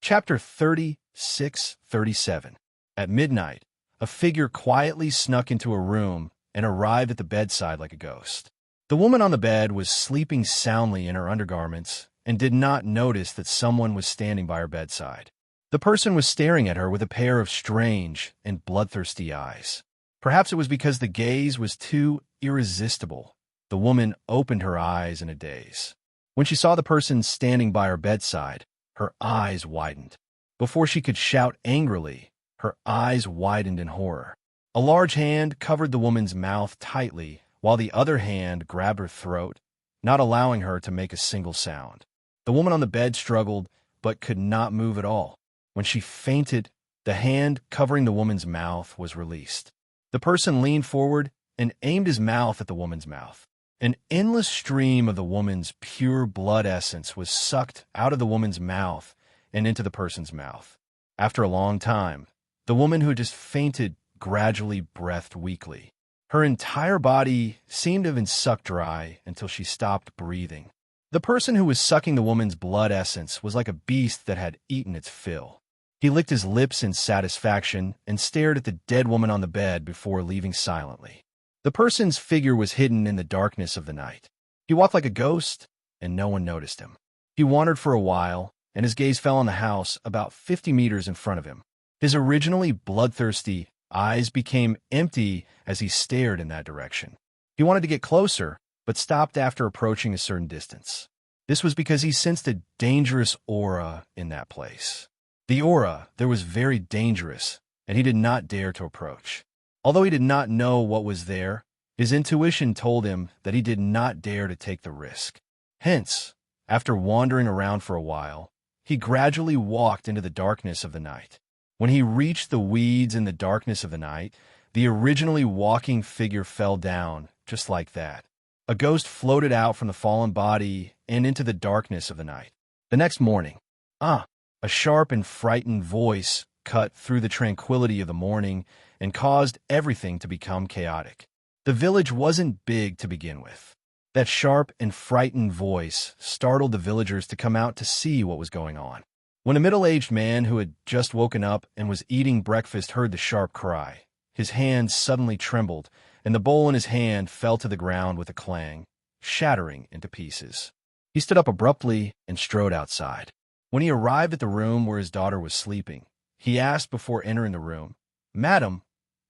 Chapter 36-37. At midnight, a figure quietly snuck into a room and arrived at the bedside like a ghost. The woman on the bed was sleeping soundly in her undergarments and did not notice that someone was standing by her bedside. The person was staring at her with a pair of strange and bloodthirsty eyes. Perhaps it was because the gaze was too irresistible. The woman opened her eyes in a daze. When she saw the person standing by her bedside, her eyes widened. Before she could shout angrily, her eyes widened in horror. A large hand covered the woman's mouth tightly, while the other hand grabbed her throat, not allowing her to make a single sound. The woman on the bed struggled, but could not move at all. When she fainted, the hand covering the woman's mouth was released. The person leaned forward and aimed his mouth at the woman's mouth. An endless stream of the woman's pure blood essence was sucked out of the woman's mouth and into the person's mouth. After a long time, the woman who had just fainted gradually breathed weakly. Her entire body seemed to have been sucked dry until she stopped breathing. The person who was sucking the woman's blood essence was like a beast that had eaten its fill. He licked his lips in satisfaction and stared at the dead woman on the bed before leaving silently. The person's figure was hidden in the darkness of the night. He walked like a ghost, and no one noticed him. He wandered for a while, and his gaze fell on the house about 50 meters in front of him. His originally bloodthirsty eyes became empty as he stared in that direction. He wanted to get closer, but stopped after approaching a certain distance. This was because he sensed a dangerous aura in that place. The aura there was very dangerous, and he did not dare to approach. Although he did not know what was there, his intuition told him that he did not dare to take the risk. Hence, after wandering around for a while, he gradually walked into the darkness of the night. When he reached the weeds in the darkness of the night, the originally walking figure fell down, just like that. A ghost floated out from the fallen body and into the darkness of the night. The next morning, a sharp and frightened voice cut through the tranquility of the morning and caused everything to become chaotic. The village wasn't big to begin with. That sharp and frightened voice startled the villagers to come out to see what was going on. When a middle-aged man who had just woken up and was eating breakfast heard the sharp cry, his hand suddenly trembled, and the bowl in his hand fell to the ground with a clang, shattering into pieces. He stood up abruptly and strode outside. When he arrived at the room where his daughter was sleeping, he asked before entering the room, "Madam,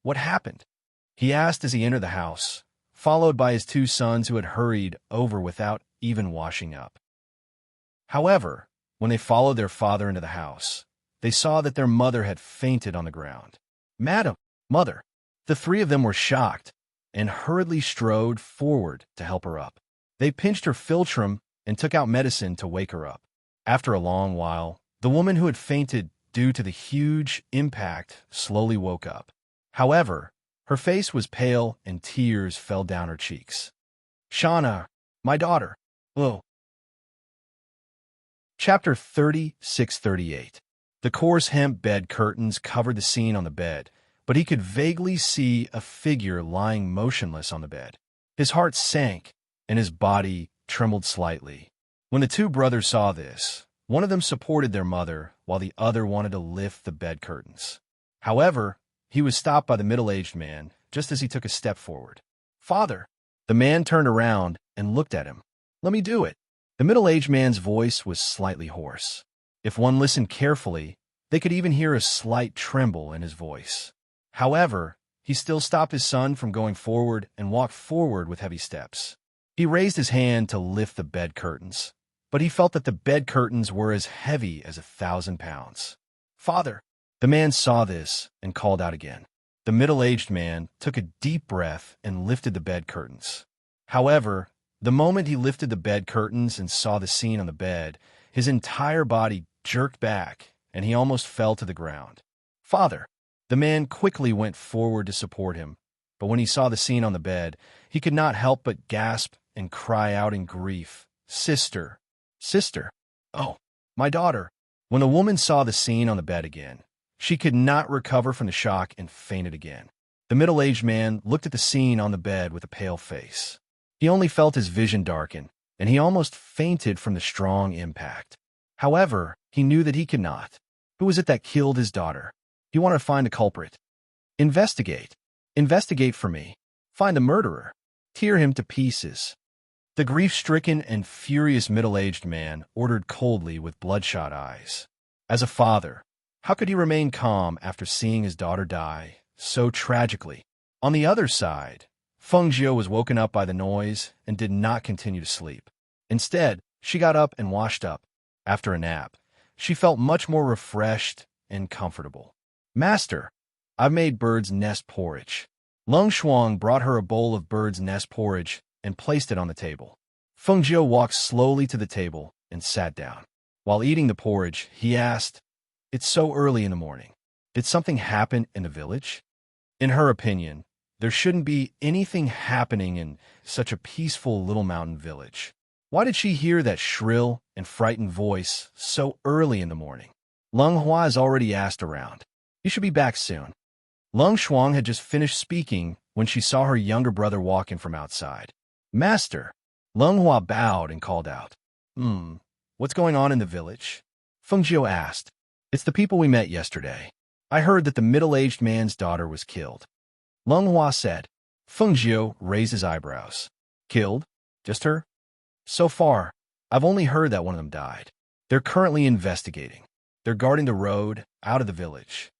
what happened?" He asked as he entered the house, followed by his two sons who had hurried over without even washing up. However, when they followed their father into the house, they saw that their mother had fainted on the ground. "Madam, mother!" The three of them were shocked and hurriedly strode forward to help her up. They pinched her philtrum and took out medicine to wake her up. After a long while, the woman who had fainted due to the huge impact slowly woke up. However, her face was pale and tears fell down her cheeks. "Shauna, my daughter, oh." Chapter 36-38. The coarse hemp bed curtains covered the scene on the bed, but he could vaguely see a figure lying motionless on the bed. His heart sank, and his body trembled slightly. When the two brothers saw this, one of them supported their mother, while the other wanted to lift the bed curtains. However, he was stopped by the middle-aged man just as he took a step forward. "Father!" The man turned around and looked at him. "Let me do it." The middle-aged man's voice was slightly hoarse. If one listened carefully, they could even hear a slight tremble in his voice. However, he still stopped his son from going forward and walked forward with heavy steps. He raised his hand to lift the bed curtains, but he felt that the bed curtains were as heavy as 1,000 pounds. "Father!" The man saw this and called out again. The middle-aged man took a deep breath and lifted the bed curtains. However, the moment he lifted the bed curtains and saw the scene on the bed, his entire body jerked back and he almost fell to the ground. "Father!" The man quickly went forward to support him, but when he saw the scene on the bed, he could not help but gasp and cry out in grief, "Sister! Sister! Oh, my daughter!" When the woman saw the scene on the bed again, she could not recover from the shock and fainted again. The middle-aged man looked at the scene on the bed with a pale face. He only felt his vision darken, and he almost fainted from the strong impact. However, he knew that he could not. Who was it that killed his daughter? He wanted to find a culprit. Investigate. Investigate for me. Find the murderer. Tear him to pieces. The grief-stricken and furious middle-aged man ordered coldly with bloodshot eyes. As a father, how could he remain calm after seeing his daughter die so tragically? On the other side, Feng Jiu was woken up by the noise and did not continue to sleep. Instead, she got up and washed up. After a nap, she felt much more refreshed and comfortable. Master, I've made bird's nest porridge. Lung Shuang brought her a bowl of bird's nest porridge and placed it on the table. Feng Jiu walked slowly to the table and sat down. While eating the porridge, he asked, "It's so early in the morning. Did something happen in the village?" In her opinion, there shouldn't be anything happening in such a peaceful little mountain village. Why did she hear that shrill and frightened voice so early in the morning? Lung Hua has already asked around. He should be back soon. Lung Shuang had just finished speaking when she saw her younger brother walk in from outside. "Master." Lung Hua bowed and called out. What's going on in the village?" Feng Jiu asked. "It's the people we met yesterday. I heard that the middle-aged man's daughter was killed." Lung Hua said. Feng Jiu raised his eyebrows. "Killed? Just her?" "So far, I've only heard that one of them died. They're currently investigating. They're guarding the road out of the village."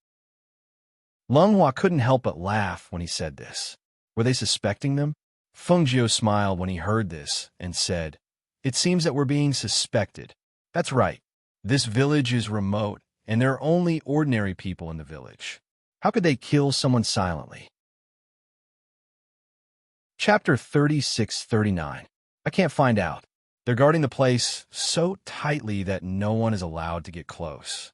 Lung Hua couldn't help but laugh when he said this. Were they suspecting them? Feng Jiu smiled when he heard this and said, "It seems that we're being suspected. That's right. This village is remote, and there are only ordinary people in the village. How could they kill someone silently?" Chapter 36-39. I can't find out. They're guarding the place so tightly that no one is allowed to get close.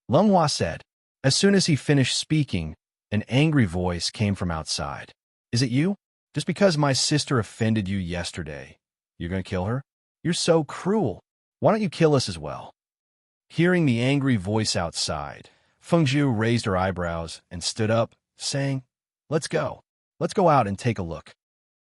Lung Hua said. As soon as he finished speaking, an angry voice came from outside. "Is it you? Just because my sister offended you yesterday, you're going to kill her? You're so cruel. Why don't you kill us as well?" Hearing the angry voice outside, Feng Jiu raised her eyebrows and stood up, saying, Let's go. Let's go out and take a look."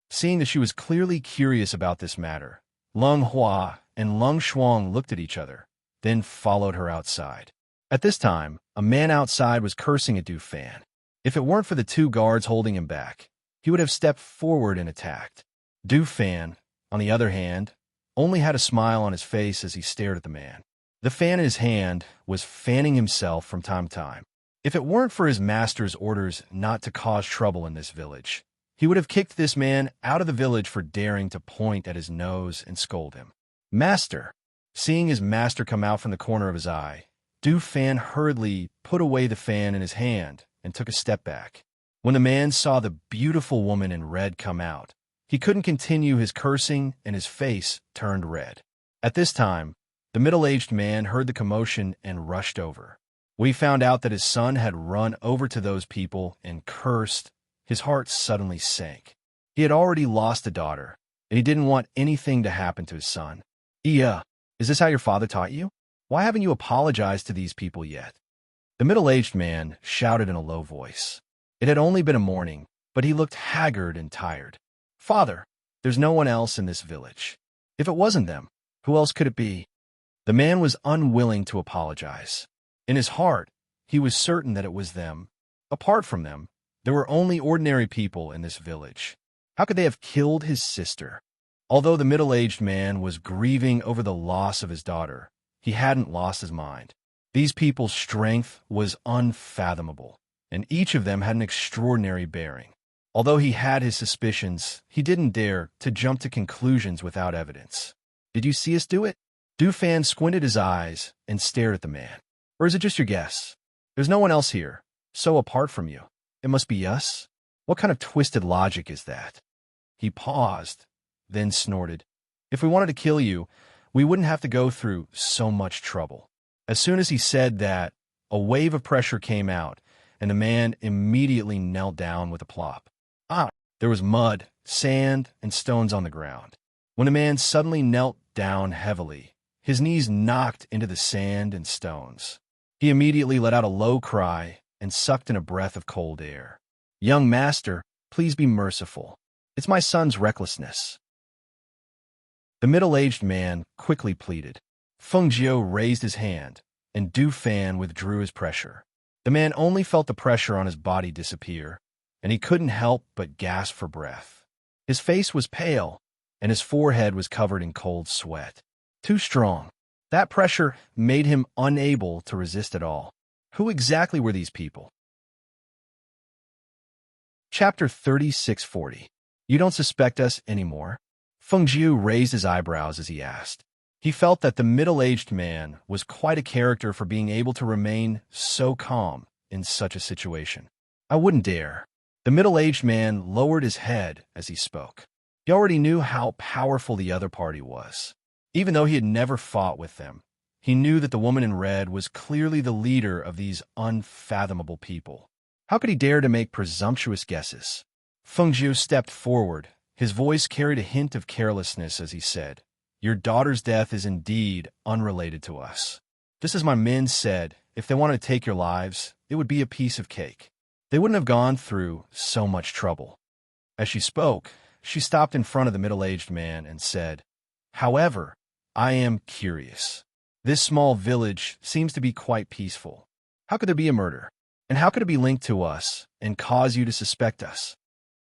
Seeing that she was clearly curious about this matter, Lung Hua and Lung Shuang looked at each other, then followed her outside. At this time, a man outside was cursing at Du Fan. If it weren't for the two guards holding him back, he would have stepped forward and attacked. Du Fan, on the other hand, only had a smile on his face as he stared at the man. The fan in his hand was fanning himself from time to time. If it weren't for his master's orders not to cause trouble in this village, he would have kicked this man out of the village for daring to point at his nose and scold him. "Master!" Seeing his master come out from the corner of his eye, Du Fan hurriedly put away the fan in his hand and took a step back. When the man saw the beautiful woman in red come out, he couldn't continue his cursing and his face turned red. At this time, the middle-aged man heard the commotion and rushed over. When he found out that his son had run over to those people and cursed, his heart suddenly sank. He had already lost a daughter, and he didn't want anything to happen to his son. "Iya, is this how your father taught you? Why haven't you apologized to these people yet?" The middle-aged man shouted in a low voice. It had only been a morning, but he looked haggard and tired. "Father, there's no one else in this village. If it wasn't them, who else could it be?" The man was unwilling to apologize. In his heart, he was certain that it was them. Apart from them, there were only ordinary people in this village. How could they have killed his sister? Although the middle-aged man was grieving over the loss of his daughter, he hadn't lost his mind. These people's strength was unfathomable, and each of them had an extraordinary bearing. Although he had his suspicions, he didn't dare to jump to conclusions without evidence. "Did you see us do it?" Du Fan squinted his eyes and stared at the man. "Or is it just your guess? There's no one else here, so apart from you, it must be us? What kind of twisted logic is that?" He paused, then snorted. "If we wanted to kill you, we wouldn't have to go through so much trouble." As soon as he said that, a wave of pressure came out, and the man immediately knelt down with a plop. There was mud, sand, and stones on the ground. When the man suddenly knelt down heavily, his knees knocked into the sand and stones. He immediately let out a low cry and sucked in a breath of cold air. "Young master, please be merciful. It's my son's recklessness." The middle-aged man quickly pleaded. Feng Jiu raised his hand, and Du Fan withdrew his pressure. The man only felt the pressure on his body disappear, and he couldn't help but gasp for breath. His face was pale, and his forehead was covered in cold sweat. Too strong. That pressure made him unable to resist at all. Who exactly were these people? Chapter 3640. You don't suspect us anymore? Feng Jiu raised his eyebrows as he asked. He felt that the middle-aged man was quite a character for being able to remain so calm in such a situation. I wouldn't dare. The middle-aged man lowered his head as he spoke. He already knew how powerful the other party was. Even though he had never fought with them, he knew that the woman in red was clearly the leader of these unfathomable people. How could he dare to make presumptuous guesses? Feng Jiu stepped forward. His voice carried a hint of carelessness as he said, "Your daughter's death is indeed unrelated to us. Just as my men said, if they wanted to take your lives, it would be a piece of cake. They wouldn't have gone through so much trouble." As she spoke, she stopped in front of the middle-aged man and said, "However, I am curious. This small village seems to be quite peaceful. How could there be a murder? And how could it be linked to us and cause you to suspect us?"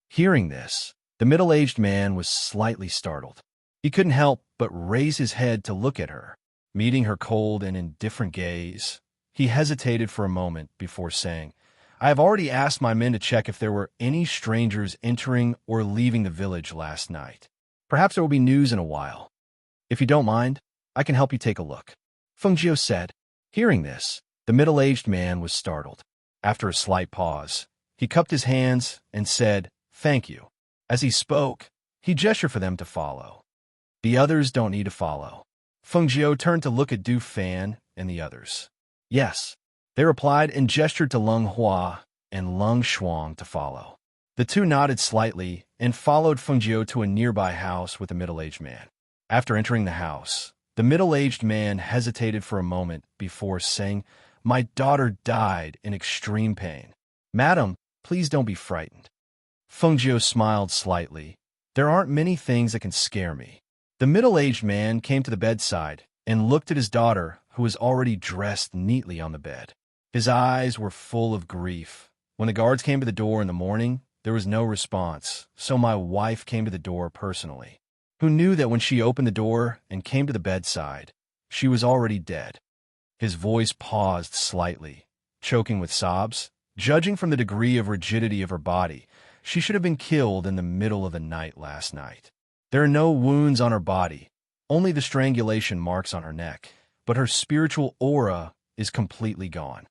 Hearing this, the middle-aged man was slightly startled. He couldn't help but raise his head to look at her. Meeting her cold and indifferent gaze, he hesitated for a moment before saying, "I have already asked my men to check if there were any strangers entering or leaving the village last night. Perhaps there will be news in a while. If you don't mind, I can help you take a look," Feng Jiu said. Hearing this, the middle-aged man was startled. After a slight pause, he cupped his hands and said, "Thank you." As he spoke, he gestured for them to follow. The others don't need to follow. Feng Jiu turned to look at Du Fan and the others. Yes, they replied and gestured to Lung Hua and Lung Shuang to follow. The two nodded slightly and followed Feng Jiu to a nearby house with the middle-aged man. After entering the house, the middle-aged man hesitated for a moment before saying, "My daughter died in extreme pain. Madam, please don't be frightened." Feng Jiu smiled slightly. "There aren't many things that can scare me." The middle-aged man came to the bedside and looked at his daughter, who was already dressed neatly on the bed. His eyes were full of grief. When the guards came to the door in the morning, there was no response, so my wife came to the door personally, who knew that when she opened the door and came to the bedside, she was already dead. His voice paused slightly, choking with sobs. Judging from the degree of rigidity of her body, she should have been killed in the middle of the night last night. There are no wounds on her body, only the strangulation marks on her neck, but her spiritual aura is completely gone.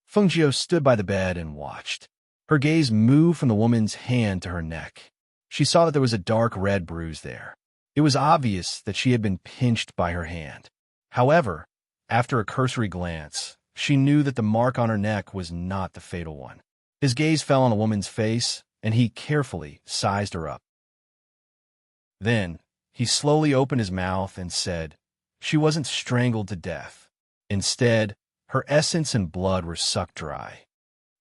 Feng Jiu stood by the bed and watched. Her gaze moved from the woman's hand to her neck. She saw that there was a dark red bruise there. It was obvious that she had been pinched by her hand. However, after a cursory glance, she knew that the mark on her neck was not the fatal one. His gaze fell on the woman's face, and he carefully sized her up. Then, he slowly opened his mouth and said, "She wasn't strangled to death. Instead, her essence and blood were sucked dry."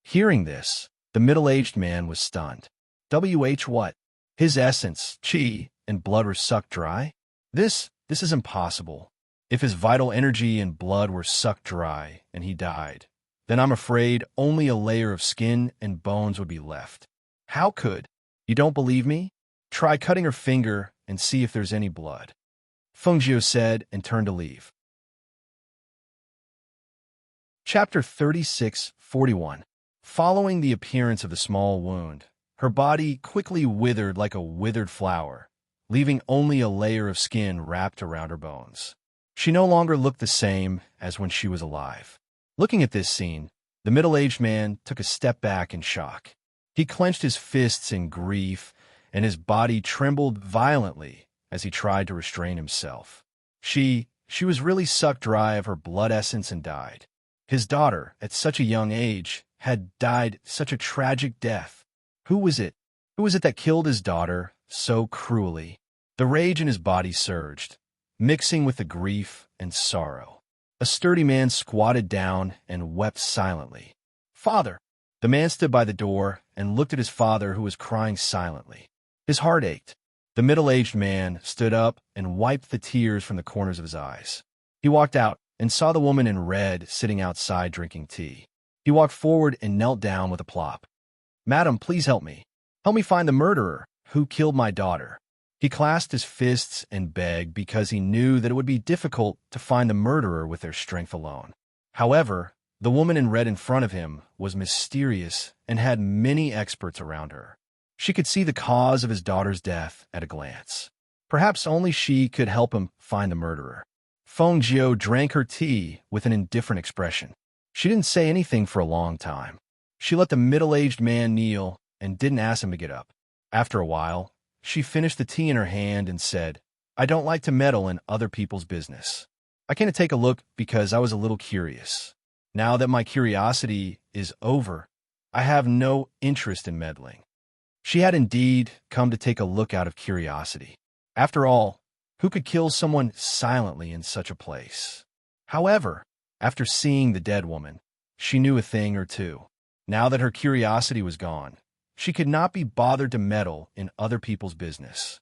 Hearing this, the middle-aged man was stunned. What? His essence, qi, and blood were sucked dry? This is impossible. If his vital energy and blood were sucked dry and he died, then I'm afraid only a layer of skin and bones would be left. How could? You don't believe me? Try cutting her finger and see if there's any blood," Feng Jiu said and turned to leave. Chapter 3641. Following the appearance of the small wound, her body quickly withered like a withered flower, leaving only a layer of skin wrapped around her bones. She no longer looked the same as when she was alive. Looking at this scene, the middle-aged man took a step back in shock. He clenched his fists in grief, and his body trembled violently as he tried to restrain himself. She was really sucked dry of her blood essence and died. His daughter, at such a young age, had died such a tragic death. Who was it? Who was it that killed his daughter so cruelly? The rage in his body surged, mixing with the grief and sorrow. A sturdy man squatted down and wept silently. "Father!" The man stood by the door and looked at his father, who was crying silently. His heart ached. The middle-aged man stood up and wiped the tears from the corners of his eyes. He walked out, and saw the woman in red sitting outside drinking tea. He walked forward and knelt down with a plop. "Madam, please help me. Help me find the murderer who killed my daughter." He clasped his fists and begged because he knew that it would be difficult to find the murderer with their strength alone. However, the woman in red in front of him was mysterious and had many experts around her. She could see the cause of his daughter's death at a glance. Perhaps only she could help him find the murderer. Feng Jiu drank her tea with an indifferent expression. She didn't say anything for a long time. She let the middle-aged man kneel and didn't ask him to get up. After a while, she finished the tea in her hand and said, "I don't like to meddle in other people's business. I came to take a look because I was a little curious. Now that my curiosity is over, I have no interest in meddling." She had indeed come to take a look out of curiosity. After all, who could kill someone silently in such a place? However, after seeing the dead woman, she knew a thing or two. Now that her curiosity was gone, she could not be bothered to meddle in other people's business.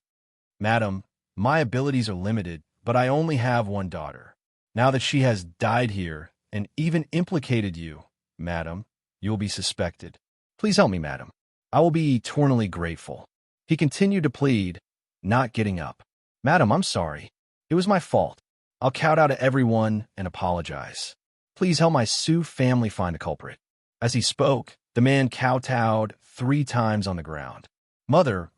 "Madam, my abilities are limited, but I only have one daughter. Now that she has died here and even implicated you, madam, you will be suspected. Please help me, madam. I will be eternally grateful." He continued to plead, not getting up. "Madam, I'm sorry. It was my fault. I'll kowtow to everyone and apologize. Please help my Sioux family find the culprit." As he spoke, the man kowtowed 3 times on the ground. Mother,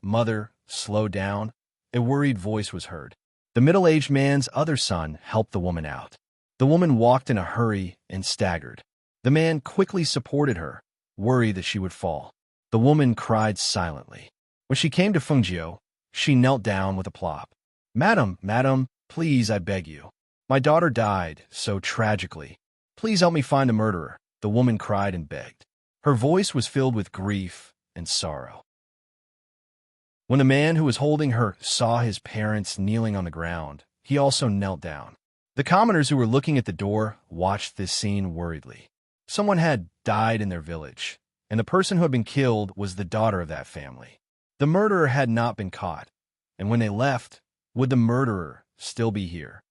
slow down." A worried voice was heard. The middle-aged man's other son helped the woman out. The woman walked in a hurry and staggered. The man quickly supported her, worried that she would fall. The woman cried silently. When she came to Feng Jiu, she knelt down with a plop. Madam, please, I beg you. My daughter died so tragically. Please help me find the murderer," the woman cried and begged. Her voice was filled with grief and sorrow. When the man who was holding her saw his parents kneeling on the ground, he also knelt down. The commoners who were looking at the door watched this scene worriedly. Someone had died in their village, and the person who had been killed was the daughter of that family. The murderer had not been caught, and when they left, would the murderer still be here?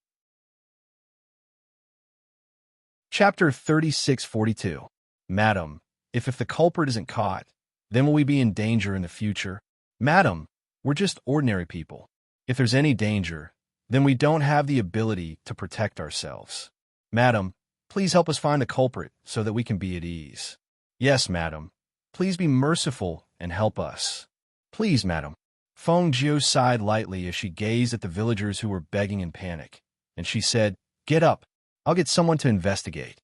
Chapter 3642. Madam, if the culprit isn't caught, then will we be in danger in the future? Madam, we're just ordinary people. If there's any danger, then we don't have the ability to protect ourselves. Madam, please help us find the culprit so that we can be at ease. Yes, madam. Please be merciful and help us. Please, madam. Feng Jiu sighed lightly as she gazed at the villagers who were begging in panic, and she said, "Get up. I'll get someone to investigate."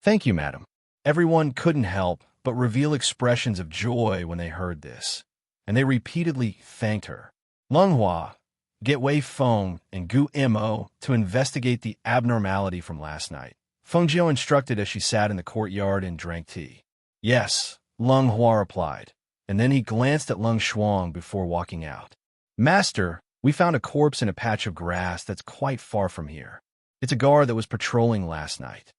"Thank you, madam." Everyone couldn't help but reveal expressions of joy when they heard this, and they repeatedly thanked her. Lunghua, get Wei Feng and Gu Mo to investigate the abnormality from last night. Feng Jiu instructed as she sat in the courtyard and drank tea. Yes, Lunghua replied, and then he glanced at Lung Shuang before walking out. Master, we found a corpse in a patch of grass that's quite far from here. It's a guard that was patrolling last night.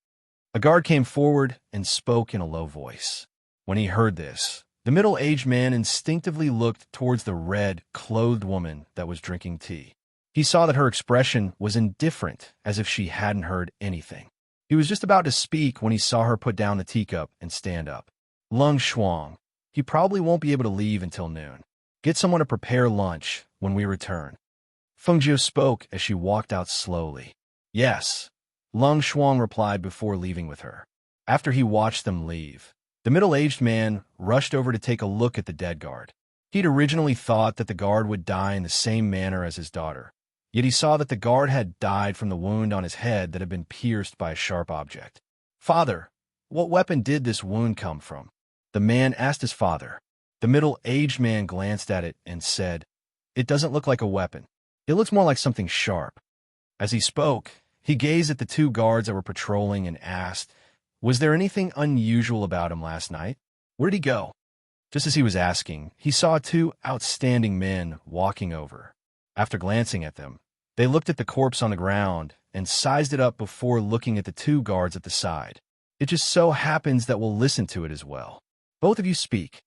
A guard came forward and spoke in a low voice. When he heard this, the middle-aged man instinctively looked towards the red-clothed woman that was drinking tea. He saw that her expression was indifferent, as if she hadn't heard anything. He was just about to speak when he saw her put down the teacup and stand up. Lung Shuang, he probably won't be able to leave until noon. Get someone to prepare lunch when we return. Feng Jiu spoke as she walked out slowly. Yes, Lung Shuang replied before leaving with her. After he watched them leave, the middle-aged man rushed over to take a look at the dead guard. He'd originally thought that the guard would die in the same manner as his daughter, yet he saw that the guard had died from the wound on his head that had been pierced by a sharp object. Father, what weapon did this wound come from? The man asked his father. The middle-aged man glanced at it and said, It doesn't look like a weapon. It looks more like something sharp. As he spoke, he gazed at the 2 guards that were patrolling and asked, Was there anything unusual about him last night? Where did he go? Just as he was asking, he saw 2 outstanding men walking over. After glancing at them, they looked at the corpse on the ground and sized it up before looking at the 2 guards at the side. It just so happens that we'll listen to it as well. Both of you speak.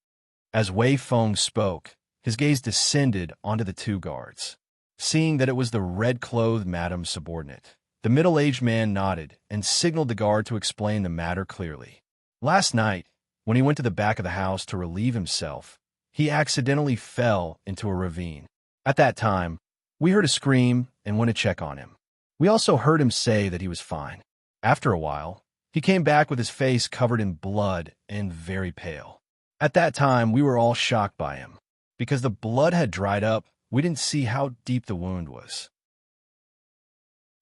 As Wei Feng spoke, his gaze descended onto the 2 guards. Seeing that it was the red-clothed madam's subordinate, The middle-aged man nodded and signaled the guard to explain the matter clearly. Last night, when he went to the back of the house to relieve himself, he accidentally fell into a ravine. At that time, we heard a scream and went to check on him. We also heard him say that he was fine. After a while, he came back with his face covered in blood and very pale. At that time, we were all shocked by him. Because the blood had dried up, we didn't see how deep the wound was.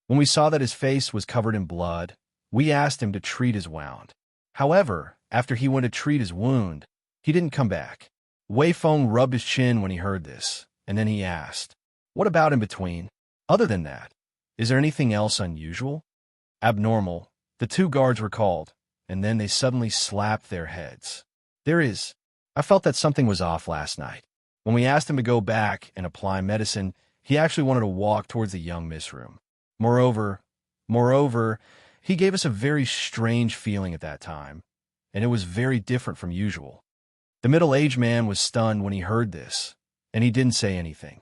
When we saw that his face was covered in blood, we asked him to treat his wound. However, after he went to treat his wound, he didn't come back. Wei Feng rubbed his chin when he heard this, and then he asked, "What about in between? Other than that, is there anything else unusual?" Abnormal, the two guards were called, and then they suddenly slapped their heads. "There is. I felt that something was off last night. When we asked him to go back and apply medicine, he actually wanted to walk towards the young miss room. Moreover, he gave us a very strange feeling at that time, and it was very different from usual." The middle-aged man was stunned when he heard this, and he didn't say anything.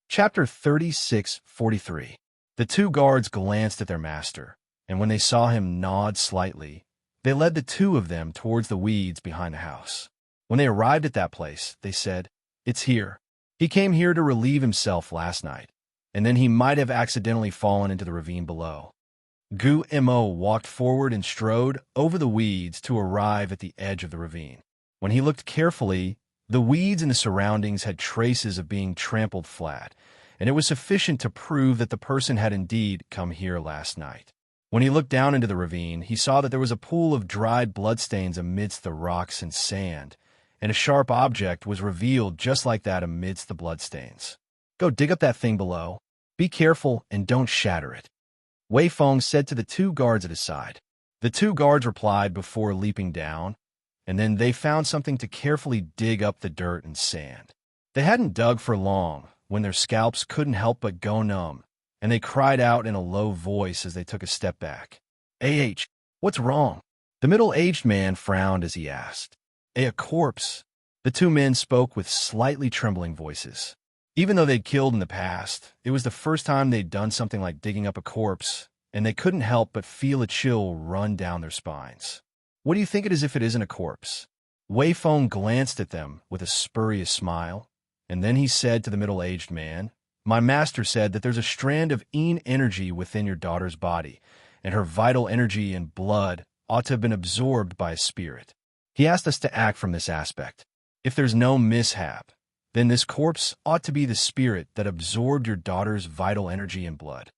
Chapter 36:43. The two guards glanced at their master, and when they saw him nod slightly, they led the two of them towards the weeds behind the house. When they arrived at that place, they said, "It's here. He came here to relieve himself last night, and then he might have accidentally fallen into the ravine below." Gu Mo walked forward and strode over the weeds to arrive at the edge of the ravine. When he looked carefully, the weeds in the surroundings had traces of being trampled flat, and it was sufficient to prove that the person had indeed come here last night. When he looked down into the ravine, he saw that there was a pool of dried bloodstains amidst the rocks and sand, and a sharp object was revealed just like that amidst the bloodstains. "Go dig up that thing below. Be careful and don't shatter it," Wei Feng said to the two guards at his side. The two guards replied before leaping down, and then they found something to carefully dig up the dirt and sand. They hadn't dug for long when their scalps couldn't help but go numb, and they cried out in a low voice as they took a step back. What's wrong?" The middle-aged man frowned as he asked. "A corpse." The two men spoke with slightly trembling voices. Even though they'd killed in the past, it was the first time they'd done something like digging up a corpse, and they couldn't help but feel a chill run down their spines. "What do you think it is if it isn't a corpse?" Wei Feng glanced at them with a spurious smile, and then he said to the middle-aged man, "My master said that there's a strand of Yin energy within your daughter's body, and her vital energy and blood ought to have been absorbed by a spirit. He asked us to act from this aspect. If there's no mishap, then this corpse ought to be the spirit that absorbed your daughter's vital energy and blood."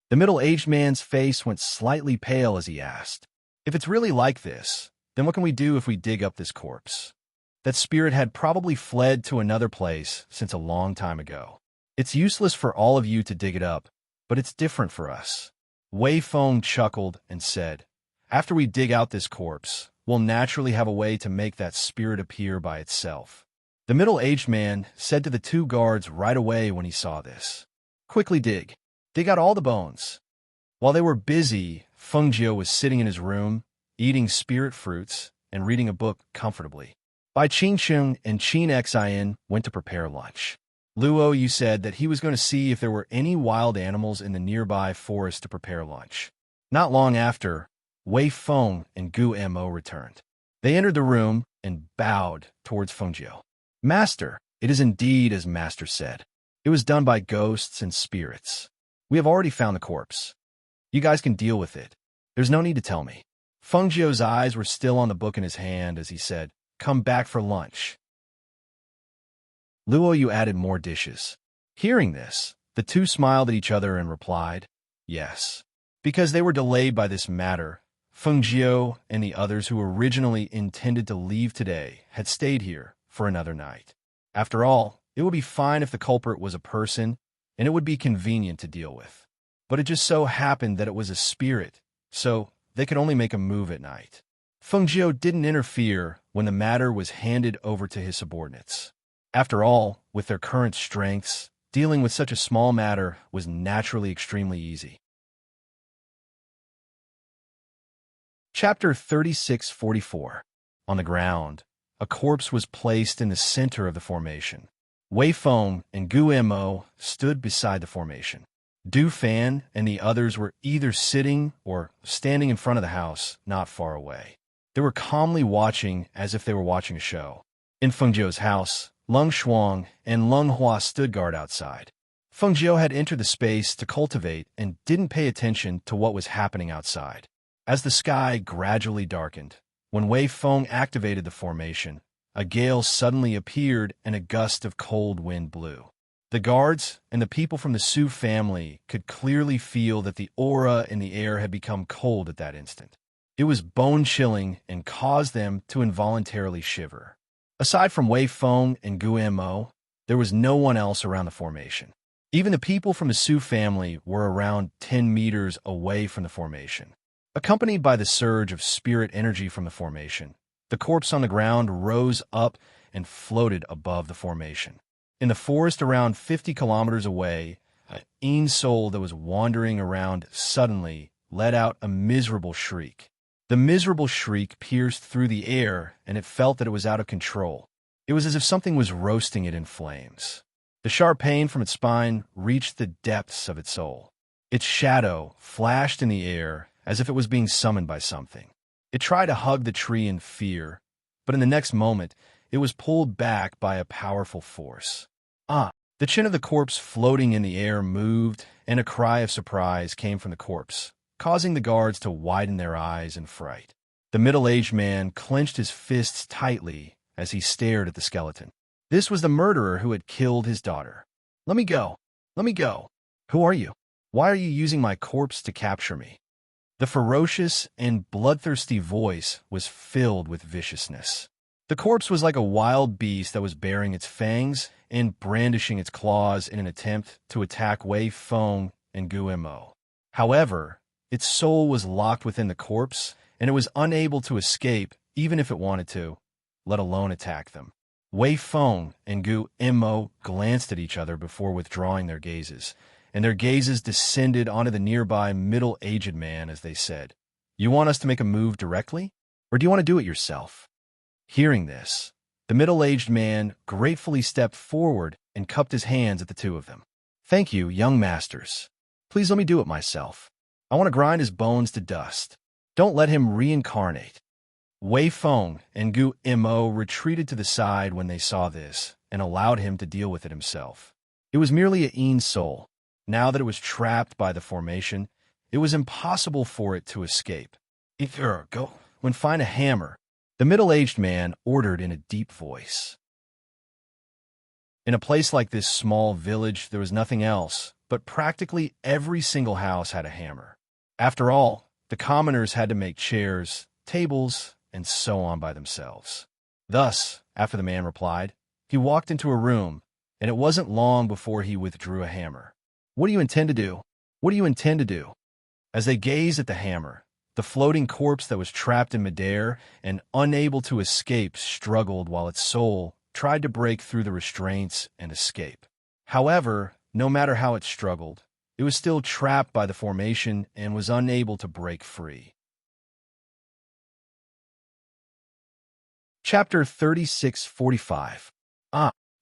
The middle-aged man's face went slightly pale as he asked, "If it's really like this, then what can we do if we dig up this corpse?" That spirit had probably fled to another place since a long time ago. "It's useless for all of you to dig it up, but it's different for us." Wei Feng chuckled and said, "After we dig out this corpse, we'll naturally have a way to make that spirit appear by itself." The middle-aged man said to the two guards right away when he saw this, "Quickly dig. Dig out all the bones." While they were busy, Feng Jiu was sitting in his room, eating spirit fruits and reading a book comfortably. Bai Qingcheng and Qin Xin went to prepare lunch. Luo Yu said that he was going to see if there were any wild animals in the nearby forest to prepare lunch. Not long after, Wei Feng and Gu Mo returned. They entered the room and bowed towards Feng Jiu. "Master, it is indeed as Master said. It was done by ghosts and spirits. We have already found the corpse. You guys can deal with it. There's no need to tell me." Feng Jiu's eyes were still on the book in his hand as he said, "Come back for lunch." Luo Yu added more dishes. Hearing this, the two smiled at each other and replied, "Yes." Because they were delayed by this matter, Feng Jiu and the others who originally intended to leave today had stayed here for another night. After all, it would be fine if the culprit was a person, and it would be convenient to deal with. But it just so happened that it was a spirit, so they could only make a move at night. Feng Jiu didn't interfere when the matter was handed over to his subordinates. After all, with their current strengths, dealing with such a small matter was naturally extremely easy. Chapter 36:44. On the ground, a corpse was placed in the center of the formation. Wei Feng and Gu Mo stood beside the formation. Du Fan and the others were either sitting or standing in front of the house, not far away. They were calmly watching as if they were watching a show. In Fengjiu's house, Leng Shuang and Leng Hua stood guard outside. Fengjiu had entered the space to cultivate and didn't pay attention to what was happening outside. As the sky gradually darkened, when Wei Feng activated the formation, a gale suddenly appeared and a gust of cold wind blew. The guards and the people from the Su family could clearly feel that the aura in the air had become cold at that instant. It was bone-chilling and caused them to involuntarily shiver. Aside from Wei Feng and Gu Mo, there was no one else around the formation. Even the people from the Su family were around 10 meters away from the formation. Accompanied by the surge of spirit energy from the formation, the corpse on the ground rose up and floated above the formation. In the forest around 50 kilometers away, an Een soul that was wandering around suddenly let out a miserable shriek. The miserable shriek pierced through the air, and it felt that it was out of control. It was as if something was roasting it in flames. The sharp pain from its spine reached the depths of its soul. Its shadow flashed in the air as if it was being summoned by something. It tried to hug the tree in fear, but in the next moment, it was pulled back by a powerful force. The chin of the corpse floating in the air moved, and a cry of surprise came from the corpse, causing the guards to widen their eyes in fright. The middle-aged man clenched his fists tightly as he stared at the skeleton. This was the murderer who had killed his daughter. "Let me go! Let me go! Who are you? Why are you using my corpse to capture me?" The ferocious and bloodthirsty voice was filled with viciousness. The corpse was like a wild beast that was baring its fangs and brandishing its claws in an attempt to attack Wei Feng and Gu Mo. However, its soul was locked within the corpse, and it was unable to escape even if it wanted to, let alone attack them. Wei Feng and Gu Mo glanced at each other before withdrawing their gazes, and their gazes descended onto the nearby middle-aged man as they said, "You want us to make a move directly, or do you want to do it yourself?" Hearing this, the middle-aged man gratefully stepped forward and cupped his hands at the two of them. "Thank you, young masters. Please let me do it myself. I want to grind his bones to dust. Don't let him reincarnate." Wei Feng and Gu Mo retreated to the side when they saw this and allowed him to deal with it himself. It was merely a Een soul. Now that it was trapped by the formation, it was impossible for it to escape. "Go and find a hammer," the middle-aged man ordered in a deep voice. In a place like this small village, there was nothing else, but practically every single house had a hammer. After all, the commoners had to make chairs, tables, and so on by themselves. Thus, after the man replied, he walked into a room, and it wasn't long before he withdrew a hammer. "What do you intend to do? What do you intend to do?" As they gazed at the hammer, the floating corpse that was trapped in midair and unable to escape struggled while its soul tried to break through the restraints and escape. However, no matter how it struggled, it was still trapped by the formation and was unable to break free. Chapter 3645.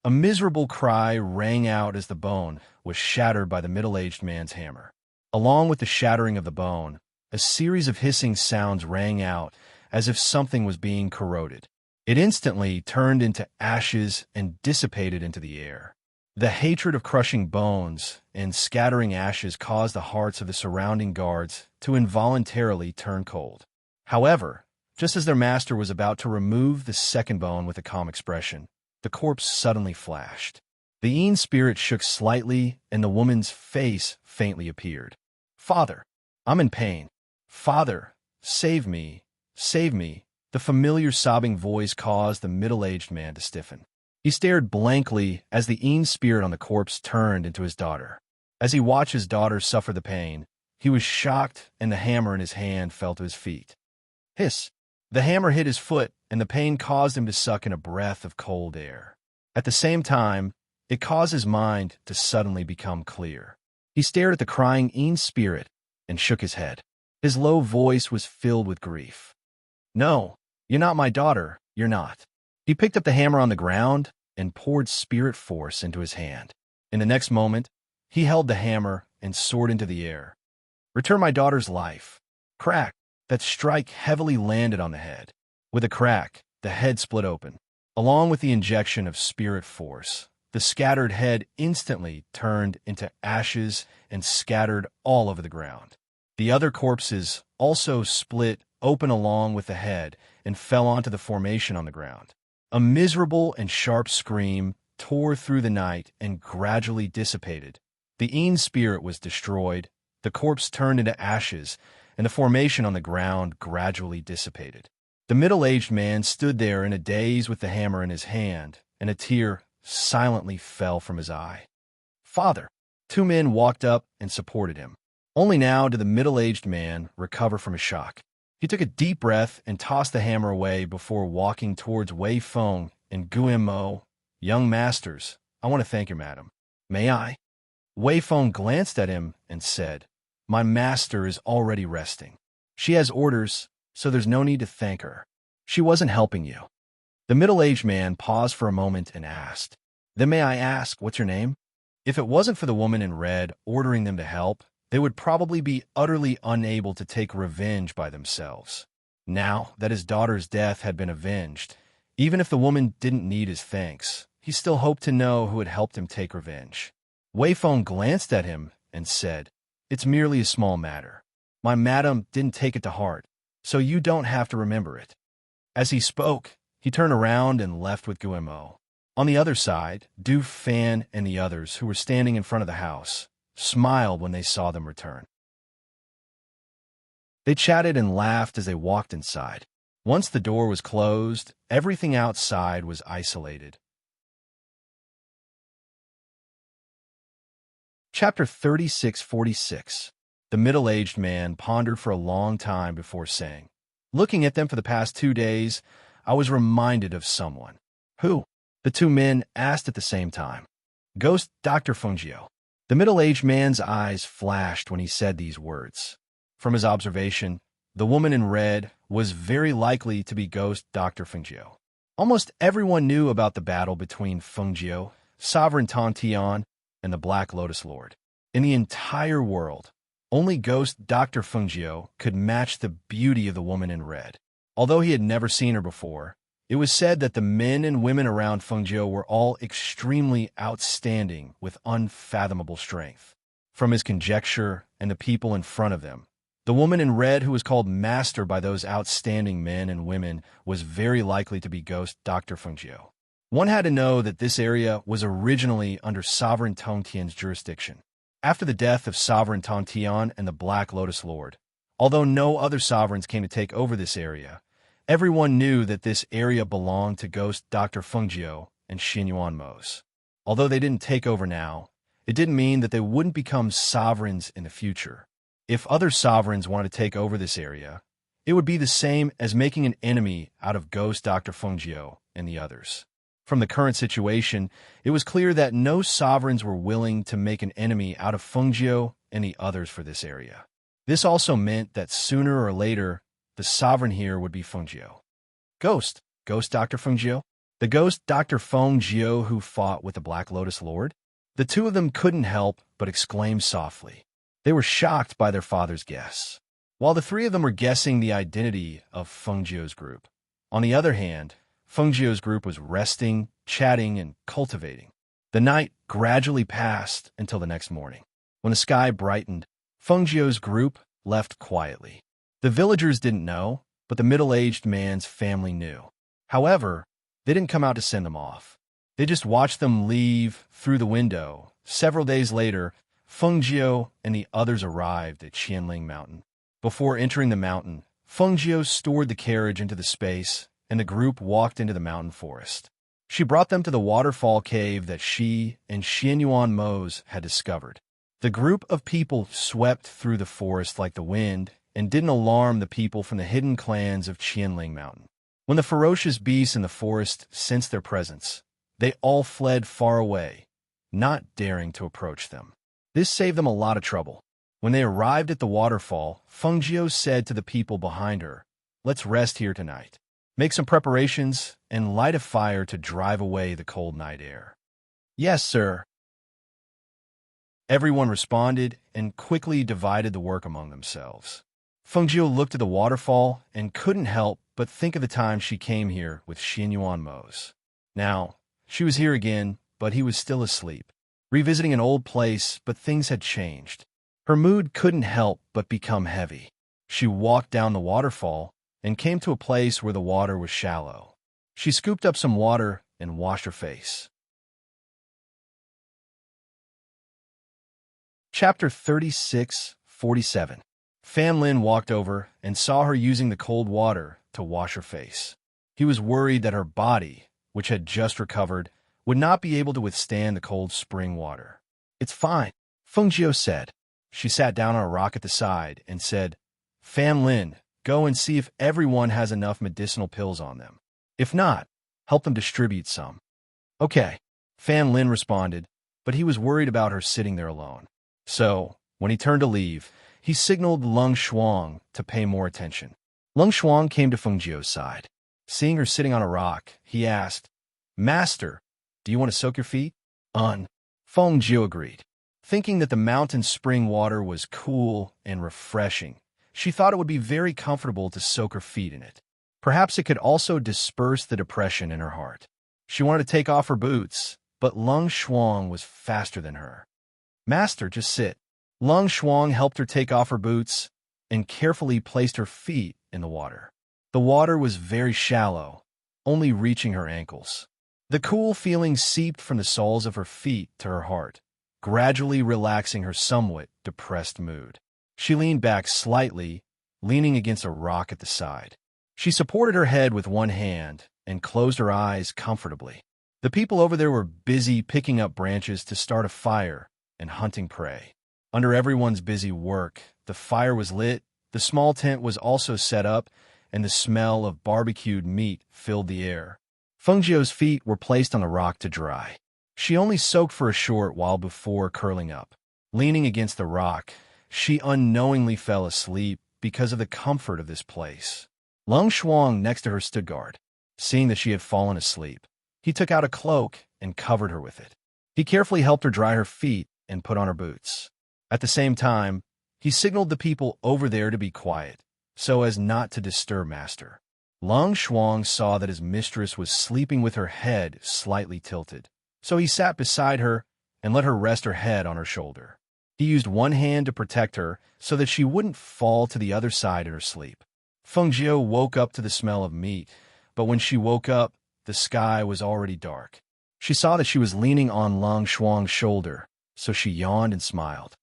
A miserable cry rang out as the bone was shattered by the middle-aged man's hammer. Along with the shattering of the bone, a series of hissing sounds rang out as if something was being corroded. It instantly turned into ashes and dissipated into the air. The hatred of crushing bones and scattering ashes caused the hearts of the surrounding guards to involuntarily turn cold. However, just as their master was about to remove the second bone with a calm expression, the corpse suddenly flashed. The Een spirit shook slightly, and the woman's face faintly appeared. "Father, I'm in pain. Father, save me, save me." The familiar sobbing voice caused the middle-aged man to stiffen. He stared blankly as the Een spirit on the corpse turned into his daughter. As he watched his daughter suffer the pain, he was shocked, and the hammer in his hand fell to his feet. Hiss! The hammer hit his foot, and the pain caused him to suck in a breath of cold air. At the same time, it caused his mind to suddenly become clear. He stared at the crying Een spirit and shook his head. His low voice was filled with grief. "No, you're not my daughter, you're not." He picked up the hammer on the ground and poured spirit force into his hand. In the next moment, he held the hammer and soared into the air. "Return my daughter's life." Crack! That strike heavily landed on the head. With a crack, the head split open. Along with the injection of spirit force, the scattered head instantly turned into ashes and scattered all over the ground. The other corpses also split open along with the head and fell onto the formation on the ground. A miserable and sharp scream tore through the night and gradually dissipated. The Ean's spirit was destroyed, the corpse turned into ashes, and the formation on the ground gradually dissipated. The middle-aged man stood there in a daze with the hammer in his hand, and a tear silently fell from his eye. "Father!" Two men walked up and supported him. Only now did the middle-aged man recover from his shock. He took a deep breath and tossed the hammer away before walking towards Wei Feng and Guillermo. "Young masters, I want to thank you, madam." "May I?" Wei Feng glanced at him and said, "My master is already resting. She has orders, so there's no need to thank her. She wasn't helping you." The middle-aged man paused for a moment and asked, "Then may I ask, what's your name?" If it wasn't for the woman in red ordering them to help, they would probably be utterly unable to take revenge by themselves. Now that his daughter's death had been avenged, even if the woman didn't need his thanks, he still hoped to know who had helped him take revenge. Wei Feng glanced at him and said, "It's merely a small matter. My madam didn't take it to heart, so you don't have to remember it." As he spoke, he turned around and left with Guillermo. On the other side, Du Fan and the others who were standing in front of the house smiled when they saw them return. They chatted and laughed as they walked inside. Once the door was closed, everything outside was isolated. Chapter 3646. The middle-aged man pondered for a long time before saying, "Looking at them for the past 2 days, I was reminded of someone." "Who?" the two men asked at the same time. "Ghost Dr. Fungio." The middle-aged man's eyes flashed when he said these words. From his observation, the woman in red was very likely to be Ghost Dr. Fungio. Almost everyone knew about the battle between Fungio, Sovereign Tontian, and the Black Lotus Lord. In the entire world, only Ghost Dr. Fungio could match the beauty of the woman in red. Although he had never seen her before, it was said that the men and women around Fungio were all extremely outstanding with unfathomable strength. From his conjecture and the people in front of them, the woman in red who was called Master by those outstanding men and women was very likely to be Ghost Dr. Fungio. One had to know that this area was originally under Sovereign Tongtian's jurisdiction. After the death of Sovereign Tongtian and the Black Lotus Lord, although no other sovereigns came to take over this area, everyone knew that this area belonged to Ghost Dr. Fungio and Xinyuan Mos. Although they didn't take over now, it didn't mean that they wouldn't become sovereigns in the future. If other sovereigns wanted to take over this area, it would be the same as making an enemy out of Ghost Dr. Fungio and the others. From the current situation, it was clear that no sovereigns were willing to make an enemy out of Fungio and the others for this area. This also meant that sooner or later, the sovereign here would be Fungio. Ghost Dr. Fungio? The Ghost Dr. Fungio who fought with the Black Lotus Lord? The two of them couldn't help but exclaim softly. They were shocked by their father's guess. While the three of them were guessing the identity of Fungio's group, on the other hand, Fungio's group was resting, chatting, and cultivating. The night gradually passed until the next morning. When the sky brightened, Fungio's group left quietly. The villagers didn't know, but the middle-aged man's family knew. However, they didn't come out to send them off. They just watched them leave through the window. Several days later, Fungio and the others arrived at Qianling Mountain. Before entering the mountain, Fungio stored the carriage into the space, and the group walked into the mountain forest. She brought them to the waterfall cave that she and Xinyuan Mos had discovered. The group of people swept through the forest like the wind and didn't alarm the people from the hidden clans of Qianling Mountain. When the ferocious beasts in the forest sensed their presence, they all fled far away, not daring to approach them. This saved them a lot of trouble. When they arrived at the waterfall, Fungio said to the people behind her, "Let's rest here tonight." Make some preparations and light a fire to drive away the cold night air." "Yes, sir." Everyone responded and quickly divided the work among themselves. Fengjiu looked at the waterfall and couldn't help but think of the time she came here with Xinyuan Mo's. Now, she was here again, but he was still asleep. Revisiting an old place, but things had changed. Her mood couldn't help but become heavy. She walked down the waterfall and came to a place where the water was shallow. She scooped up some water and washed her face. Chapter 36:47. Fan Lin walked over and saw her using the cold water to wash her face. He was worried that her body, which had just recovered, would not be able to withstand the cold spring water. "It's fine," Fengjiu said. She sat down on a rock at the side and said, "Fan Lin, go and see if everyone has enough medicinal pills on them. If not, help them distribute some." "Okay," Fan Lin responded, but he was worried about her sitting there alone. So, when he turned to leave, he signaled Lung Shuang to pay more attention. Lung Shuang came to Fengjiu's side. Seeing her sitting on a rock, he asked, "Master, do you want to soak your feet?" Fengjiu agreed. Thinking that the mountain spring water was cool and refreshing, she thought it would be very comfortable to soak her feet in it. Perhaps it could also disperse the depression in her heart. She wanted to take off her boots, but Lung Shuang was faster than her. "Master, just sit." Lung Shuang helped her take off her boots and carefully placed her feet in the water. The water was very shallow, only reaching her ankles. The cool feeling seeped from the soles of her feet to her heart, gradually relaxing her somewhat depressed mood. She leaned back slightly, leaning against a rock at the side. She supported her head with one hand and closed her eyes comfortably. The people over there were busy picking up branches to start a fire and hunting prey. Under everyone's busy work, the fire was lit, the small tent was also set up, and the smell of barbecued meat filled the air. Fengjiu's feet were placed on the rock to dry. She only soaked for a short while before curling up. Leaning against the rock, she unknowingly fell asleep because of the comfort of this place. Lung Shuang next to her stood guard. Seeing that she had fallen asleep, he took out a cloak and covered her with it. He carefully helped her dry her feet and put on her boots. At the same time, he signaled the people over there to be quiet, so as not to disturb Master. Lung Shuang saw that his mistress was sleeping with her head slightly tilted, so he sat beside her and let her rest her head on her shoulder. He used one hand to protect her so that she wouldn't fall to the other side in her sleep. Fengjiu woke up to the smell of meat, but when she woke up, the sky was already dark. She saw that she was leaning on Lung Shuang's shoulder, so she yawned and smiled.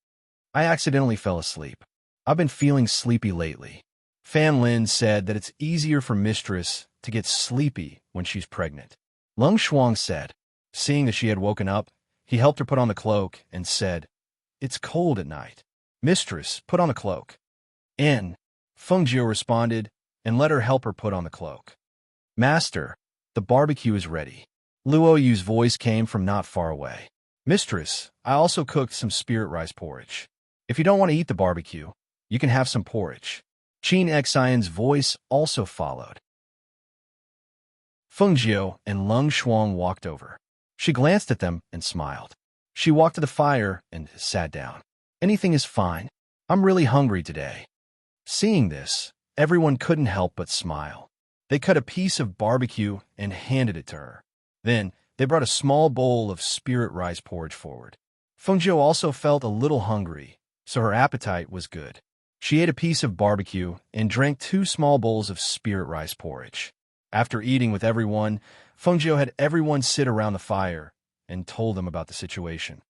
"I accidentally fell asleep. I've been feeling sleepy lately." Fan Lin said that it's easier for mistress to get sleepy when she's pregnant. Lung Shuang said. Seeing that she had woken up, he helped her put on the cloak and said, "It's cold at night. Mistress, put on the cloak." Fengjiu responded and let her help her put on the cloak. "Master, the barbecue is ready." Luo Yu's voice came from not far away. "Mistress, I also cooked some spirit rice porridge. If you don't want to eat the barbecue, you can have some porridge." Qin Xian's voice also followed. Fengjiu and Lung Shuang walked over. She glanced at them and smiled. She walked to the fire and sat down. "Anything is fine. I'm really hungry today." Seeing this, everyone couldn't help but smile. They cut a piece of barbecue and handed it to her. Then, they brought a small bowl of spirit rice porridge forward. Fengjiu also felt a little hungry, so her appetite was good. She ate a piece of barbecue and drank 2 small bowls of spirit rice porridge. After eating with everyone, Fengjiu had everyone sit around the fire and told them about the situation.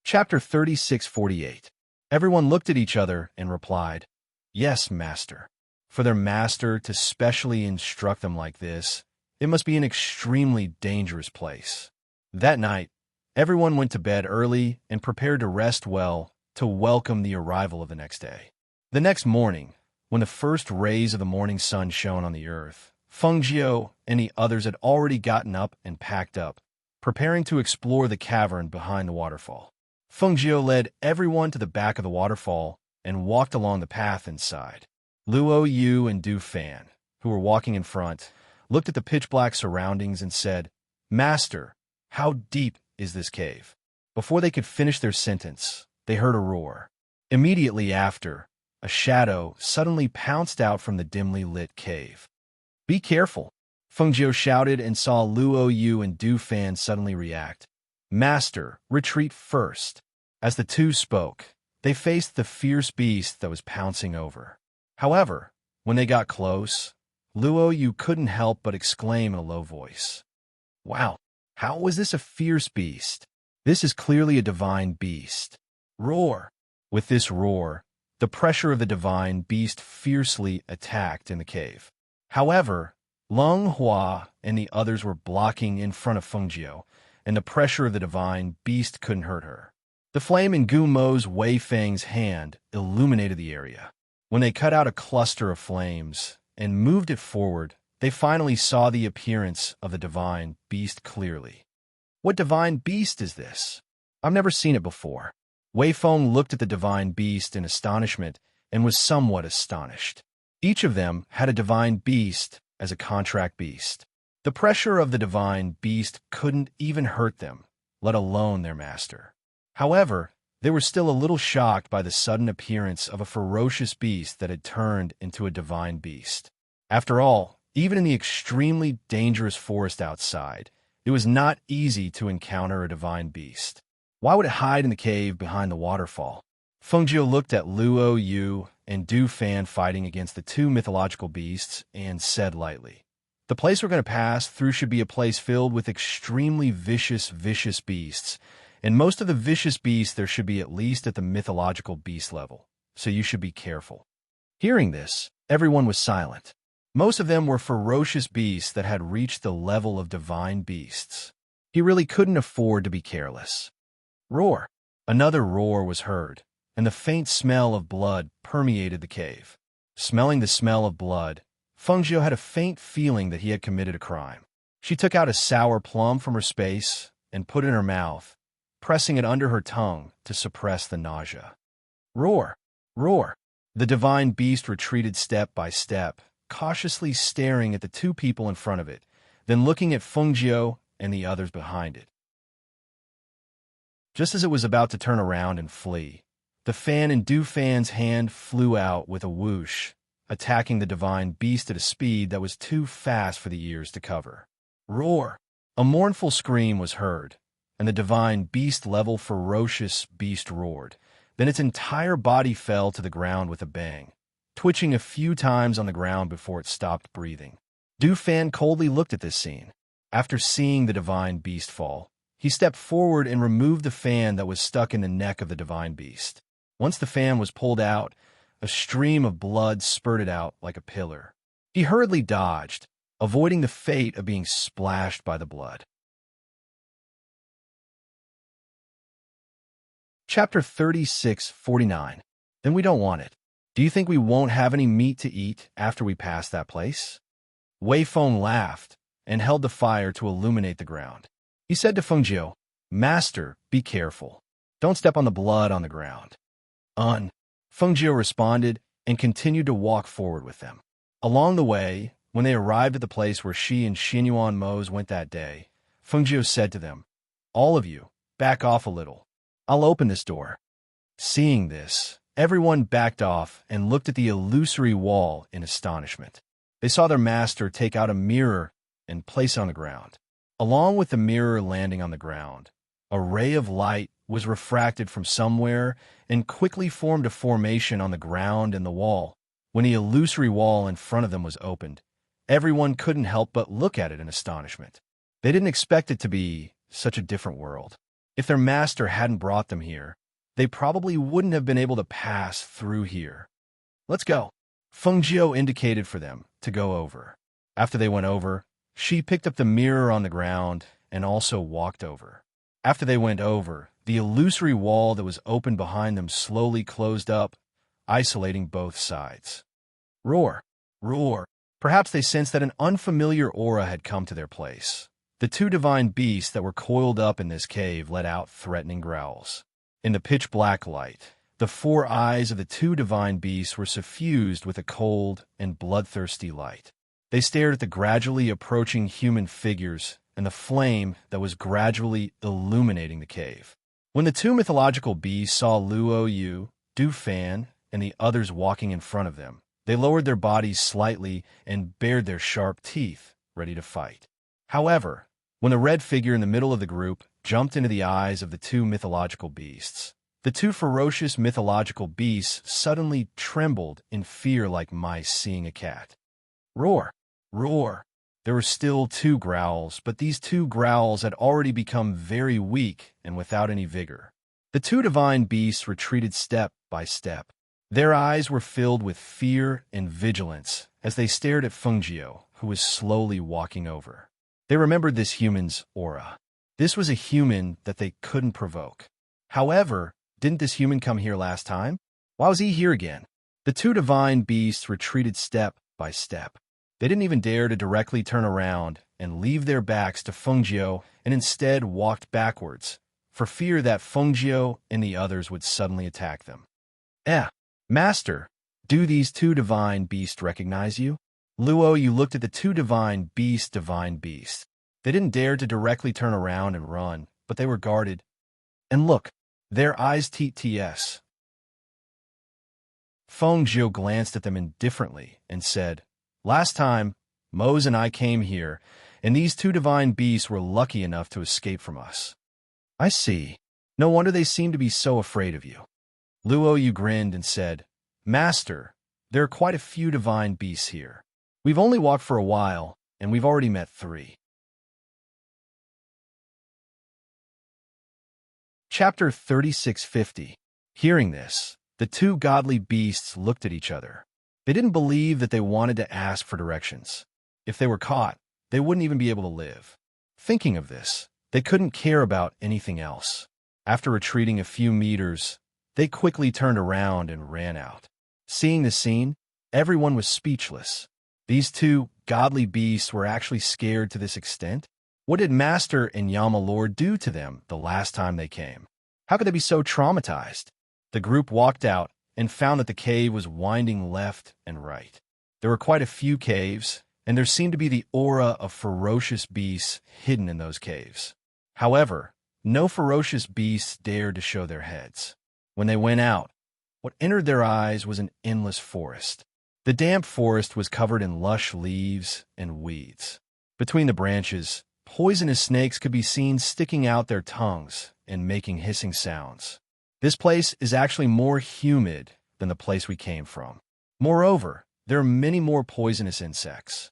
Chapter 36:48. Everyone looked at each other and replied, "Yes, master." For their master to specially instruct them like this, it must be an extremely dangerous place. That night, everyone went to bed early and prepared to rest well to welcome the arrival of the next day. The next morning, when the first rays of the morning sun shone on the earth, Fengjiu and the others had already gotten up and packed up, preparing to explore the cavern behind the waterfall. Fengjiu led everyone to the back of the waterfall and walked along the path inside. Luo Yu and Du Fan, who were walking in front, looked at the pitch-black surroundings and said, "Master, how deep is this cave?" Before they could finish their sentence, they heard a roar. Immediately after, a shadow suddenly pounced out from the dimly lit cave. "Be careful," Fengjiu shouted and saw Luo Yu and Du Fan suddenly react. "Master, retreat first." As the two spoke, they faced the fierce beast that was pouncing over. However, when they got close, Luo Yu couldn't help but exclaim in a low voice, "Wow, how was this a fierce beast? This is clearly a divine beast." Roar! With this roar, the pressure of the divine beast fiercely attacked in the cave. However, Leng Hua and the others were blocking in front of Fengjiu, and the pressure of the divine beast couldn't hurt her. The flame in Gu Mo's Wei Feng's hand illuminated the area. When they cut out a cluster of flames and moved it forward, they finally saw the appearance of the divine beast clearly. "What divine beast is this? I've never seen it before." Wei Feng looked at the divine beast in astonishment and was somewhat astonished. Each of them had a divine beast as a contract beast. The pressure of the divine beast couldn't even hurt them, let alone their master. However, they were still a little shocked by the sudden appearance of a ferocious beast that had turned into a divine beast. After all, even in the extremely dangerous forest outside, it was not easy to encounter a divine beast. Why would it hide in the cave behind the waterfall? Fengjiu looked at Luo Yu and Du Fan fighting against the two mythological beasts and said lightly, "The place we're going to pass through should be a place filled with extremely vicious beasts, and most of the vicious beasts there should be at least at the mythological beast level, so you should be careful." Hearing this, everyone was silent. Most of them were ferocious beasts that had reached the level of divine beasts. He really couldn't afford to be careless. Roar! Another roar was heard, and the faint smell of blood permeated the cave. Smelling the smell of blood, Fengjiu had a faint feeling that he had committed a crime. She took out a sour plum from her space and put it in her mouth, pressing it under her tongue to suppress the nausea. Roar! Roar! The divine beast retreated step by step, cautiously staring at the two people in front of it, then looking at Fengjiu and the others behind it. Just as it was about to turn around and flee, the fan in Du Fan's hand flew out with a whoosh, attacking the divine beast at a speed that was too fast for the ears to cover. Roar! A mournful scream was heard, and the divine beast-level ferocious beast roared. Then its entire body fell to the ground with a bang, twitching a few times on the ground before it stopped breathing. Du Fan coldly looked at this scene. After seeing the divine beast fall, he stepped forward and removed the fan that was stuck in the neck of the divine beast. Once the fan was pulled out, a stream of blood spurted out like a pillar. He hurriedly dodged, avoiding the fate of being splashed by the blood. Chapter 36:49. Then we don't want it. Do you think we won't have any meat to eat after we pass that place? Wei Feng laughed and held the fire to illuminate the ground. He said to Fengjiu, "Master, be careful. Don't step on the blood on the ground." Fengjiu responded and continued to walk forward with them. Along the way, when they arrived at the place where she and Xinyuan Mose went that day, Fengjiu said to them, "All of you, back off a little. I'll open this door." Seeing this, everyone backed off and looked at the illusory wall in astonishment. They saw their master take out a mirror and place it on the ground. Along with the mirror landing on the ground, a ray of light was refracted from somewhere and quickly formed a formation on the ground and the wall. When the illusory wall in front of them was opened, everyone couldn't help but look at it in astonishment. They didn't expect it to be such a different world. If their master hadn't brought them here, they probably wouldn't have been able to pass through here. "Let's go." Fengjiu indicated for them to go over. After they went over, she picked up the mirror on the ground and also walked over. After they went over, the illusory wall that was open behind them slowly closed up, isolating both sides. Roar! Roar! Perhaps they sensed that an unfamiliar aura had come to their place. The two divine beasts that were coiled up in this cave let out threatening growls. In the pitch-black light, The four eyes of the two divine beasts were suffused with a cold and bloodthirsty light. They stared at the gradually approaching human figures and the flame that was gradually illuminating the cave. When the two mythological beasts saw Luo Yu, Du Fan, and the others walking in front of them, they lowered their bodies slightly and bared their sharp teeth, ready to fight. However, when the red figure in the middle of the group jumped into the eyes of the two mythological beasts, the two ferocious mythological beasts suddenly trembled in fear like mice seeing a cat. Roar! Roar! There were still two growls, but these two growls had already become very weak and without any vigor. The two divine beasts retreated step by step. Their eyes were filled with fear and vigilance as they stared at Fengjiu, who was slowly walking over. They remembered this human's aura. This was a human that they couldn't provoke. However, didn't this human come here last time? Why was he here again? The two divine beasts retreated step by step. They didn't even dare to directly turn around and leave their backs to Fengjiu and instead walked backwards, for fear that Fengjiu and the others would suddenly attack them. Master, do these two divine beasts recognize you? Luo, you looked at the two divine beasts. They didn't dare to directly turn around and run, but they were guarded. And look, their eyes TTS. Fengjiu glanced at them indifferently and said, "Last time, Mose and I came here, and these two divine beasts were lucky enough to escape from us." "I see. No wonder they seem to be so afraid of you." Luo Yu grinned and said, "Master, there are quite a few divine beasts here. We've only walked for a while, and we've already met 3. Chapter 3650. Hearing this, the two godly beasts looked at each other. They didn't believe that they wanted to ask for directions. If they were caught, they wouldn't even be able to live. Thinking of this, they couldn't care about anything else. After retreating a few meters, they quickly turned around and ran out. Seeing the scene, everyone was speechless. These two godly beasts were actually scared to this extent? What did Master and Yama Lord do to them the last time they came? How could they be so traumatized? The group walked out and found that the cave was winding left and right. There were quite a few caves, and there seemed to be the aura of ferocious beasts hidden in those caves. However, no ferocious beasts dared to show their heads. When they went out, what entered their eyes was an endless forest. The damp forest was covered in lush leaves and weeds. Between the branches, poisonous snakes could be seen sticking out their tongues and making hissing sounds. This place is actually more humid than the place we came from. Moreover, there are many more poisonous insects.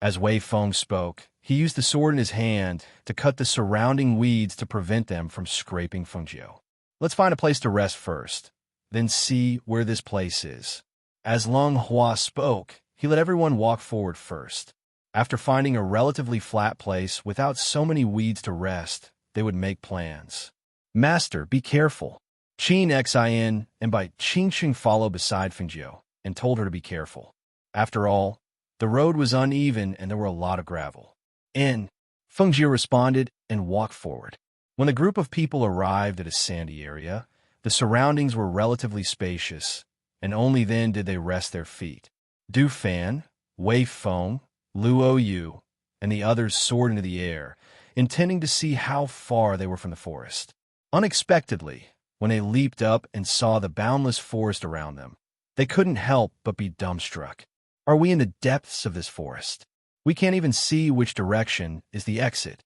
As Wei Feng spoke, he used the sword in his hand to cut the surrounding weeds to prevent them from scraping Fengjiu. "Let's find a place to rest first, then see where this place is." As Lung Hua spoke, he let everyone walk forward first. After finding a relatively flat place without so many weeds to rest, they would make plans. "Master, be careful." Qin Xin and by Qingxing followed beside Fengjiu and told her to be careful. After all, the road was uneven and there were a lot of gravel. Fengjiu responded and walked forward. When the group of people arrived at a sandy area, the surroundings were relatively spacious, and only then did they rest their feet. Du Fan, Wei Feng, Luo Yu, and the others soared into the air, intending to see how far they were from the forest. Unexpectedly, when they leaped up and saw the boundless forest around them, they couldn't help but be dumbstruck. Are we in the depths of this forest? We can't even see which direction is the exit.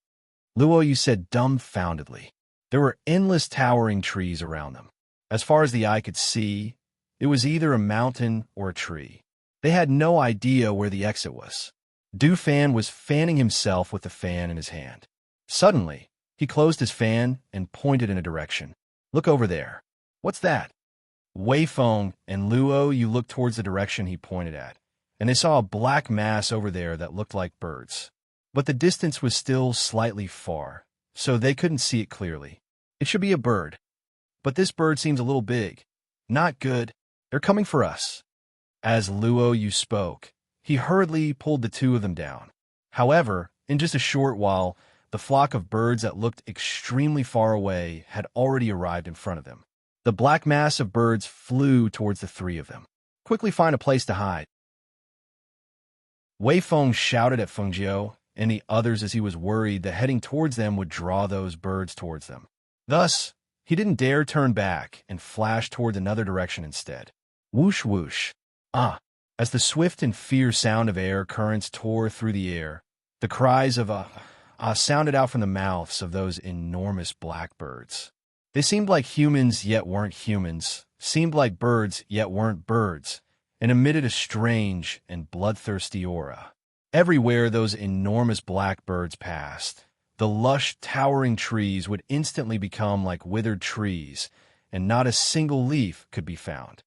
Luo Yu said dumbfoundedly. There were endless towering trees around them. As far as the eye could see, it was either a mountain or a tree. They had no idea where the exit was. Du Fan was fanning himself with the fan in his hand. Suddenly, he closed his fan and pointed in a direction. "Look over there." "What's that?" Wei Feng and Luo Yu looked towards the direction he pointed at, and they saw a black mass over there that looked like birds. But the distance was still slightly far, so they couldn't see it clearly. "It should be a bird. But this bird seems a little big. Not good. They're coming for us." As Luo Yu spoke, he hurriedly pulled the two of them down. However, in just a short while, the flock of birds that looked extremely far away had already arrived in front of them. The black mass of birds flew towards the three of them. Quickly find a place to hide. Wei Feng shouted at Feng Jiu and the others as he was worried that heading towards them would draw those birds towards them. Thus, he didn't dare turn back and flashed towards another direction instead. Whoosh whoosh. As the swift and fierce sound of air currents tore through the air, the cries of sounded out from the mouths of those enormous blackbirds. They seemed like humans yet weren't humans, seemed like birds yet weren't birds, and emitted a strange and bloodthirsty aura. Everywhere those enormous blackbirds passed, the lush, towering trees would instantly become like withered trees, and not a single leaf could be found.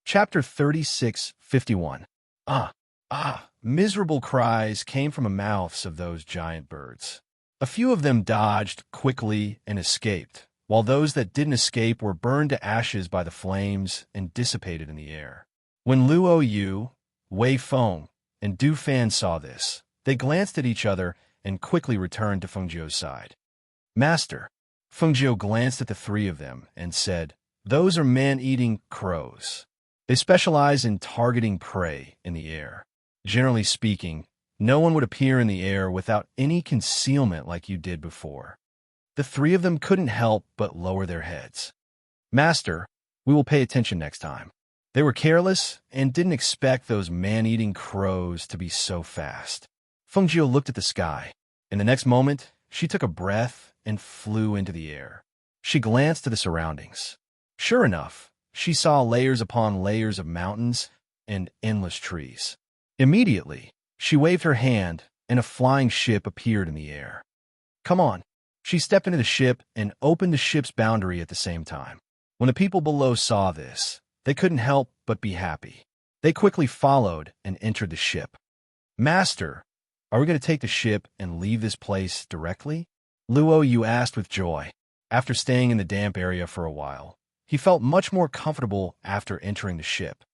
Chapter 36:51. Miserable cries came from the mouths of those giant birds. A few of them dodged quickly and escaped, while those that didn't escape were burned to ashes by the flames and dissipated in the air. When Luo Yu, Wei Feng, and Du Fan saw this, they glanced at each other and quickly returned to Feng Jiu's side. Master, Feng Jiu glanced at the three of them and said, "Those are man-eating crows. They specialize in targeting prey in the air. Generally speaking, no one would appear in the air without any concealment like you did before." The three of them couldn't help but lower their heads. Master, we will pay attention next time. They were careless and didn't expect those man-eating crows to be so fast. Feng Jiu looked at the sky. In the next moment, she took a breath and flew into the air. She glanced to the surroundings. Sure enough, she saw layers upon layers of mountains and endless trees. Immediately, she waved her hand, and a flying ship appeared in the air. Come on. She stepped into the ship and opened the ship's boundary at the same time. When the people below saw this, they couldn't help but be happy. They quickly followed and entered the ship. Master, are we going to take the ship and leave this place directly? Luo Yu asked with joy. After staying in the damp area for a while, he felt much more comfortable after entering the ship.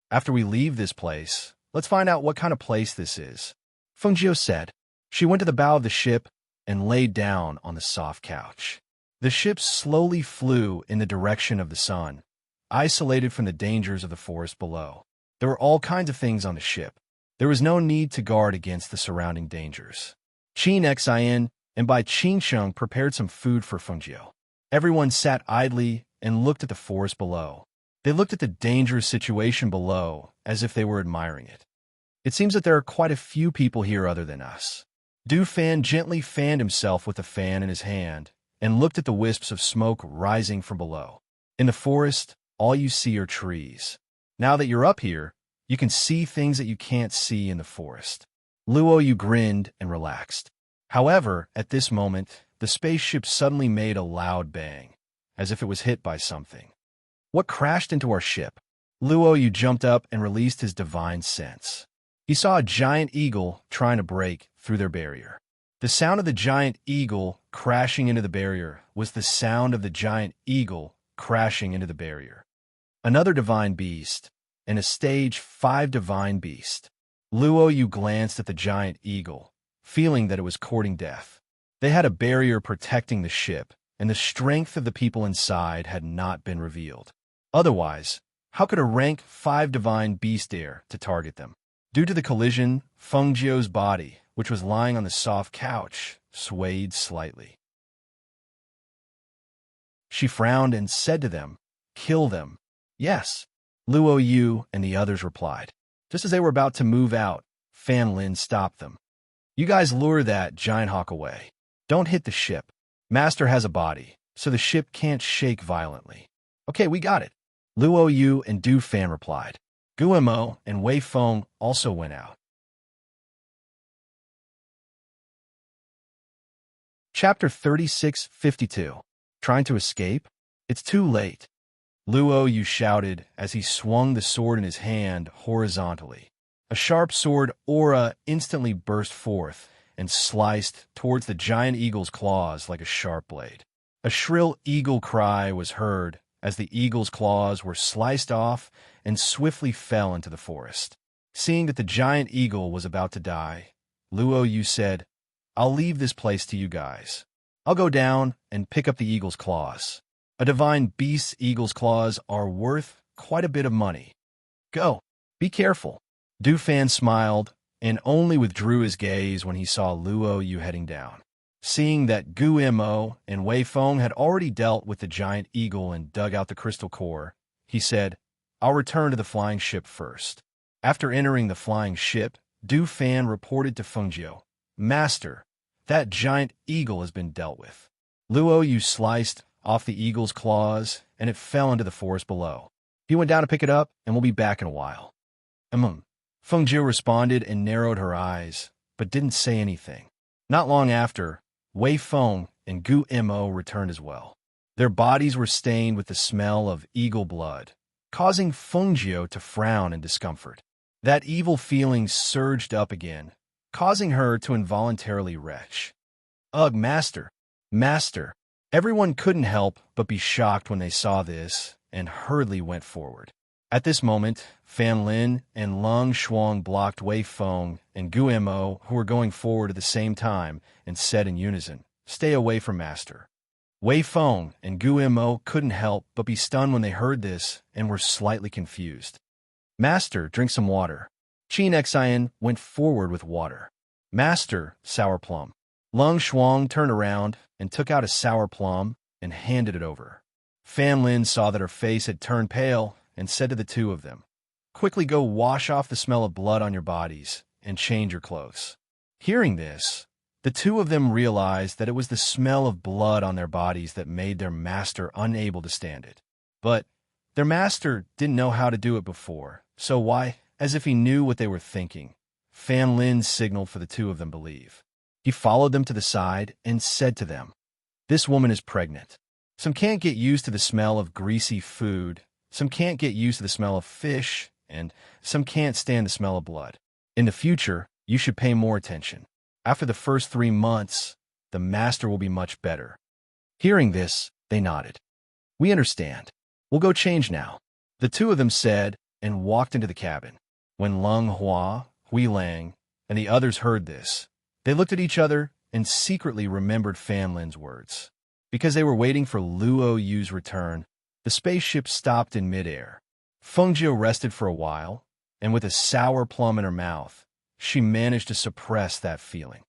After we leave this place, let's find out what kind of place this is, Feng Jiu said. She went to the bow of the ship and laid down on the soft couch. The ship slowly flew in the direction of the sun, isolated from the dangers of the forest below. There were all kinds of things on the ship. There was no need to guard against the surrounding dangers. Qin Xin and Bai Qingsheng prepared some food for Feng Jiu. Everyone sat idly and looked at the forest below. They looked at the dangerous situation below as if they were admiring it. It seems that there are quite a few people here other than us. Du Fan gently fanned himself with a fan in his hand and looked at the wisps of smoke rising from below. In the forest, all you see are trees. Now that you're up here, you can see things that you can't see in the forest. Luo Yu grinned and relaxed. However, at this moment, the spaceship suddenly made a loud bang, as if it was hit by something. What crashed into our ship? Luo Yu jumped up and released his divine sense. He saw a giant eagle trying to break through their barrier. The sound of the giant eagle crashing into the barrier was the sound of the giant eagle crashing into the barrier. Another divine beast, and a stage 5 divine beast. Luo Yu glanced at the giant eagle, feeling that it was courting death. They had a barrier protecting the ship, and the strength of the people inside had not been revealed. Otherwise, how could a rank 5 divine beast dare to target them? Due to the collision, Feng Jiu's body, which was lying on the soft couch, swayed slightly. She frowned and said to them, "Kill them." "Yes," Luo Yu and the others replied. Just as they were about to move out, Fan Lin stopped them. "You guys lure that giant hawk away. Don't hit the ship. Master has a body, so the ship can't shake violently." "Okay, we got it," Luo Yu and Du Fan replied. Guillermo and Wei Feng also went out. Chapter 36:52. Trying to escape? It's too late. Luo Yu shouted as he swung the sword in his hand horizontally. A sharp sword aura instantly burst forth and sliced towards the giant eagle's claws like a sharp blade. A shrill eagle cry was heard as the eagle's claws were sliced off and swiftly fell into the forest. Seeing that the giant eagle was about to die, Luo Yu said, "I'll leave this place to you guys. I'll go down and pick up the eagle's claws. A divine beast's eagle's claws are worth quite a bit of money. Go. Be careful. Du Fan smiled and only withdrew his gaze when he saw Luo Yu heading down. Seeing that Gu Mo and Wei Feng had already dealt with the giant eagle and dug out the crystal core, he said, I'll return to the flying ship first. After entering the flying ship, Du Fan reported to Fengjiu, Master, that giant eagle has been dealt with. Luo Yu sliced off the eagle's claws, and it fell into the forest below. He went down to pick it up, and will be back in a while. Fengjiu responded and narrowed her eyes, but didn't say anything. Not long after, Wei Feng and Gu Mo returned as well. Their bodies were stained with the smell of eagle blood, causing Fengjiu to frown in discomfort. That evil feeling surged up again, causing her to involuntarily retch. Ugh, Master! Master! Everyone couldn't help but be shocked when they saw this, and hurriedly went forward. At this moment, Fan Lin and Lung Shuang blocked Wei Feng and Gu Mo, who were going forward at the same time, and said in unison, Stay away from Master. Wei Feng and Gu Mo couldn't help but be stunned when they heard this and were slightly confused. Master, drink some water. Qin Xian went forward with water. Master, sour plum. Lung Shuang turned around and took out a sour plum and handed it over. Fan Lin saw that her face had turned pale and said to the two of them, Quickly go wash off the smell of blood on your bodies and change your clothes. Hearing this, the two of them realized that it was the smell of blood on their bodies that made their master unable to stand it. But their master didn't know how to do it before, so why, as if he knew what they were thinking, Fan Lin signaled for the two of them to leave. He followed them to the side and said to them, This woman is pregnant. Some can't get used to the smell of greasy food, some can't get used to the smell of fish, and some can't stand the smell of blood. In the future, you should pay more attention. After the first 3 months, the master will be much better. Hearing this, they nodded. We understand. We'll go change now. The two of them said and walked into the cabin. When Lung Hua, Hui Lang, and the others heard this, they looked at each other and secretly remembered Fan Lin's words. Because they were waiting for Luo Yu's return, the spaceship stopped in midair. Fengjiu rested for a while, and with a sour plum in her mouth, she managed to suppress that feeling.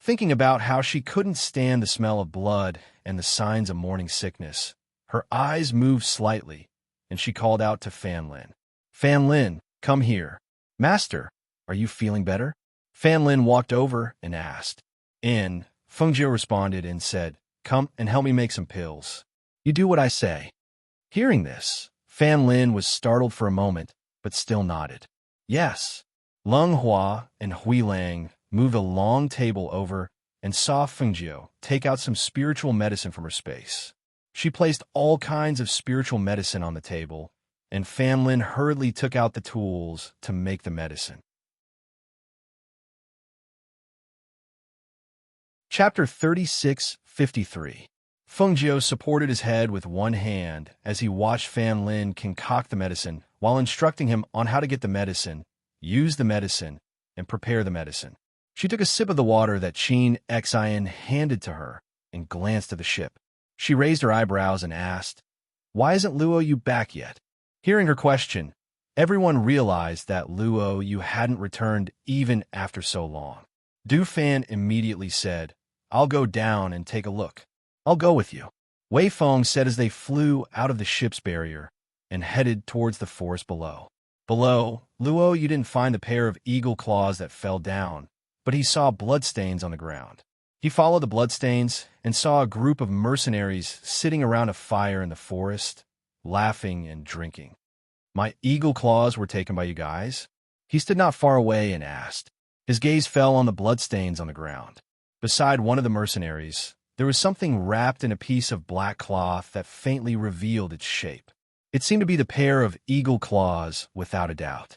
Thinking about how she couldn't stand the smell of blood and the signs of morning sickness, her eyes moved slightly, and she called out to Fan Lin. Fan Lin, come here. Master, are you feeling better? Fan Lin walked over and asked. Fengjiu responded and said, Come and help me make some pills. You do what I say. Hearing this, Fan Lin was startled for a moment, but still nodded. Yes. Lung Hua and Hui Lang moved a long table over and saw Fengjiu take out some spiritual medicine from her space. She placed all kinds of spiritual medicine on the table, and Fan Lin hurriedly took out the tools to make the medicine. Chapter 36:53. Fengjiu supported his head with one hand as he watched Fan Lin concoct the medicine while instructing him on how to get the medicine, use the medicine, and prepare the medicine. She took a sip of the water that Qin Xian handed to her and glanced at the ship. She raised her eyebrows and asked, Why isn't Luo Yu back yet? Hearing her question, everyone realized that Luo Yu hadn't returned even after so long. Du Fan immediately said, I'll go down and take a look. I'll go with you. Wei Feng said as they flew out of the ship's barrier and headed towards the forest below. Below, Luo Yu didn't find the pair of eagle claws that fell down, but he saw bloodstains on the ground. He followed the bloodstains and saw a group of mercenaries sitting around a fire in the forest, laughing and drinking. My eagle claws were taken by you guys? He stood not far away and asked. His gaze fell on the bloodstains on the ground. Beside one of the mercenaries, there was something wrapped in a piece of black cloth that faintly revealed its shape. It seemed to be the pair of eagle claws, without a doubt.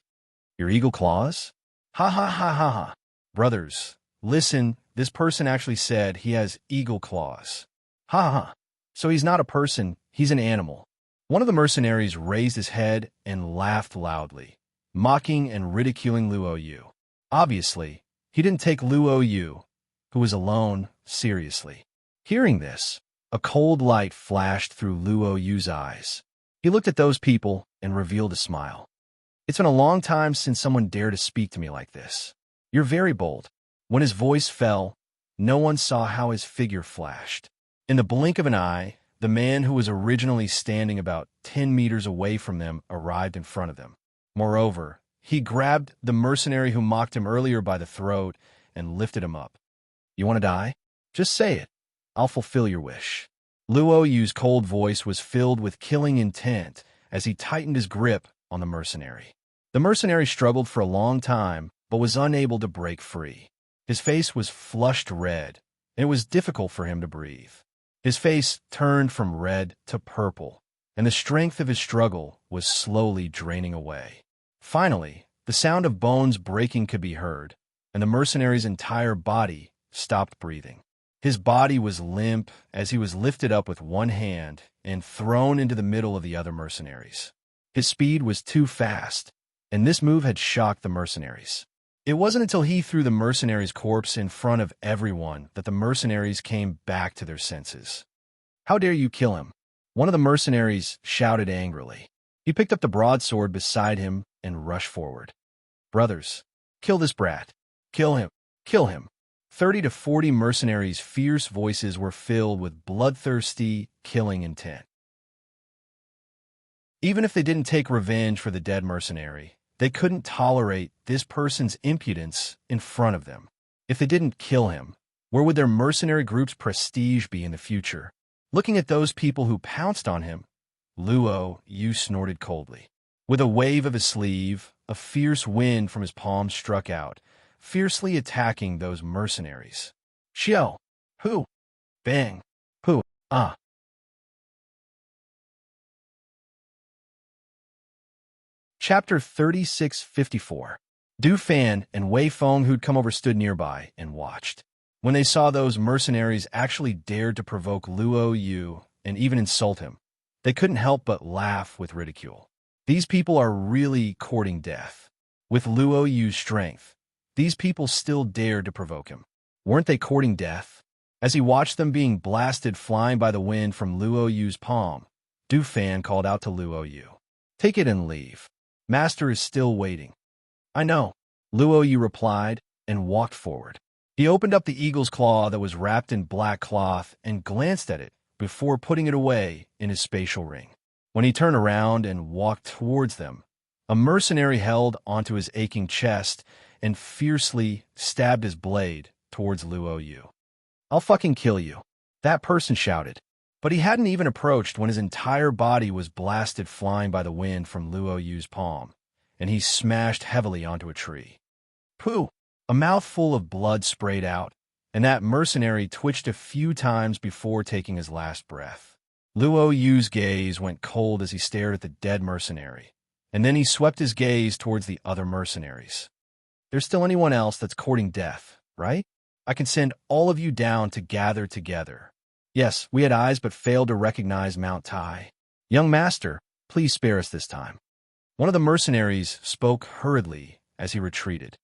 Your eagle claws? Ha ha ha ha ha. Brothers, listen, this person actually said he has eagle claws. Ha ha ha. So he's not a person, he's an animal. One of the mercenaries raised his head and laughed loudly, mocking and ridiculing Luo Yu. Obviously, he didn't take Luo Yu who was alone, seriously. Hearing this, a cold light flashed through Luo Yu's eyes. He looked at those people and revealed a smile. It's been a long time since someone dared to speak to me like this. You're very bold. When his voice fell, no one saw how his figure flashed. In the blink of an eye, the man who was originally standing about 10 meters away from them arrived in front of them. Moreover, he grabbed the mercenary who mocked him earlier by the throat and lifted him up. You want to die? Just say it. I'll fulfill your wish. Luo Yu's cold voice was filled with killing intent as he tightened his grip on the mercenary. The mercenary struggled for a long time, but was unable to break free. His face was flushed red, and it was difficult for him to breathe. His face turned from red to purple, and the strength of his struggle was slowly draining away. Finally, the sound of bones breaking could be heard, and the mercenary's entire body stopped breathing. His body was limp as he was lifted up with one hand and thrown into the middle of the other mercenaries. His speed was too fast, and this move had shocked the mercenaries. It wasn't until he threw the mercenary's corpse in front of everyone that the mercenaries came back to their senses. How dare you kill him? One of the mercenaries shouted angrily. He picked up the broadsword beside him and rushed forward. Brothers, kill this brat. Kill him. Kill him. 30 to 40 mercenaries' fierce voices were filled with bloodthirsty, killing intent. Even if they didn't take revenge for the dead mercenary, they couldn't tolerate this person's impudence in front of them. If they didn't kill him, where would their mercenary group's prestige be in the future? Looking at those people who pounced on him, Luo Yu snorted coldly. With a wave of his sleeve, a fierce wind from his palm struck out, fiercely attacking those mercenaries. Xiao! Hu! Bang! Hu! Ah! Chapter 3654. Du Fan and Wei Feng, who'd come over, stood nearby and watched. When they saw those mercenaries actually dared to provoke Luo Yu and even insult him, they couldn't help but laugh with ridicule. These people are really courting death. With Luo Yu's strength, these people still dared to provoke him. Weren't they courting death? As he watched them being blasted flying by the wind from Luo Yu's palm, Du Fan called out to Luo Yu. Take it and leave. Master is still waiting. I know, Luo Yu replied and walked forward. He opened up the eagle's claw that was wrapped in black cloth and glanced at it before putting it away in his spatial ring. When he turned around and walked towards them, a mercenary held onto his aching chest and fiercely stabbed his blade towards Luo Yu. I'll fucking kill you, that person shouted. But he hadn't even approached when his entire body was blasted flying by the wind from Luo Yu's palm, and he smashed heavily onto a tree. Pooh! A mouthful of blood sprayed out, and that mercenary twitched a few times before taking his last breath. Luo Yu's gaze went cold as he stared at the dead mercenary, and then he swept his gaze towards the other mercenaries. There's still anyone else that's courting death, right? I can send all of you down to gather together. Yes, we had eyes but failed to recognize Mount Tai. Young master, please spare us this time. One of the mercenaries spoke hurriedly as he retreated.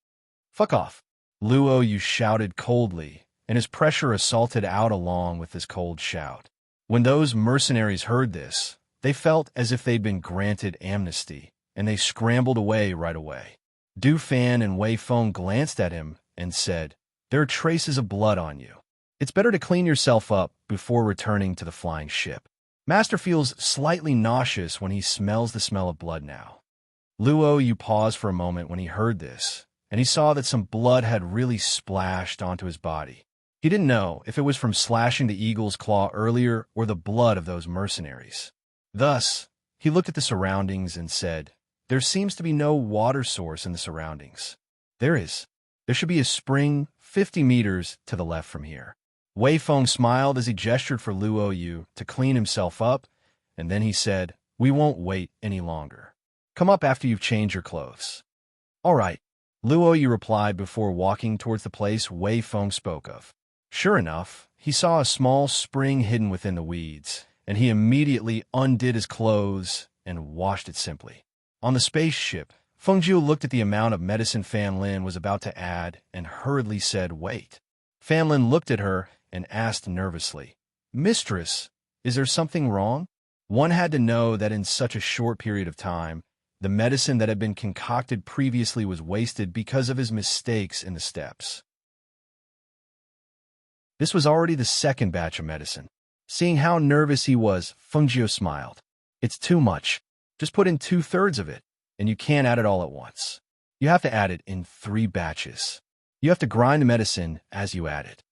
Fuck off, Luo Yu shouted coldly, and his pressure assaulted out along with his cold shout. When those mercenaries heard this, they felt as if they'd been granted amnesty, and they scrambled away right away. Du Fan and Wei Feng glanced at him and said, There are traces of blood on you. It's better to clean yourself up before returning to the flying ship. Master feels slightly nauseous when he smells the smell of blood now. Luo Yu paused for a moment when he heard this, and he saw that some blood had really splashed onto his body. He didn't know if it was from slashing the eagle's claw earlier or the blood of those mercenaries. Thus, he looked at the surroundings and said, There seems to be no water source in the surroundings. There is. There should be a spring 50 meters to the left from here. Wei Feng smiled as he gestured for Luo Yu to clean himself up, and then he said, We won't wait any longer. Come up after you've changed your clothes. All right, Luo Yu replied before walking towards the place Wei Feng spoke of. Sure enough, he saw a small spring hidden within the weeds, and he immediately undid his clothes and washed it simply. On the spaceship, Feng Jiu looked at the amount of medicine Fan Lin was about to add and hurriedly said, Wait. Fan Lin looked at her and asked nervously, "Mistress, is there something wrong?" One had to know that in such a short period of time, the medicine that had been concocted previously was wasted because of his mistakes in the steps. This was already the second batch of medicine. Seeing how nervous he was, Fengjiu smiled. "It's too much. Just put in 2/3 of it, and you can't add it all at once. You have to add it in 3 batches. You have to grind the medicine as you add it."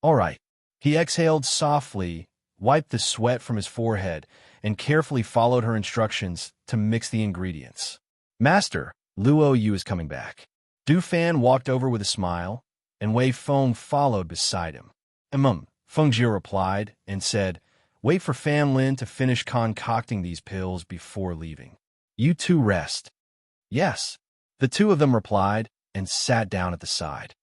"All right." He exhaled softly, wiped the sweat from his forehead, and carefully followed her instructions to mix the ingredients. "Master, Luo Yu is coming back." Du Fan walked over with a smile, and Wei Feng followed beside him. Fengjiu replied and said, "Wait for Fan Lin to finish concocting these pills before leaving. You two rest." "Yes." The two of them replied and sat down at the side.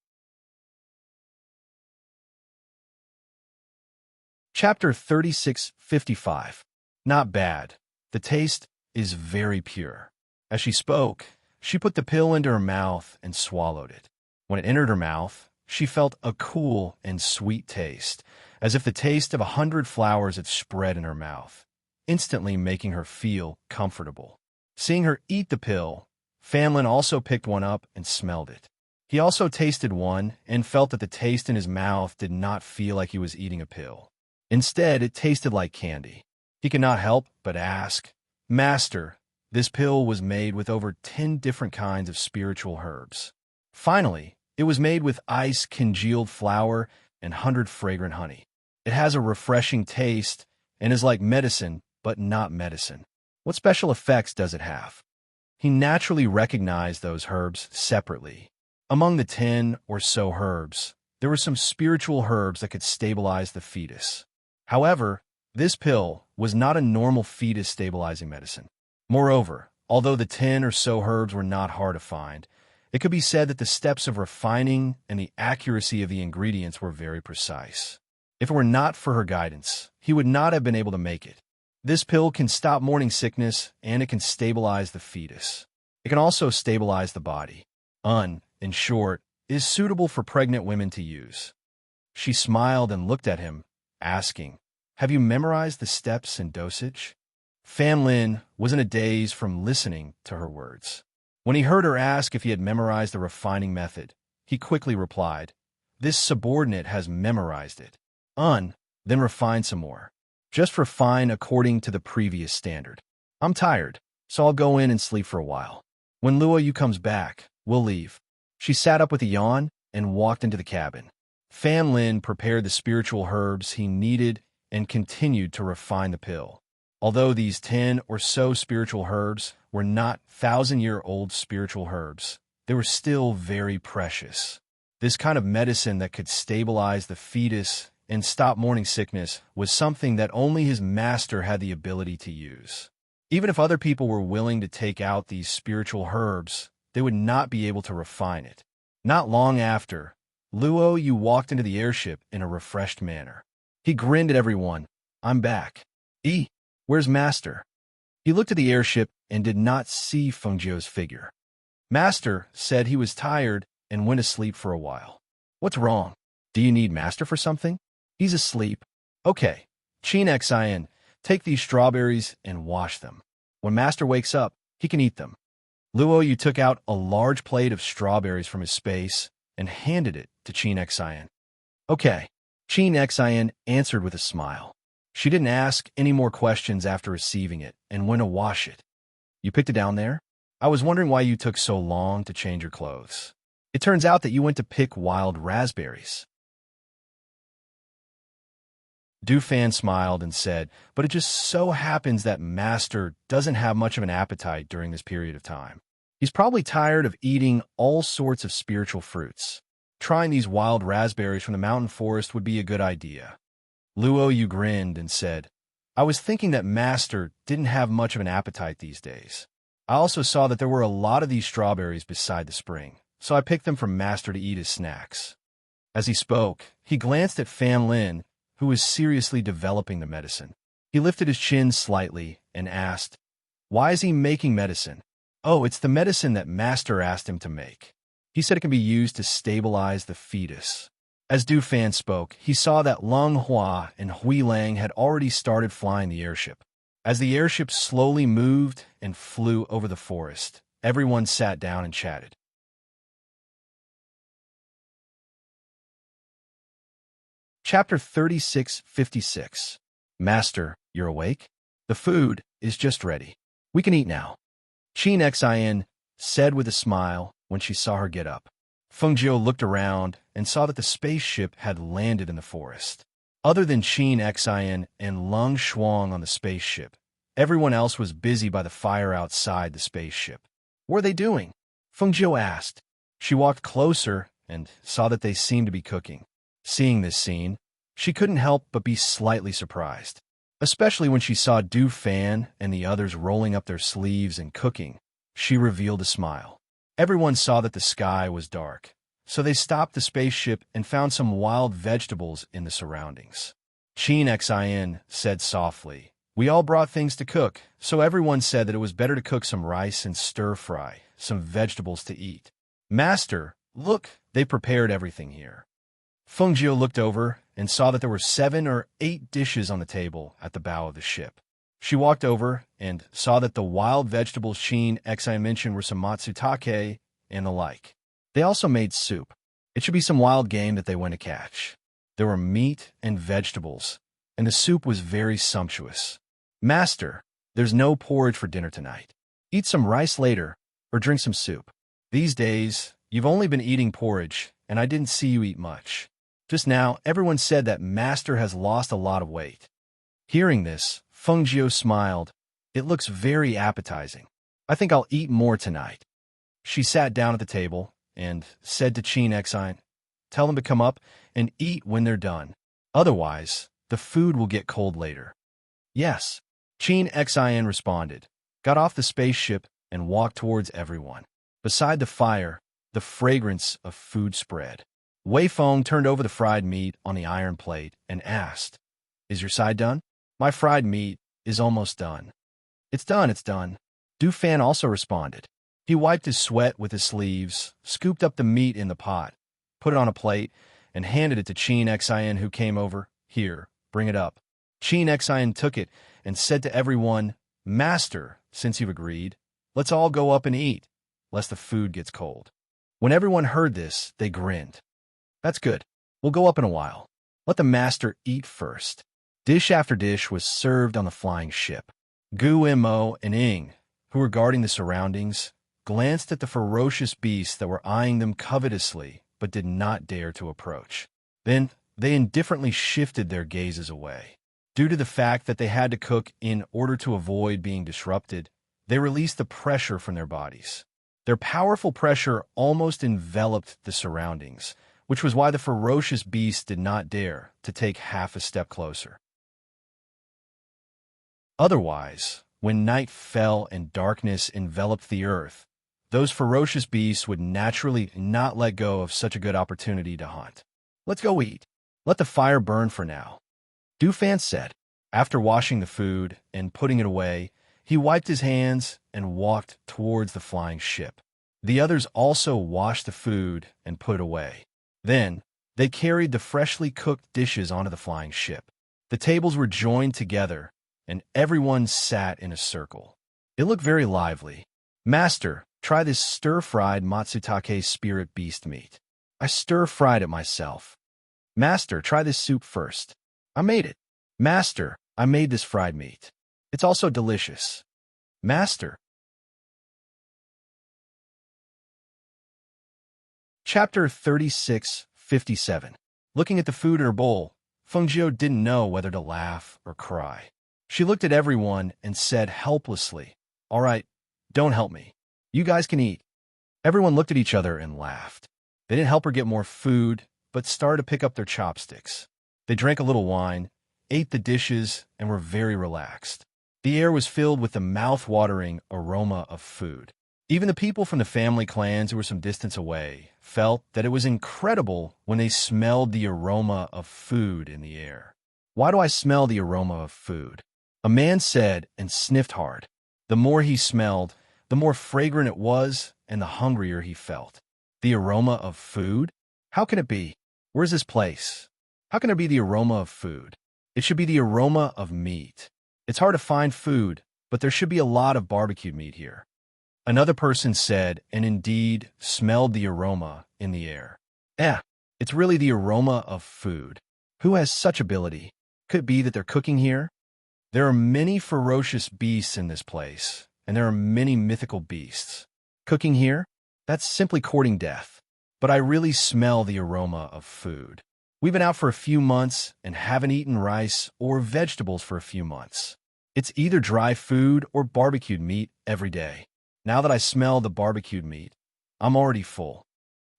Chapter 36:55. Not bad. The taste is very pure. As she spoke, she put the pill into her mouth and swallowed it. When it entered her mouth, she felt a cool and sweet taste, as if the taste of 100 flowers had spread in her mouth, instantly making her feel comfortable. Seeing her eat the pill, Fan Lin also picked one up and smelled it. He also tasted one and felt that the taste in his mouth did not feel like he was eating a pill. Instead, it tasted like candy. He could not help but ask, "Master, this pill was made with over 10 different kinds of spiritual herbs. Finally, it was made with ice congealed flour and 100 fragrant honey. It has a refreshing taste and is like medicine, but not medicine. What special effects does it have?" He naturally recognized those herbs separately. Among the 10 or so herbs, there were some spiritual herbs that could stabilize the fetus. However, this pill was not a normal fetus stabilizing medicine. Moreover, although the 10 or so herbs were not hard to find, it could be said that the steps of refining and the accuracy of the ingredients were very precise. If it were not for her guidance, he would not have been able to make it. This pill can stop morning sickness, and it can stabilize the fetus. It can also stabilize the body. In short, is suitable for pregnant women to use. She smiled and looked at him, asking, "Have you memorized the steps and dosage?" Fan Lin was in a daze from listening to her words. When he heard her ask if he had memorized the refining method, he quickly replied, "This subordinate has memorized it." Then refine some more. Just refine according to the previous standard. I'm tired, so I'll go in and sleep for a while. When Luo Yu comes back, we'll leave." She sat up with a yawn and walked into the cabin. Fan Lin prepared the spiritual herbs he needed and continued to refine the pill. Although these 10 or so spiritual herbs were not 1,000-year-old spiritual herbs, they were still very precious. This kind of medicine that could stabilize the fetus and stop morning sickness was something that only his master had the ability to use. Even if other people were willing to take out these spiritual herbs, they would not be able to refine it. Not long after, Luo Yu walked into the airship in a refreshed manner. He grinned at everyone. "I'm back. Where's Master?" He looked at the airship and did not see Fengjiu's figure. Master said he was tired and went asleep for a while. "What's wrong? Do you need Master for something?" "He's asleep." "Okay. Qin Xian, take these strawberries and wash them. When Master wakes up, he can eat them." Luo Yu took out a large plate of strawberries from his space and handed it to Qin Xian. "Okay." Qin Xian answered with a smile. She didn't ask any more questions after receiving it and went to wash it. "You picked it down there? I was wondering why you took so long to change your clothes. It turns out that you went to pick wild raspberries." Du Fan smiled and said, "But it just so happens that Master doesn't have much of an appetite during this period of time. He's probably tired of eating all sorts of spiritual fruits. Trying these wild raspberries from the mountain forest would be a good idea." Luo Yu grinned and said, "I was thinking that Master didn't have much of an appetite these days. I also saw that there were a lot of these strawberries beside the spring, so I picked them for Master to eat as snacks." As he spoke, he glanced at Fan Lin, who was seriously developing the medicine. He lifted his chin slightly and asked, "Why is he making medicine?" "Oh, it's the medicine that Master asked him to make. He said it can be used to stabilize the fetus." As Du Fan spoke, he saw that Lung Hua and Hui Lang had already started flying the airship. As the airship slowly moved and flew over the forest, everyone sat down and chatted. Chapter 36:56. Master, you're awake? The food is just ready. We can eat now. Qin Xin said with a smile when she saw her get up. Feng Jiu looked around and saw that the spaceship had landed in the forest. Other than Qin Xin and Lung Shuang on the spaceship, everyone else was busy by the fire outside the spaceship. What were they doing? Feng Jiu asked. She walked closer and saw that they seemed to be cooking. Seeing this scene, she couldn't help but be slightly surprised, especially when she saw Du Fan and the others rolling up their sleeves and cooking. She revealed a smile. Everyone saw that the sky was dark, so they stopped the spaceship and found some wild vegetables in the surroundings. Qin Xin said softly, "We all brought things to cook, so everyone said that it was better to cook some rice and stir-fry some vegetables to eat. Master, look, they prepared everything here." Feng Jiu looked over and saw that there were 7 or 8 dishes on the table at the bow of the ship. She walked over and saw that the wild vegetables Qin Xin mentioned were some matsutake and the like. They also made soup. It should be some wild game that they went to catch. There were meat and vegetables, and the soup was very sumptuous. Master, there's no porridge for dinner tonight. Eat some rice later, or drink some soup. These days, you've only been eating porridge, and I didn't see you eat much. Just now, everyone said that Master has lost a lot of weight. Hearing this, Feng Jiu smiled. It looks very appetizing. I think I'll eat more tonight. She sat down at the table and said to Qin Xin, "Tell them to come up and eat when they're done. Otherwise, the food will get cold later." "Yes," Qin Xin responded, got off the spaceship, and walked towards everyone. Beside the fire, the fragrance of food spread. Wei Feng turned over the fried meat on the iron plate and asked, "Is your side done?" "My fried meat is almost done." It's done. Du Fan also responded. He wiped his sweat with his sleeves, scooped up the meat in the pot, put it on a plate, and handed it to Qin Xin, who came over. "Here, bring it up." Qin Xin took it and said to everyone, "Master, since you've agreed, let's all go up and eat, lest the food gets cold." When everyone heard this, they grinned. "That's good. We'll go up in a while. Let the master eat first." Dish after dish was served on the flying ship. Gu Mo and Ing, who were guarding the surroundings, glanced at the ferocious beasts that were eyeing them covetously but did not dare to approach. Then they indifferently shifted their gazes away. Due to the fact that they had to cook in order to avoid being disrupted, they released the pressure from their bodies. Their powerful pressure almost enveloped the surroundings, which was why the ferocious beasts did not dare to take half a step closer. Otherwise, when night fell and darkness enveloped the earth, those ferocious beasts would naturally not let go of such a good opportunity to hunt. "Let's go eat. Let the fire burn for now," Du Fan said. After washing the food and putting it away, he wiped his hands and walked towards the flying ship. The others also washed the food and put it away. Then, they carried the freshly cooked dishes onto the flying ship. The tables were joined together, and everyone sat in a circle. It looked very lively. "Master, try this stir-fried matsutake spirit beast meat. I stir-fried it myself." "Master, try this soup first. I made it." "Master, I made this fried meat. It's also delicious." "Master." Chapter 36:57. Looking at the food in her bowl, Feng Jiu didn't know whether to laugh or cry. She looked at everyone and said helplessly, "All right, don't help me. You guys can eat." Everyone looked at each other and laughed. They didn't help her get more food, but started to pick up their chopsticks. They drank a little wine, ate the dishes, and were very relaxed. The air was filled with the mouth-watering aroma of food. Even the people from the family clans who were some distance away felt that it was incredible when they smelled the aroma of food in the air. "Why do I smell the aroma of food?" a man said and sniffed hard. The more he smelled, the more fragrant it was and the hungrier he felt. The aroma of food? How can it be? Where's this place? How can there be the aroma of food? It should be the aroma of meat. It's hard to find food, but there should be a lot of barbecued meat here. Another person said, and indeed smelled the aroma in the air. It's really the aroma of food. Who has such ability? Could it be that they're cooking here? There are many ferocious beasts in this place, and there are many mythical beasts. Cooking here? That's simply courting death. But I really smell the aroma of food. We've been out for a few months and haven't eaten rice or vegetables for a few months. It's either dry food or barbecued meat every day. Now that I smell the barbecued meat, I'm already full.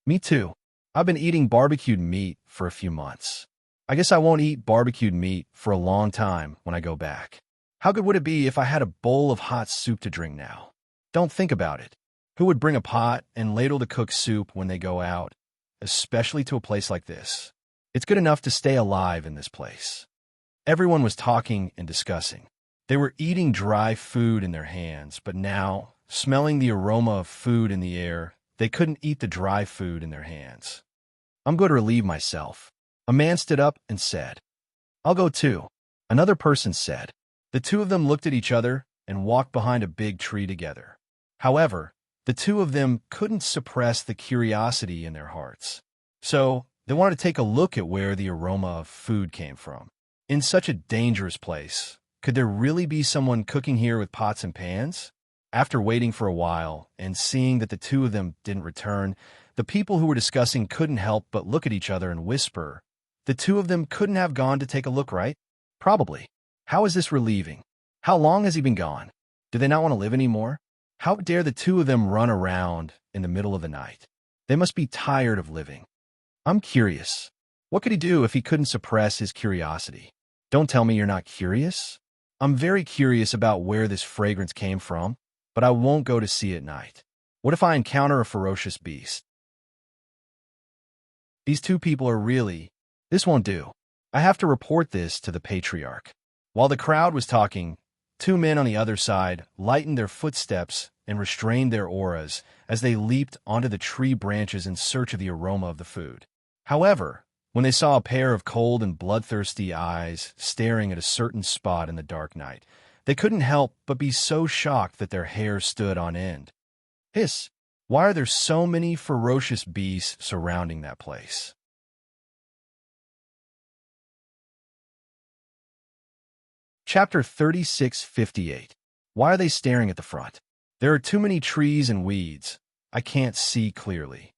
Me too. I've been eating barbecued meat for a few months. I guess I won't eat barbecued meat for a long time when I go back. How good would it be if I had a bowl of hot soup to drink now? Don't think about it. Who would bring a pot and ladle to cook soup when they go out, especially to a place like this? It's good enough to stay alive in this place. Everyone was talking and discussing. They were eating dry food in their hands, but now, smelling the aroma of food in the air, they couldn't eat the dry food in their hands. I'm going to relieve myself. A man stood up and said, I'll go too. Another person said. The two of them looked at each other and walked behind a big tree together. However, the two of them couldn't suppress the curiosity in their hearts. So, they wanted to take a look at where the aroma of food came from. In such a dangerous place, could there really be someone cooking here with pots and pans? After waiting for a while and seeing that the two of them didn't return, the people who were discussing couldn't help but look at each other and whisper, the two of them couldn't have gone to take a look, right? Probably. How is this relieving? How long has he been gone? Do they not want to live anymore? How dare the two of them run around in the middle of the night? They must be tired of living. I'm curious. What could he do if he couldn't suppress his curiosity? Don't tell me you're not curious. I'm very curious about where this fragrance came from, but I won't go to sea at night. What if I encounter a ferocious beast? These two people are really... This won't do. I have to report this to the patriarch. While the crowd was talking, two men on the other side lightened their footsteps and restrained their auras as they leaped onto the tree branches in search of the aroma of the food. However, when they saw a pair of cold and bloodthirsty eyes staring at a certain spot in the dark night, they couldn't help but be so shocked that their hair stood on end. Hiss! Why are there so many ferocious beasts surrounding that place? Chapter 3658. Why are they staring at the front? There are too many trees and weeds. I can't see clearly.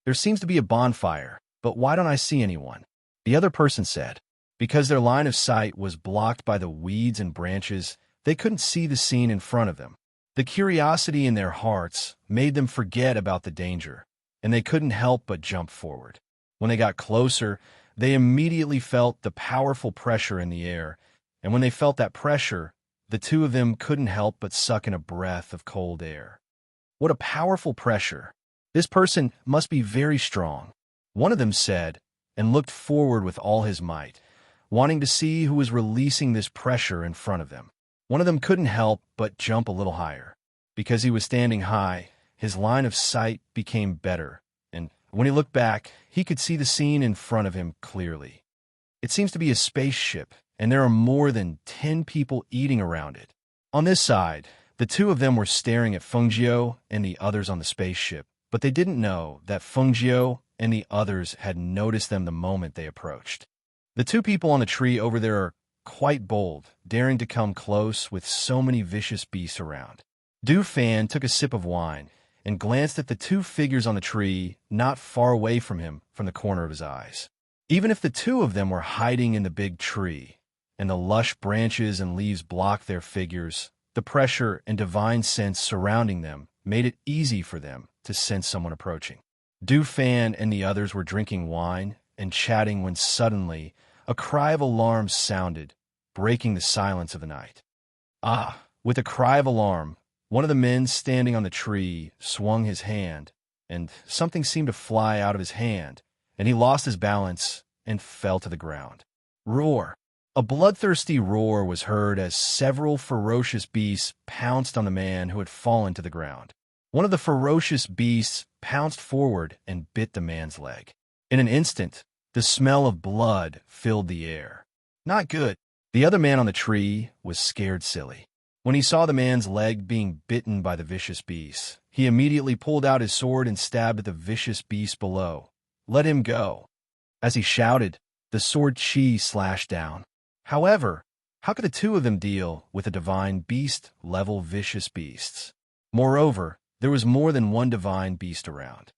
There seems to be a bonfire, but why don't I see anyone? The other person said. Because their line of sight was blocked by the weeds and branches, they couldn't see the scene in front of them. The curiosity in their hearts made them forget about the danger, and they couldn't help but jump forward. When they got closer, they immediately felt the powerful pressure in the air, and when they felt that pressure, the two of them couldn't help but suck in a breath of cold air. What a powerful pressure! This person must be very strong, one of them said, and looked forward with all his might, wanting to see who was releasing this pressure in front of them. One of them couldn't help but jump a little higher. Because he was standing high, his line of sight became better, and when he looked back, he could see the scene in front of him clearly. It seems to be a spaceship, and there are more than 10 people eating around it. On this side, the two of them were staring at Fengjiu and the others on the spaceship, but they didn't know that Fengjiu and the others had noticed them the moment they approached. The two people on the tree over there are quite bold, daring to come close with so many vicious beasts around. Du Fan took a sip of wine and glanced at the two figures on the tree not far away from him from the corner of his eyes. Even if the two of them were hiding in the big tree, and the lush branches and leaves blocked their figures, the pressure and divine sense surrounding them made it easy for them to sense someone approaching. Du Fan and the others were drinking wine and chatting when suddenly a cry of alarm sounded, breaking the silence of the night. With a cry of alarm, one of the men standing on the tree swung his hand, and something seemed to fly out of his hand, and he lost his balance and fell to the ground. Roar! A bloodthirsty roar was heard as several ferocious beasts pounced on the man who had fallen to the ground. One of the ferocious beasts pounced forward and bit the man's leg. In an instant, The smell of blood filled the air. Not good. The other man on the tree was scared silly. When he saw the man's leg being bitten by the vicious beast, he immediately pulled out his sword and stabbed at the vicious beast below. Let him go. As he shouted, the sword chi slashed down. However, how could the two of them deal with a divine beast-level vicious beasts? Moreover, there was more than one divine beast around.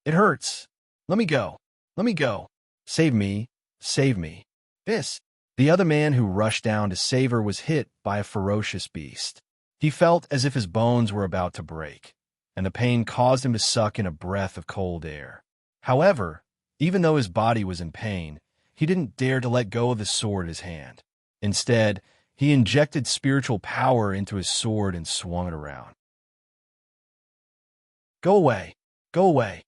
It hurts. Let me go. Let me go. Save me. Save me. The other man who rushed down to save her was hit by a ferocious beast. He felt as if his bones were about to break, and the pain caused him to suck in a breath of cold air. However, even though his body was in pain, he didn't dare to let go of the sword in his hand. Instead, he injected spiritual power into his sword and swung it around. Go away! Go away!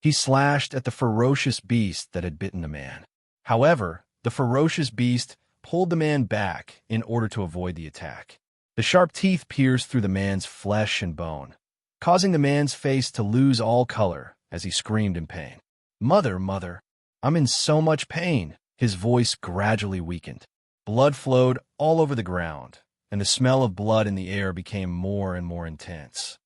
He slashed at the ferocious beast that had bitten the man. However, the ferocious beast pulled the man back in order to avoid the attack. The sharp teeth pierced through the man's flesh and bone, causing the man's face to lose all color as he screamed in pain. Mother, mother, I'm in so much pain. His voice gradually weakened. Blood flowed all over the ground, and the smell of blood in the air became more and more intense.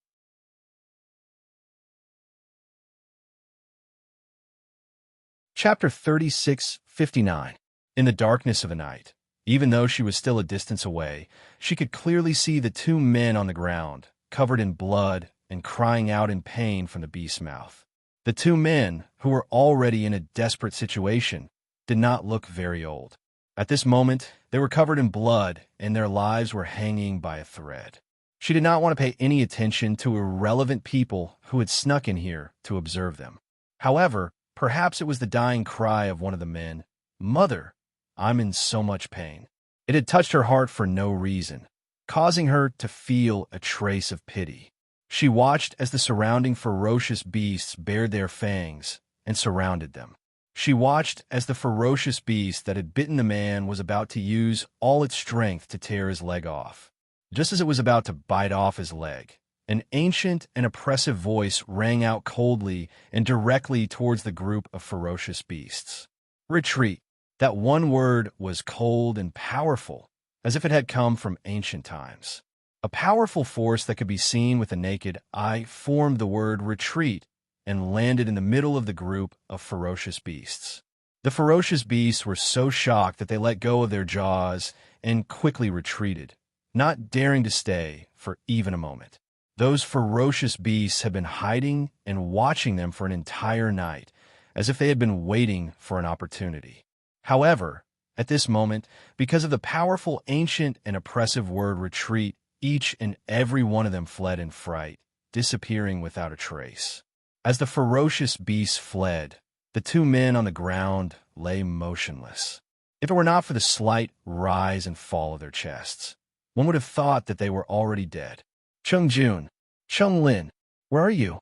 Chapter 36:59. In the darkness of the night, even though she was still a distance away, she could clearly see the two men on the ground, covered in blood and crying out in pain from the beast's mouth. The two men, who were already in a desperate situation, did not look very old. At this moment, they were covered in blood and their lives were hanging by a thread. She did not want to pay any attention to irrelevant people who had snuck in here to observe them. However, perhaps it was the dying cry of one of the men, "Mother, I'm in so much pain." It had touched her heart for no reason, causing her to feel a trace of pity. She watched as the surrounding ferocious beasts bared their fangs and surrounded them. She watched as the ferocious beast that had bitten the man was about to use all its strength to tear his leg off. Just as it was about to bite off his leg, an ancient and oppressive voice rang out coldly and directly towards the group of ferocious beasts. Retreat. That one word was cold and powerful, as if it had come from ancient times. A powerful force that could be seen with the naked eye formed the word retreat and landed in the middle of the group of ferocious beasts. The ferocious beasts were so shocked that they let go of their jaws and quickly retreated, not daring to stay for even a moment. Those ferocious beasts had been hiding and watching them for an entire night, as if they had been waiting for an opportunity. However, at this moment, because of the powerful ancient and oppressive word retreat, each and every one of them fled in fright, disappearing without a trace. As the ferocious beasts fled, the two men on the ground lay motionless. If it were not for the slight rise and fall of their chests, one would have thought that they were already dead. Chung Jun, Chung Lin, where are you?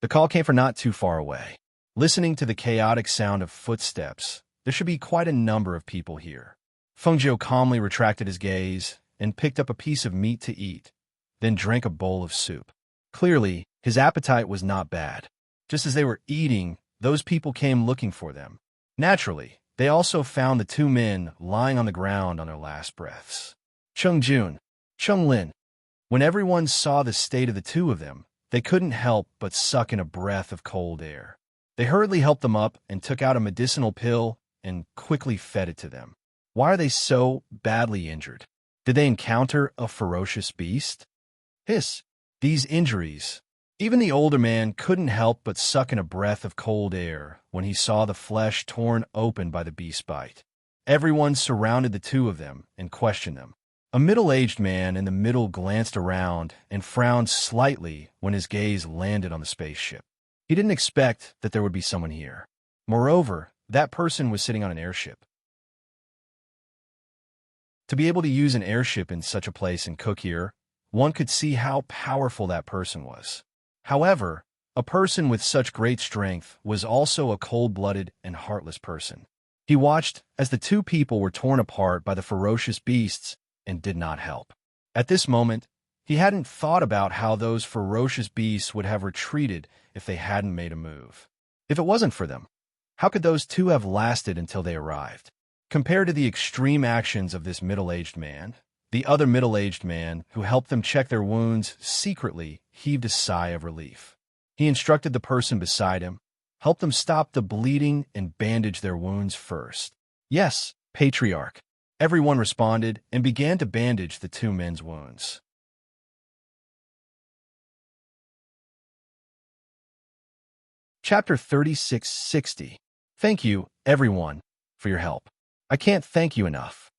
The call came from not too far away. Listening to the chaotic sound of footsteps, there should be quite a number of people here. Feng Zhou calmly retracted his gaze and picked up a piece of meat to eat, then drank a bowl of soup. Clearly, his appetite was not bad. Just as they were eating, those people came looking for them. Naturally, they also found the two men lying on the ground on their last breaths. Chung Jun, Chung Lin. When everyone saw the state of the two of them, they couldn't help but suck in a breath of cold air. They hurriedly helped them up and took out a medicinal pill and quickly fed it to them. Why are they so badly injured? Did they encounter a ferocious beast? Hiss! These injuries. Even the older man couldn't help but suck in a breath of cold air when he saw the flesh torn open by the beast's bite. Everyone surrounded the two of them and questioned them. A middle-aged man in the middle glanced around and frowned slightly when his gaze landed on the spaceship. He didn't expect that there would be someone here. Moreover, that person was sitting on an airship. To be able to use an airship in such a place and cook here, one could see how powerful that person was. However, a person with such great strength was also a cold-blooded and heartless person. He watched as the two people were torn apart by the ferocious beasts and did not help. At this moment, he hadn't thought about how those ferocious beasts would have retreated if they hadn't made a move. If it wasn't for them, How could those two have lasted until they arrived? Compared to the extreme actions of this middle-aged man, the other middle-aged man who helped them check their wounds secretly heaved a sigh of relief. He instructed the person beside him, help them stop the bleeding and bandage their wounds first. Yes, patriarch. Everyone responded and began to bandage the two men's wounds. Chapter 3660. Thank you, everyone, for your help. I can't thank you enough.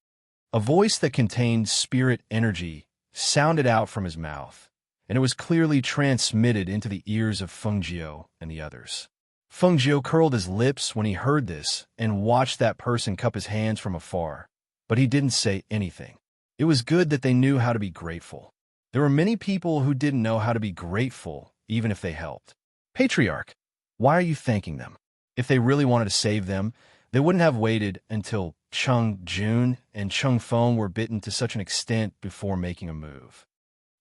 A voice that contained spirit energy sounded out from his mouth, and it was clearly transmitted into the ears of Fengjiu and the others. Fengjiu curled his lips when he heard this and watched that person cup his hands from afar, but he didn't say anything. It was good that they knew how to be grateful. There were many people who didn't know how to be grateful, even if they helped. Patriarch, why are you thanking them? If they really wanted to save them, they wouldn't have waited until Cheng Jun and Cheng Feng were bitten to such an extent before making a move.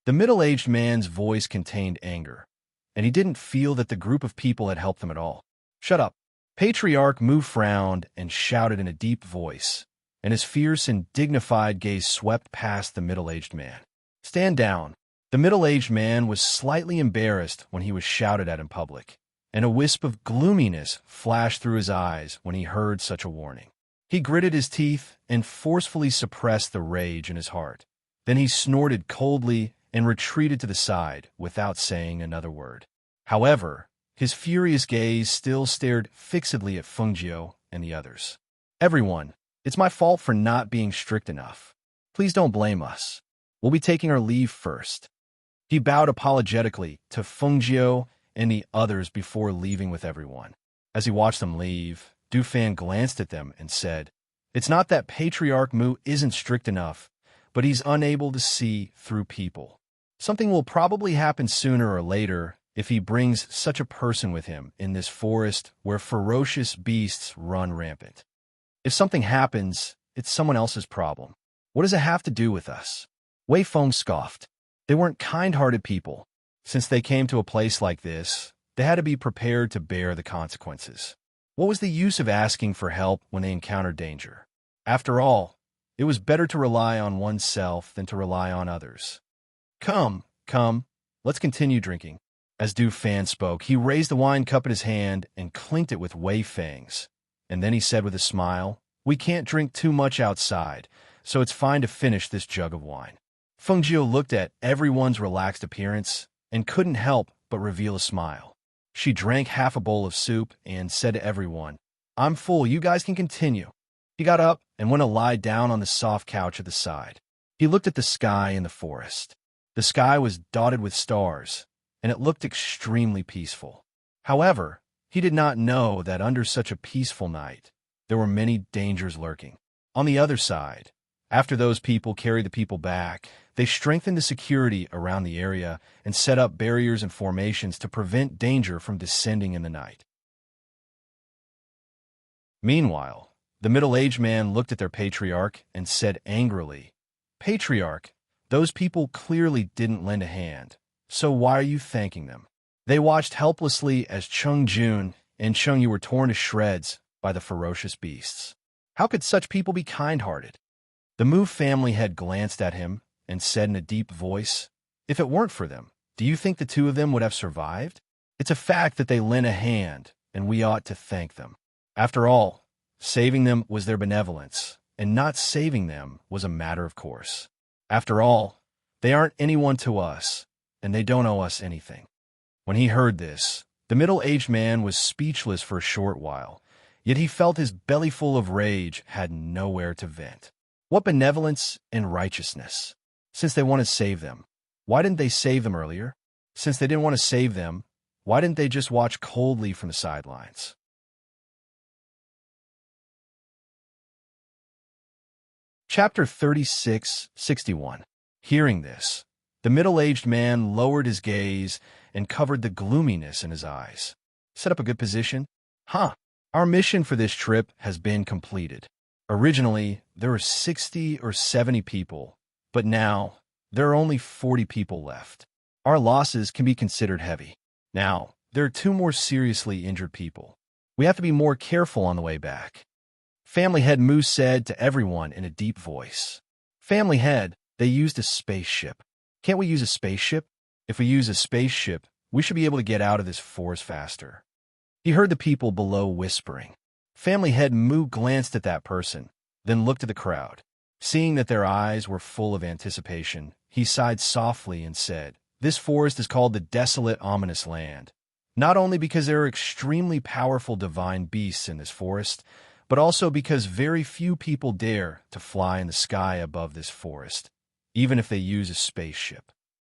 The middle-aged man's voice contained anger, and he didn't feel that the group of people had helped them at all. Shut up. Patriarch Mu frowned and shouted in a deep voice, and his fierce and dignified gaze swept past the middle-aged man. Stand down. The middle-aged man was slightly embarrassed when he was shouted at in public, and a wisp of gloominess flashed through his eyes when he heard such a warning. He gritted his teeth and forcefully suppressed the rage in his heart. Then he snorted coldly and retreated to the side without saying another word. However, his furious gaze still stared fixedly at Fengjiu and the others. Everyone, it's my fault for not being strict enough. Please don't blame us. We'll be taking our leave first. He bowed apologetically to Fengjiu and the others before leaving with everyone. As he watched them leave, Du Fan glanced at them and said, "It's not that Patriarch Mu isn't strict enough, but he's unable to see through people. Something will probably happen sooner or later if he brings such a person with him in this forest where ferocious beasts run rampant. If something happens, it's someone else's problem. What does it have to do with us?" Wei Feng scoffed. They weren't kind-hearted people. Since they came to a place like this, they had to be prepared to bear the consequences. What was the use of asking for help when they encountered danger? After all, it was better to rely on oneself than to rely on others. Come, let's continue drinking." As Du Fan spoke, he raised the wine cup in his hand and clinked it with Wei Feng's. And then he said with a smile, "We can't drink too much outside, so it's fine to finish this jug of wine." Fengjiu looked at everyone's relaxed appearance and couldn't help but reveal a smile. She drank half a bowl of soup and said to everyone, "I'm full, you guys can continue." He got up and went to lie down on the soft couch at the side. He looked at the sky in the forest. The sky was dotted with stars, and it looked extremely peaceful. However, he did not know that under such a peaceful night, there were many dangers lurking. On the other side, after those people carried the people back, they strengthened the security around the area and set up barriers and formations to prevent danger from descending in the night. Meanwhile, the middle-aged man looked at their patriarch and said angrily, "Patriarch, those people clearly didn't lend a hand, so why are you thanking them?" They watched helplessly as Cheng Jun and Cheng Yu were torn to shreds by the ferocious beasts. How could such people be kind-hearted? The Mu family had glanced at him and said in a deep voice, "If it weren't for them, do you think the two of them would have survived? It's a fact that they lent a hand, and we ought to thank them. After all, saving them was their benevolence, and not saving them was a matter of course. After all, they aren't anyone to us, and they don't owe us anything." When he heard this, the middle-aged man was speechless for a short while, yet he felt his belly full of rage had nowhere to vent. What benevolence and righteousness! Since they want to save them, why didn't they save them earlier? Since they didn't want to save them, why didn't they just watch coldly from the sidelines? Chapter 3661. Hearing this, the middle-aged man lowered his gaze and covered the gloominess in his eyes. Set up a good position? Our mission for this trip has been completed. Originally, there were 60 or 70 people, but now there are only 40 people left. Our losses can be considered heavy. Now, there are 2 more seriously injured people. We have to be more careful on the way back. Family Head Moo said to everyone in a deep voice. Family Head, they used a spaceship. Can't we use a spaceship? If we use a spaceship, we should be able to get out of this forest faster. He heard the people below whispering. Family Head Moo glanced at that person, then looked at the crowd. Seeing that their eyes were full of anticipation, he sighed softly and said, This forest is called the Desolate Ominous Land, not only because there are extremely powerful divine beasts in this forest, but also because very few people dare to fly in the sky above this forest, even if they use a spaceship.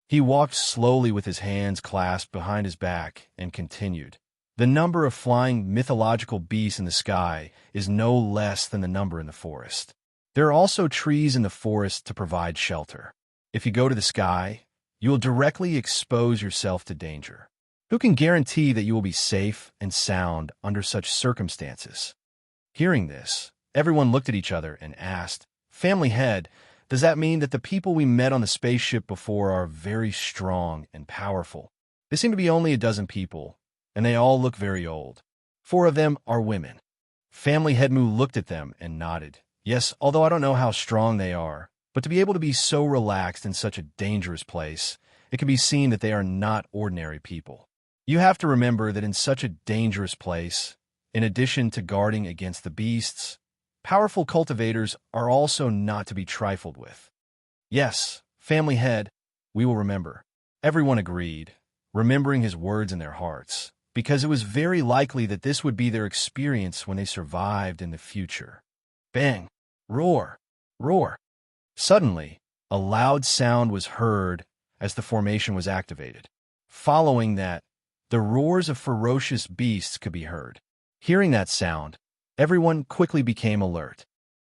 He walked slowly with his hands clasped behind his back and continued. The number of flying mythological beasts in the sky is no less than the number in the forest. There are also trees in the forest to provide shelter. If you go to the sky, you will directly expose yourself to danger. Who can guarantee that you will be safe and sound under such circumstances? Hearing this, everyone looked at each other and asked, Family Head, does that mean that the people we met on the spaceship before are very strong and powerful? They seem to be only a dozen people, and they all look very old. 4 of them are women. Family Head Moo looked at them and nodded. Yes, although I don't know how strong they are, but to be able to be so relaxed in such a dangerous place, it can be seen that they are not ordinary people. You have to remember that in such a dangerous place, in addition to guarding against the beasts, powerful cultivators are also not to be trifled with. Yes, Family Head, we will remember. Everyone agreed, remembering his words in their hearts, because it was very likely that this would be their experience when they survived in the future. Bang! Roar! Roar! Suddenly, a loud sound was heard as the formation was activated. Following that, the roars of ferocious beasts could be heard. Hearing that sound, everyone quickly became alert.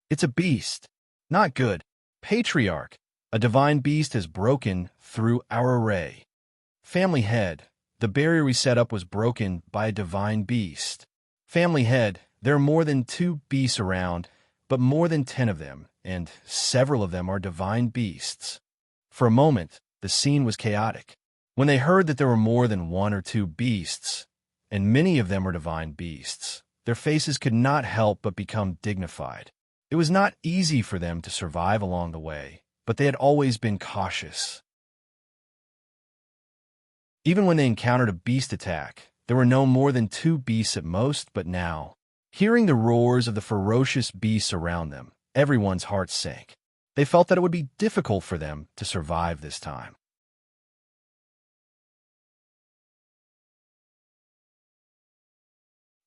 It's a beast. Not good. Patriarch, a divine beast has broken through our array. Family Head, the barrier we set up was broken by a divine beast. Family Head, there are more than 2 beasts around, but more than 10 of them, and several of them are divine beasts. For a moment, the scene was chaotic. When they heard that there were more than 1 or 2 beasts, and many of them were divine beasts, their faces could not help but become dignified. It was not easy for them to survive along the way, but they had always been cautious. Even when they encountered a beast attack, there were no more than 2 beasts at most, but now, hearing the roars of the ferocious beasts around them, everyone's hearts sank. They felt that it would be difficult for them to survive this time.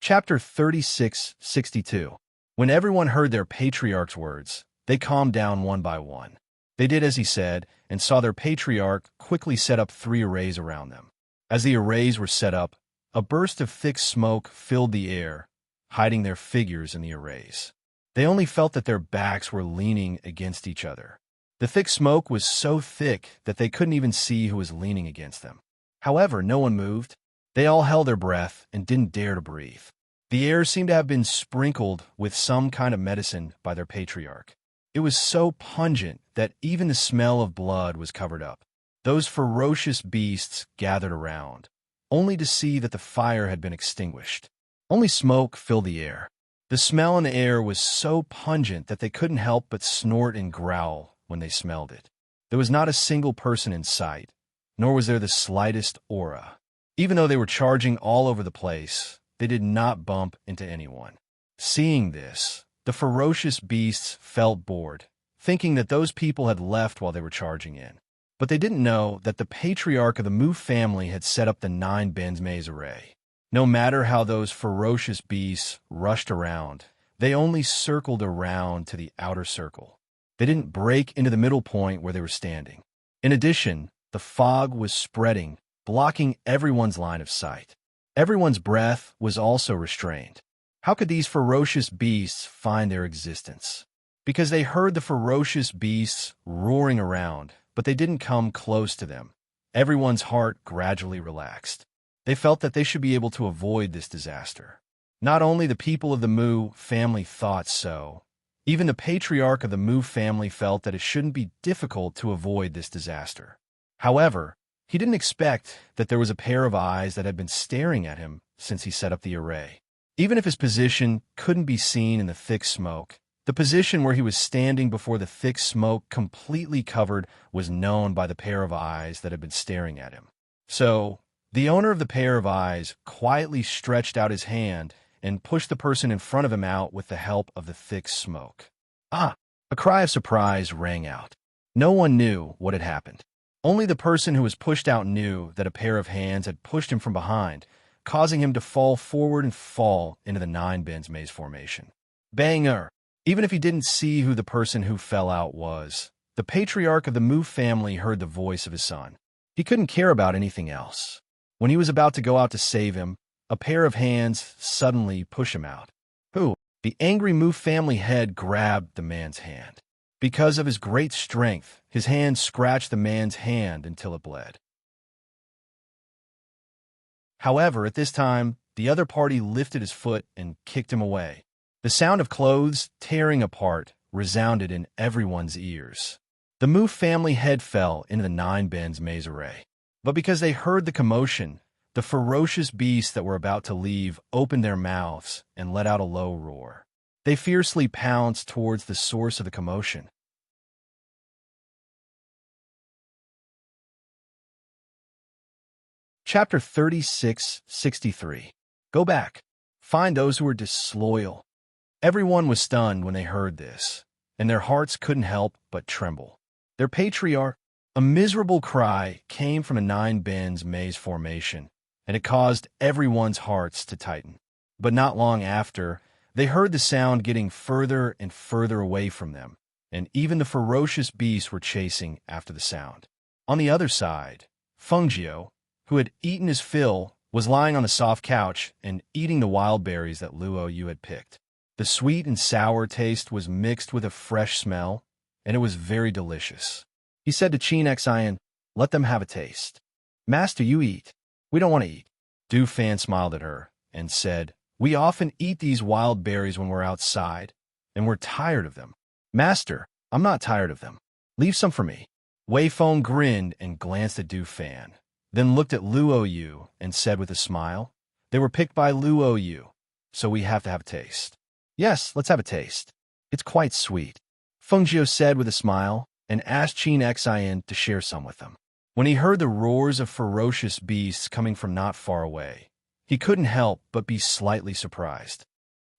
Chapter 36:62. When everyone heard their patriarch's words, they calmed down one by one. They did as he said, and saw their patriarch quickly set up 3 arrays around them. As the arrays were set up, a burst of thick smoke filled the air, hiding their figures in the arrays. They only felt that their backs were leaning against each other. The thick smoke was so thick that they couldn't even see who was leaning against them. However, no one moved. They all held their breath and didn't dare to breathe. The air seemed to have been sprinkled with some kind of medicine by their patriarch. It was so pungent that even the smell of blood was covered up. Those ferocious beasts gathered around, only to see that the fire had been extinguished. Only smoke filled the air. The smell in the air was so pungent that they couldn't help but snort and growl when they smelled it. There was not a single person in sight, nor was there the slightest aura. Even though they were charging all over the place, they did not bump into anyone. Seeing this, the ferocious beasts felt bored, thinking that those people had left while they were charging in. But they didn't know that the patriarch of the Moo family had set up the 9 Ben's Maze array. No matter how those ferocious beasts rushed around, they only circled around to the outer circle. They didn't break into the middle point where they were standing. In addition, the fog was spreading, blocking everyone's line of sight. Everyone's breath was also restrained. How could these ferocious beasts find their existence? Because they heard the ferocious beasts roaring around, but they didn't come close to them. Everyone's heart gradually relaxed. They felt that they should be able to avoid this disaster. Not only the people of the Moo family thought so, even the patriarch of the Moo family felt that it shouldn't be difficult to avoid this disaster. However, he didn't expect that there was a pair of eyes that had been staring at him since he set up the array. Even if his position couldn't be seen in the thick smoke, the position where he was standing before the thick smoke completely covered was known by the pair of eyes that had been staring at him. So, the owner of the pair of eyes quietly stretched out his hand and pushed the person in front of him out with the help of the thick smoke. Ah! A cry of surprise rang out. No one knew what had happened. Only the person who was pushed out knew that a pair of hands had pushed him from behind, causing him to fall forward and fall into the 9 bends maze formation. Banger! Even if he didn't see who the person who fell out was, the patriarch of the Mu family heard the voice of his son. He couldn't care about anything else. When he was about to go out to save him, a pair of hands suddenly pushed him out. Who? The angry Mu family head grabbed the man's hand. Because of his great strength, his hand scratched the man's hand until it bled. However, at this time, the other party lifted his foot and kicked him away. The sound of clothes tearing apart resounded in everyone's ears. The Mu family head fell into the 9 bends maze array. But because they heard the commotion, the ferocious beasts that were about to leave opened their mouths and let out a low roar. They fiercely pounced towards the source of the commotion. Chapter 36:63. Go back. Find those who are disloyal. Everyone was stunned when they heard this, and their hearts couldn't help but tremble. Their patriarch, a miserable cry, came from a 9 bends maze formation, and it caused everyone's hearts to tighten. But not long after, they heard the sound getting further and further away from them, and even the ferocious beasts were chasing after the sound. On the other side, Fengjiu, who had eaten his fill, was lying on the soft couch and eating the wild berries that Luo Yu had picked. The sweet and sour taste was mixed with a fresh smell, and it was very delicious. He said to Qin Xian, "Let them have a taste." "Master, you eat. We don't want to eat." Du Fan smiled at her and said, "We often eat these wild berries when we're outside, and we're tired of them." "Master, I'm not tired of them. Leave some for me." Wei Feng grinned and glanced at Du Fan, then looked at Luo Yu and said with a smile, "They were picked by Luo Yu, so we have to have a taste." "Yes, let's have a taste. It's quite sweet," Fengjiu said with a smile and asked Qin Xian to share some with them. When he heard the roars of ferocious beasts coming from not far away, he couldn't help but be slightly surprised.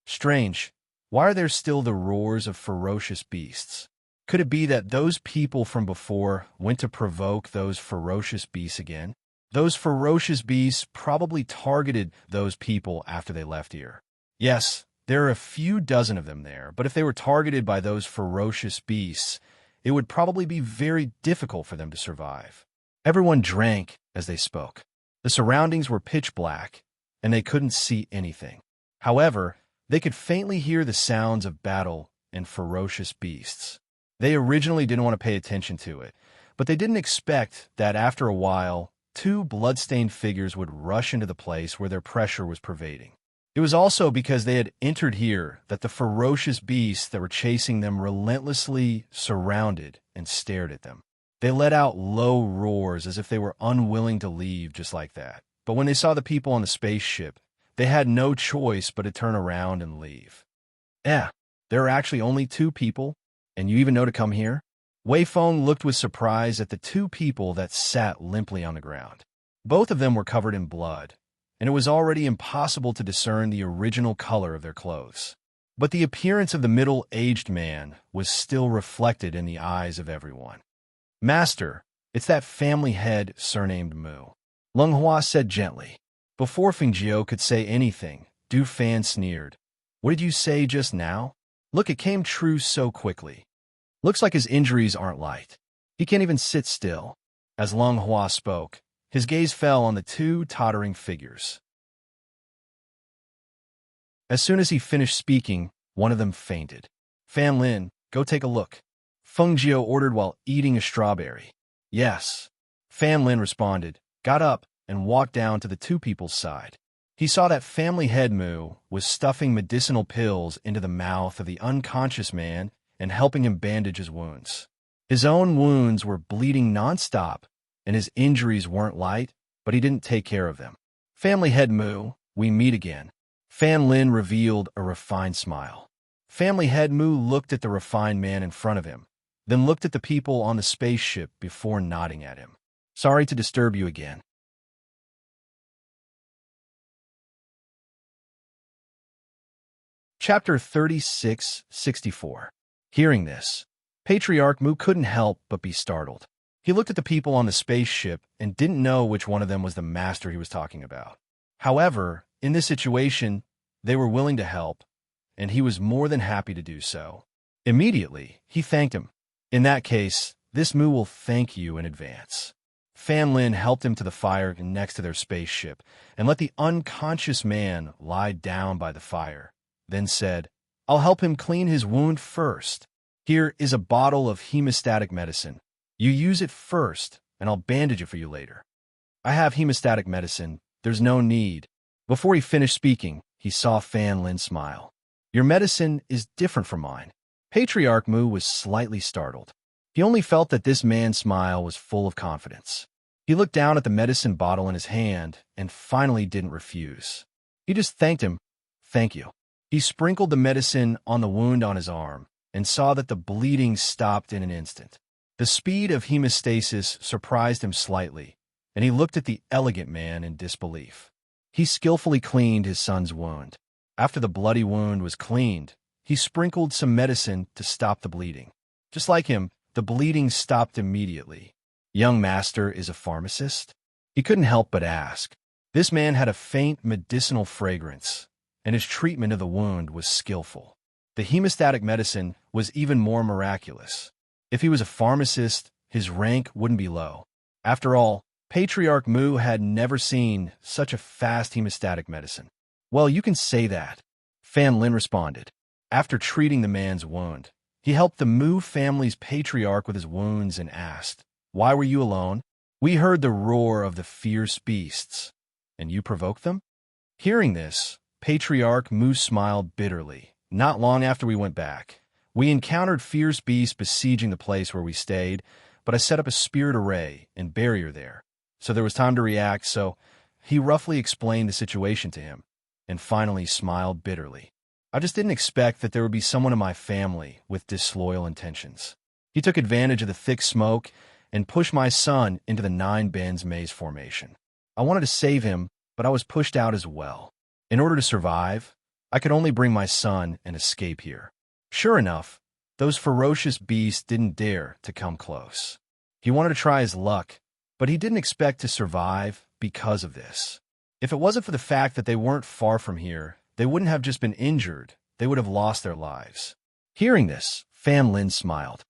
Strange, why are there still the roars of ferocious beasts? Could it be that those people from before went to provoke those ferocious beasts again? Those ferocious beasts probably targeted those people after they left here. Yes, there are a few dozen of them there, but if they were targeted by those ferocious beasts, it would probably be very difficult for them to survive. Everyone drank as they spoke. The surroundings were pitch black, and they couldn't see anything. However, they could faintly hear the sounds of battle and ferocious beasts. They originally didn't want to pay attention to it, but they didn't expect that after a while, 2 blood-stained figures would rush into the place where their pressure was pervading. It was also because they had entered here that the ferocious beasts that were chasing them relentlessly surrounded and stared at them. They let out low roars as if they were unwilling to leave just like that. But when they saw the people on the spaceship, they had no choice but to turn around and leave. There are actually only 2 people, and you even know to come here? Wei Feng looked with surprise at the 2 people that sat limply on the ground. Both of them were covered in blood, and it was already impossible to discern the original color of their clothes. But the appearance of the middle-aged man was still reflected in the eyes of everyone. "Master, it's that family head surnamed Mu," Leng Hua said gently. Before Fengjiu could say anything, Du Fan sneered. "What did you say just now? Look, it came true so quickly. Looks like his injuries aren't light. He can't even sit still." As Leng Hua spoke, his gaze fell on the 2 tottering figures. As soon as he finished speaking, one of them fainted. "Fan Lin, go take a look," Fengjiu ordered while eating a strawberry. "Yes." Fan Lin responded, got up, and walked down to the 2 people's side. He saw that family head Mu was stuffing medicinal pills into the mouth of the unconscious man and helping him bandage his wounds. His own wounds were bleeding nonstop, and his injuries weren't light, but he didn't take care of them. "Family head Mu, we meet again." Fan Lin revealed a refined smile. Family head Mu looked at the refined man in front of him, then looked at the people on the spaceship before nodding at him. Sorry to disturb you again. Chapter 36-64. Hearing this, Patriarch Mu couldn't help but be startled. He looked at the people on the spaceship and didn't know which one of them was the master he was talking about. However, in this situation, they were willing to help, and he was more than happy to do so. Immediately, he thanked him. In that case, this Mu will thank you in advance. Fan Lin helped him to the fire next to their spaceship and let the unconscious man lie down by the fire, then said, I'll help him clean his wound first. Here is a bottle of hemostatic medicine. You use it first, and I'll bandage it for you later. I have hemostatic medicine. There's no need. Before he finished speaking, he saw Fan Lin smile. Your medicine is different from mine. Patriarch Mu was slightly startled. He only felt that this man's smile was full of confidence. He looked down at the medicine bottle in his hand and finally didn't refuse. He just thanked him. Thank you. He sprinkled the medicine on the wound on his arm and saw that the bleeding stopped in an instant. The speed of hemostasis surprised him slightly, and he looked at the elegant man in disbelief. He skillfully cleaned his son's wound. After the bloody wound was cleaned, he sprinkled some medicine to stop the bleeding. Just like him, the bleeding stopped immediately. Young master is a pharmacist? He couldn't help but ask. This man had a faint medicinal fragrance, and his treatment of the wound was skillful. The hemostatic medicine was even more miraculous. If he was a pharmacist, his rank wouldn't be low. After all, Patriarch Mu had never seen such a fast hemostatic medicine. Well, you can say that, Fan Lin responded. After treating the man's wound, he helped the Mu family's patriarch with his wounds and asked, Why were you alone? We heard the roar of the fierce beasts, and you provoked them? Hearing this, Patriarch Mu smiled bitterly. Not long after we went back, we encountered fierce beasts besieging the place where we stayed, but I set up a spirit array and barrier there, so there was time to react, so he roughly explained the situation to him, and finally smiled bitterly. I just didn't expect that there would be someone in my family with disloyal intentions. He took advantage of the thick smoke and pushed my son into the Nine Bends maze formation. I wanted to save him, but I was pushed out as well. In order to survive, I could only bring my son and escape here. Sure enough, those ferocious beasts didn't dare to come close. He wanted to try his luck, but he didn't expect to survive because of this. If it wasn't for the fact that they weren't far from here, they wouldn't have just been injured, they would have lost their lives. Hearing this, Fan Lin smiled.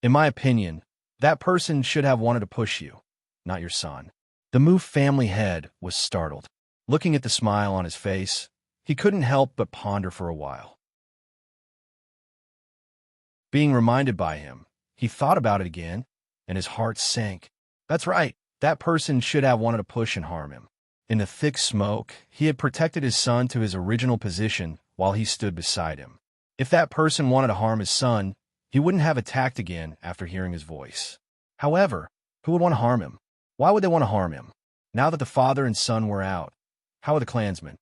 In my opinion, that person should have wanted to push you, not your son. The Mu family head was startled. Looking at the smile on his face, he couldn't help but ponder for a while. Being reminded by him, he thought about it again, and his heart sank. That's right, that person should have wanted to push and harm him. In the thick smoke, he had protected his son to his original position while he stood beside him. If that person wanted to harm his son, he wouldn't have attacked again after hearing his voice. However, who would want to harm him? Why would they want to harm him? Now that the father and son were out, how are the clansmen?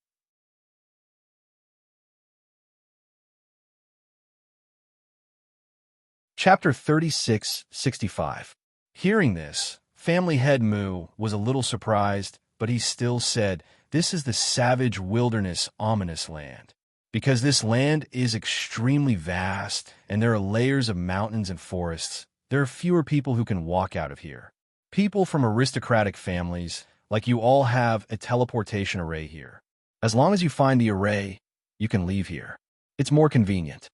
Chapter 36-65. Hearing this, family head Mu was a little surprised, but he still said, This is the savage wilderness ominous land. Because this land is extremely vast, and there are layers of mountains and forests, there are fewer people who can walk out of here. People from aristocratic families, like you all have a teleportation array here. As long as you find the array, you can leave here. It's more convenient.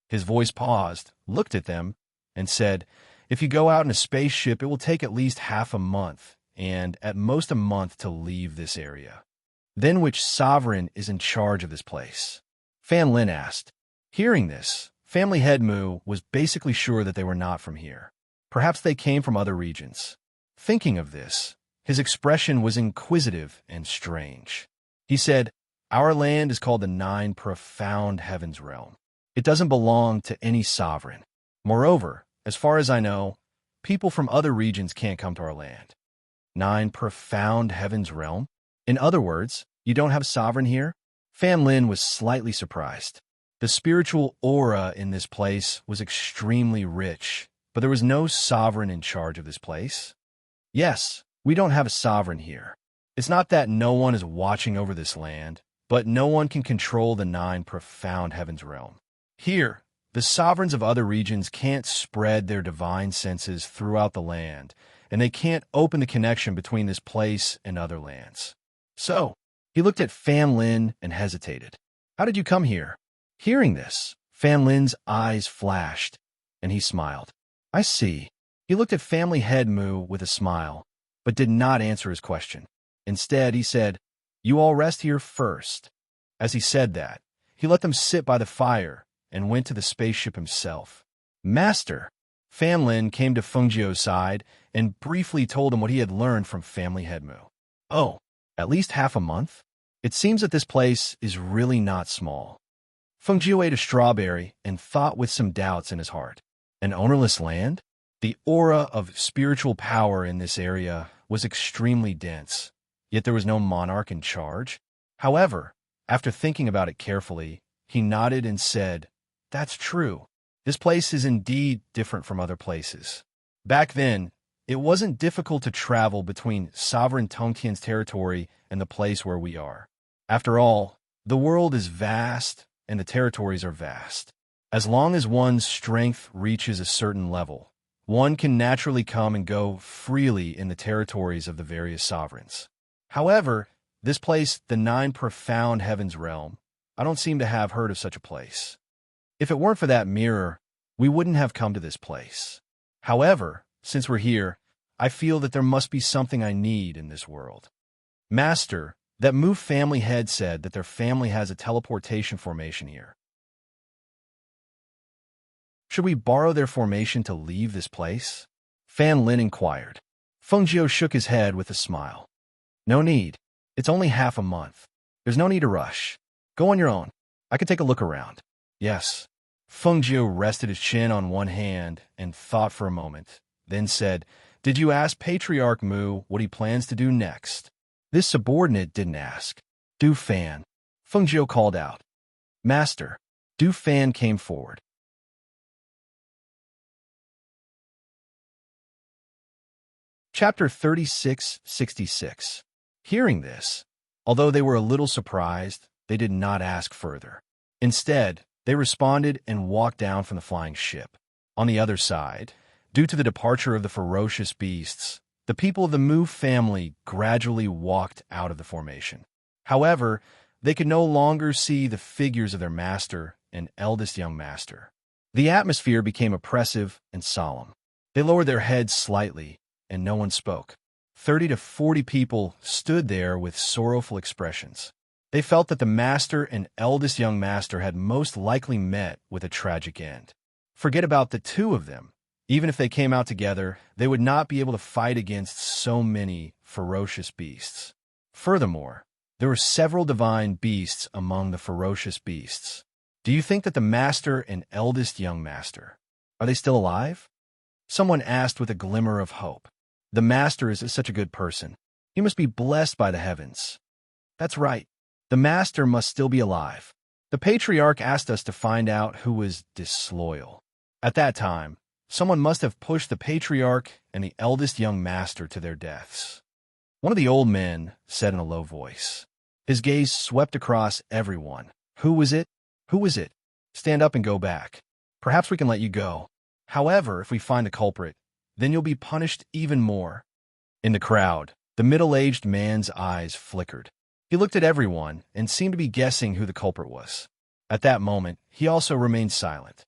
His voice paused, looked at them, and said, If you go out in a spaceship, it will take at least half a month, and at most a month to leave this area. Then which sovereign is in charge of this place? Fan Lin asked. Hearing this, family head Mu was basically sure that they were not from here. Perhaps they came from other regions. Thinking of this, his expression was inquisitive and strange. He said, Our land is called the Nine Profound Heavens Realm. It doesn't belong to any sovereign. Moreover, as far as I know, people from other regions can't come to our land. Nine Profound Heavens Realm? In other words, you don't have a sovereign here? Fan Lin was slightly surprised. The spiritual aura in this place was extremely rich, but there was no sovereign in charge of this place. Yes, we don't have a sovereign here. It's not that no one is watching over this land, but no one can control the 9 profound heavens realm. Here, the sovereigns of other regions can't spread their divine senses throughout the land, and they can't open the connection between this place and other lands. So, he looked at Fan Lin and hesitated. How did you come here? Hearing this, Fan Lin's eyes flashed, and he smiled. I see. He looked at Family Head Moo with a smile, but did not answer his question. Instead, he said, You all rest here first. As he said that, he let them sit by the fire and went to the spaceship himself. Master! Fan Lin came to Fengjiu's side and briefly told him what he had learned from Family Head Moo. Oh, at least half a month? It seems that this place is really not small. Fengjiu ate a strawberry and thought with some doubts in his heart. An ownerless land? The aura of spiritual power in this area was extremely dense, yet there was no monarch in charge. However, after thinking about it carefully, he nodded and said, That's true. This place is indeed different from other places. Back then, it wasn't difficult to travel between sovereign Tongtian's territory and the place where we are. After all, the world is vast and the territories are vast. As long as one's strength reaches a certain level, one can naturally come and go freely in the territories of the various sovereigns. However, this place, the 9 profound heavens realm, I don't seem to have heard of such a place. If it weren't for that mirror, we wouldn't have come to this place. However, since we're here, I feel that there must be something I need in this world. Master, that Moo family head said that their family has a teleportation formation here. Should we borrow their formation to leave this place? Fan Lin inquired. Fengjiu shook his head with a smile. No need. It's only half a month. There's no need to rush. Go on your own. I can take a look around. Yes. Fengjiu rested his chin on one hand and thought for a moment, then said, Did you ask Patriarch Moo what he plans to do next? This subordinate didn't ask. Du Fan. Fengjiu called out. Master. Du Fan came forward. Chapter 3666. Hearing this, although they were a little surprised, they did not ask further. Instead, they responded and walked down from the flying ship. On the other side, due to the departure of the ferocious beasts, the people of the Moo family gradually walked out of the formation. However, they could no longer see the figures of their master and eldest young master. The atmosphere became oppressive and solemn. They lowered their heads slightly, and no one spoke. 30 to 40 people stood there with sorrowful expressions. They felt that the master and eldest young master had most likely met with a tragic end. Forget about the 2 of them. Even if they came out together, they would not be able to fight against so many ferocious beasts. Furthermore, there were several divine beasts among the ferocious beasts. Do you think that the master and eldest young master, are they still alive? Someone asked with a glimmer of hope. The master is such a good person. He must be blessed by the heavens. That's right. The master must still be alive. The patriarch asked us to find out who was disloyal. At that time, someone must have pushed the patriarch and the eldest young master to their deaths. One of the old men said in a low voice. His gaze swept across everyone. Who was it? Who was it? Stand up and go back. Perhaps we can let you go. However, if we find the culprit, then you'll be punished even more. In the crowd, the middle-aged man's eyes flickered. He looked at everyone and seemed to be guessing who the culprit was. At that moment, he also remained silent.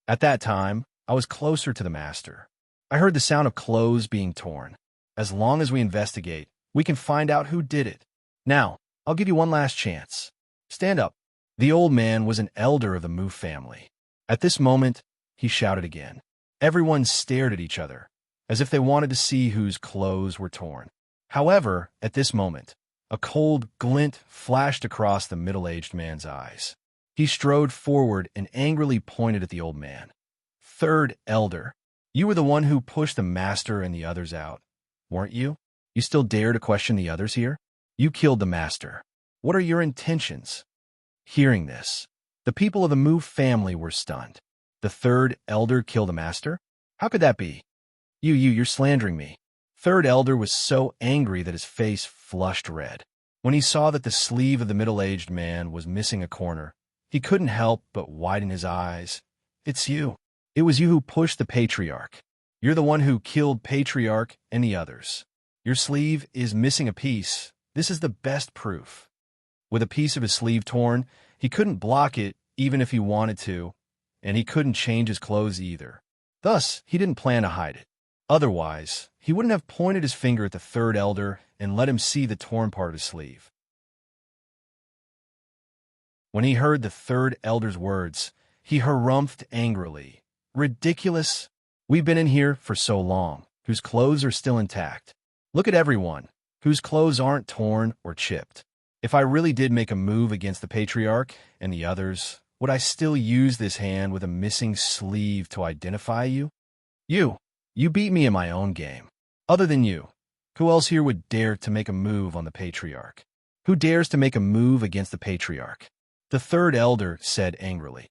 At that time, I was closer to the master. I heard the sound of clothes being torn. As long as we investigate, we can find out who did it. Now, I'll give you one last chance. Stand up. The old man was an elder of the Moo family. At this moment, he shouted again. Everyone stared at each other, as if they wanted to see whose clothes were torn. However, at this moment, a cold glint flashed across the middle-aged man's eyes. He strode forward and angrily pointed at the old man. Third elder, you were the one who pushed the master and the others out, weren't you? You still dare to question the others here? You killed the master. What are your intentions? Hearing this, the people of the Mu family were stunned. The third elder killed the master? How could that be? You're slandering me. Third elder was so angry that his face flushed red. When he saw that the sleeve of the middle-aged man was missing a corner, he couldn't help but widen his eyes. It's you. It was you who pushed the patriarch. You're the one who killed patriarch and the others. Your sleeve is missing a piece. This is the best proof. With a piece of his sleeve torn, he couldn't block it even if he wanted to, and he couldn't change his clothes either. Thus, he didn't plan to hide it. Otherwise, he wouldn't have pointed his finger at the third elder and let him see the torn part of his sleeve. When he heard the third elder's words, he harumphed angrily. Ridiculous! We've been in here for so long, whose clothes are still intact. Look at everyone, whose clothes aren't torn or chipped. If I really did make a move against the patriarch and the others, would I still use this hand with a missing sleeve to identify you? You beat me in my own game. Other than you, who else here would dare to make a move on the patriarch? Who dares to make a move against the patriarch? The third elder said angrily.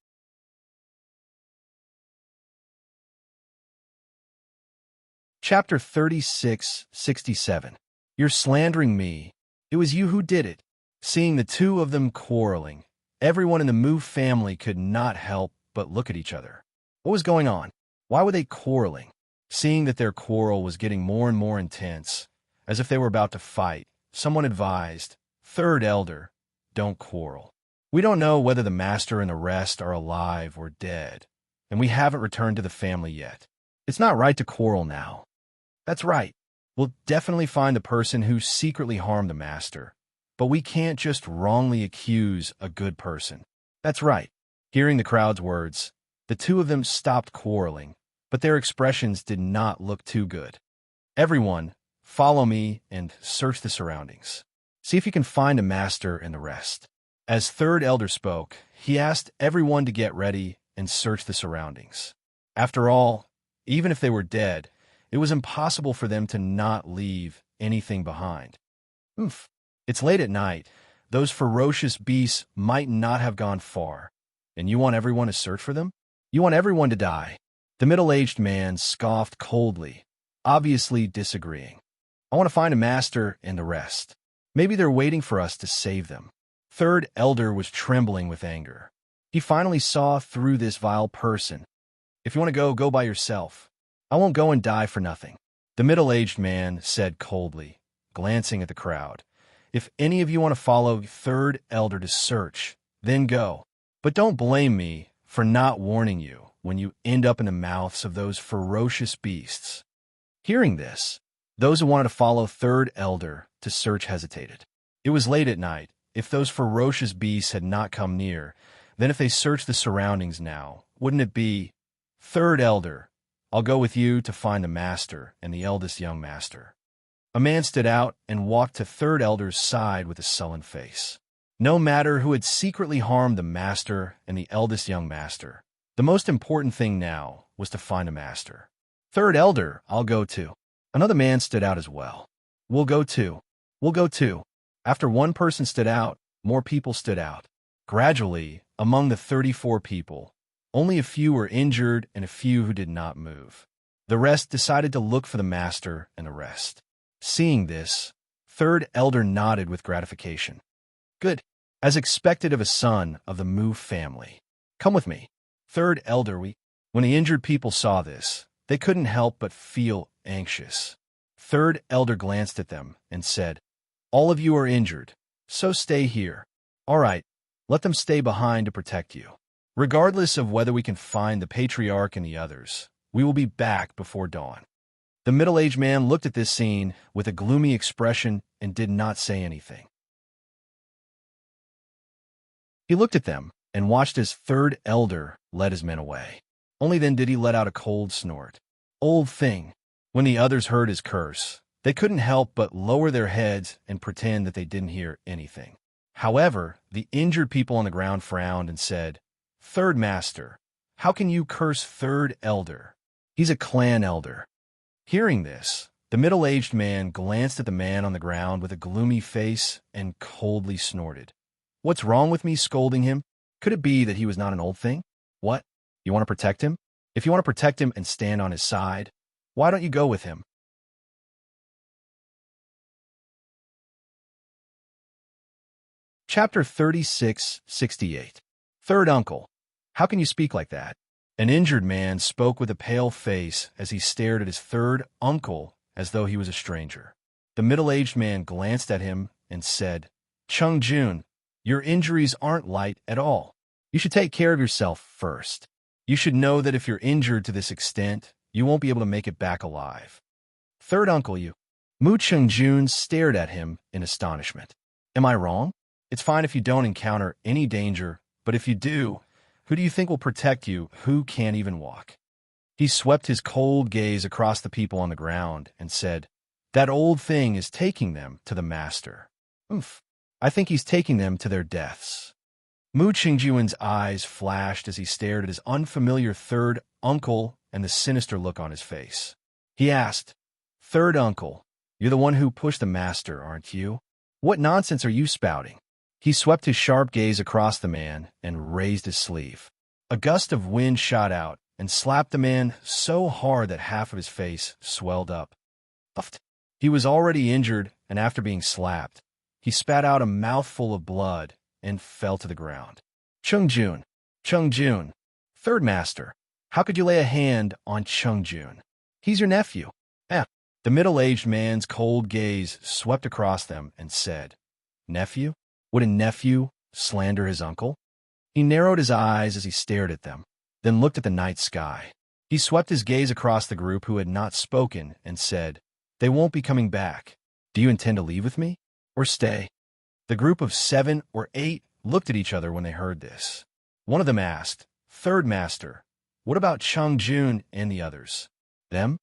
Chapter 36:67. You're slandering me. It was you who did it. Seeing the two of them quarreling, everyone in the Mu family could not help but look at each other. What was going on? Why were they quarreling? Seeing that their quarrel was getting more and more intense, as if they were about to fight, someone advised, Third elder, don't quarrel. We don't know whether the master and the rest are alive or dead, and we haven't returned to the family yet. It's not right to quarrel now. That's right. We'll definitely find the person who secretly harmed the master, but we can't just wrongly accuse a good person. That's right. Hearing the crowd's words, the two of them stopped quarreling, but their expressions did not look too good. Everyone, follow me and search the surroundings. See if you can find a master and the rest. As third elder spoke, he asked everyone to get ready and search the surroundings. After all, even if they were dead, it was impossible for them to not leave anything behind. Oof. It's late at night. Those ferocious beasts might not have gone far. And you want everyone to search for them? You want everyone to die. The middle-aged man scoffed coldly, obviously disagreeing. I want to find a master and the rest. Maybe they're waiting for us to save them. Third elder was trembling with anger. He finally saw through this vile person. If you want to go by yourself. I won't go and die for nothing. The middle-aged man said coldly, glancing at the crowd. If any of you want to follow third elder to search, then go. But don't blame me for not warning you when you end up in the mouths of those ferocious beasts. Hearing this, those who wanted to follow third elder to search hesitated. It was late at night. If those ferocious beasts had not come near, then if they searched the surroundings now, wouldn't it be, Third elder, I'll go with you to find the master and the eldest young master. A man stood out and walked to third elder's side with a sullen face. No matter who had secretly harmed the master and the eldest young master, the most important thing now was to find a master. Third elder, I'll go too. Another man stood out as well. We'll go too. We'll go too. After one person stood out, more people stood out. Gradually, among the 34 people, only a few were injured and a few who did not move. The rest decided to look for the master and the rest. Seeing this, third elder nodded with gratification. Good, as expected of a son of the Mu family. Come with me. Third elder, When the injured people saw this, they couldn't help but feel anxious. Third elder glanced at them and said, All of you are injured, so stay here. All right, let them stay behind to protect you. Regardless of whether we can find the patriarch and the others, we will be back before dawn. The middle-aged man looked at this scene with a gloomy expression and did not say anything. He looked at them and watched as third elder led his men away. Only then did he let out a cold snort. Old thing. When the others heard his curse, they couldn't help but lower their heads and pretend that they didn't hear anything. However, the injured people on the ground frowned and said, Third master, how can you curse third elder? He's a clan elder. Hearing this, the middle-aged man glanced at the man on the ground with a gloomy face and coldly snorted. What's wrong with me scolding him? Could it be that he was not an old thing? What? You want to protect him? If you want to protect him and stand on his side, why don't you go with him? Chapter 36:68. Third Uncle. How can you speak like that? An injured man spoke with a pale face as he stared at his third uncle as though he was a stranger. The middle-aged man glanced at him and said, Chung Jun, your injuries aren't light at all. You should take care of yourself first. You should know that if you're injured to this extent, you won't be able to make it back alive. Third uncle, you. Mu Chung Jun stared at him in astonishment. Am I wrong? It's fine if you don't encounter any danger, but if you do, who do you think will protect you who can't even walk? He swept his cold gaze across the people on the ground and said, That old thing is taking them to the master. Oomph. I think he's taking them to their deaths. Mu Qingjuan's eyes flashed as he stared at his unfamiliar third uncle and the sinister look on his face. He asked, Third uncle, you're the one who pushed the master, aren't you? What nonsense are you spouting? He swept his sharp gaze across the man and raised his sleeve. A gust of wind shot out and slapped the man so hard that half of his face swelled up. Puffed. He was already injured, and after being slapped, he spat out a mouthful of blood and fell to the ground. Chung Jun, third master, how could you lay a hand on Chung Jun? He's your nephew. The middle-aged man's cold gaze swept across them and said, Nephew? Would a nephew slander his uncle? He narrowed his eyes as he stared at them, then looked at the night sky. He swept his gaze across the group who had not spoken and said, They won't be coming back. Do you intend to leave with me or stay? The group of 7 or 8 looked at each other when they heard this. One of them asked, Third master, what about Chung Jun and the others? Them?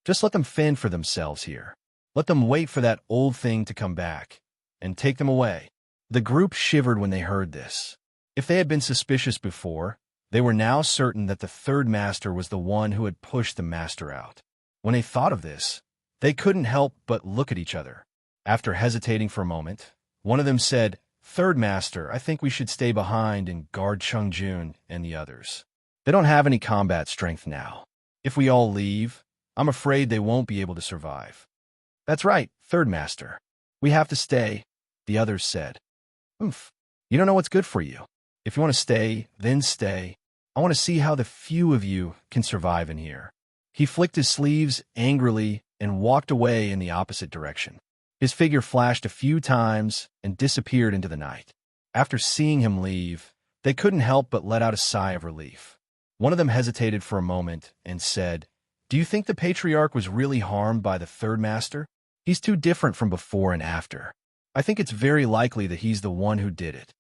Just let them fend for themselves here. Let them wait for that old thing to come back and take them away. The group shivered when they heard this. If they had been suspicious before, they were now certain that the third master was the one who had pushed the master out. When they thought of this, they couldn't help but look at each other. After hesitating for a moment, one of them said, Third master, I think we should stay behind and guard Chung Jun and the others. They don't have any combat strength now. If we all leave, I'm afraid they won't be able to survive. That's right, third master. We have to stay, the others said. Oomph. You don't know what's good for you. If you want to stay, then stay. I want to see how the few of you can survive in here. He flicked his sleeves angrily and walked away in the opposite direction. His figure flashed a few times and disappeared into the night. After seeing him leave, they couldn't help but let out a sigh of relief. One of them hesitated for a moment and said, Do you think the patriarch was really harmed by the third master? He's too different from before and after. I think it's very likely that he's the one who did it.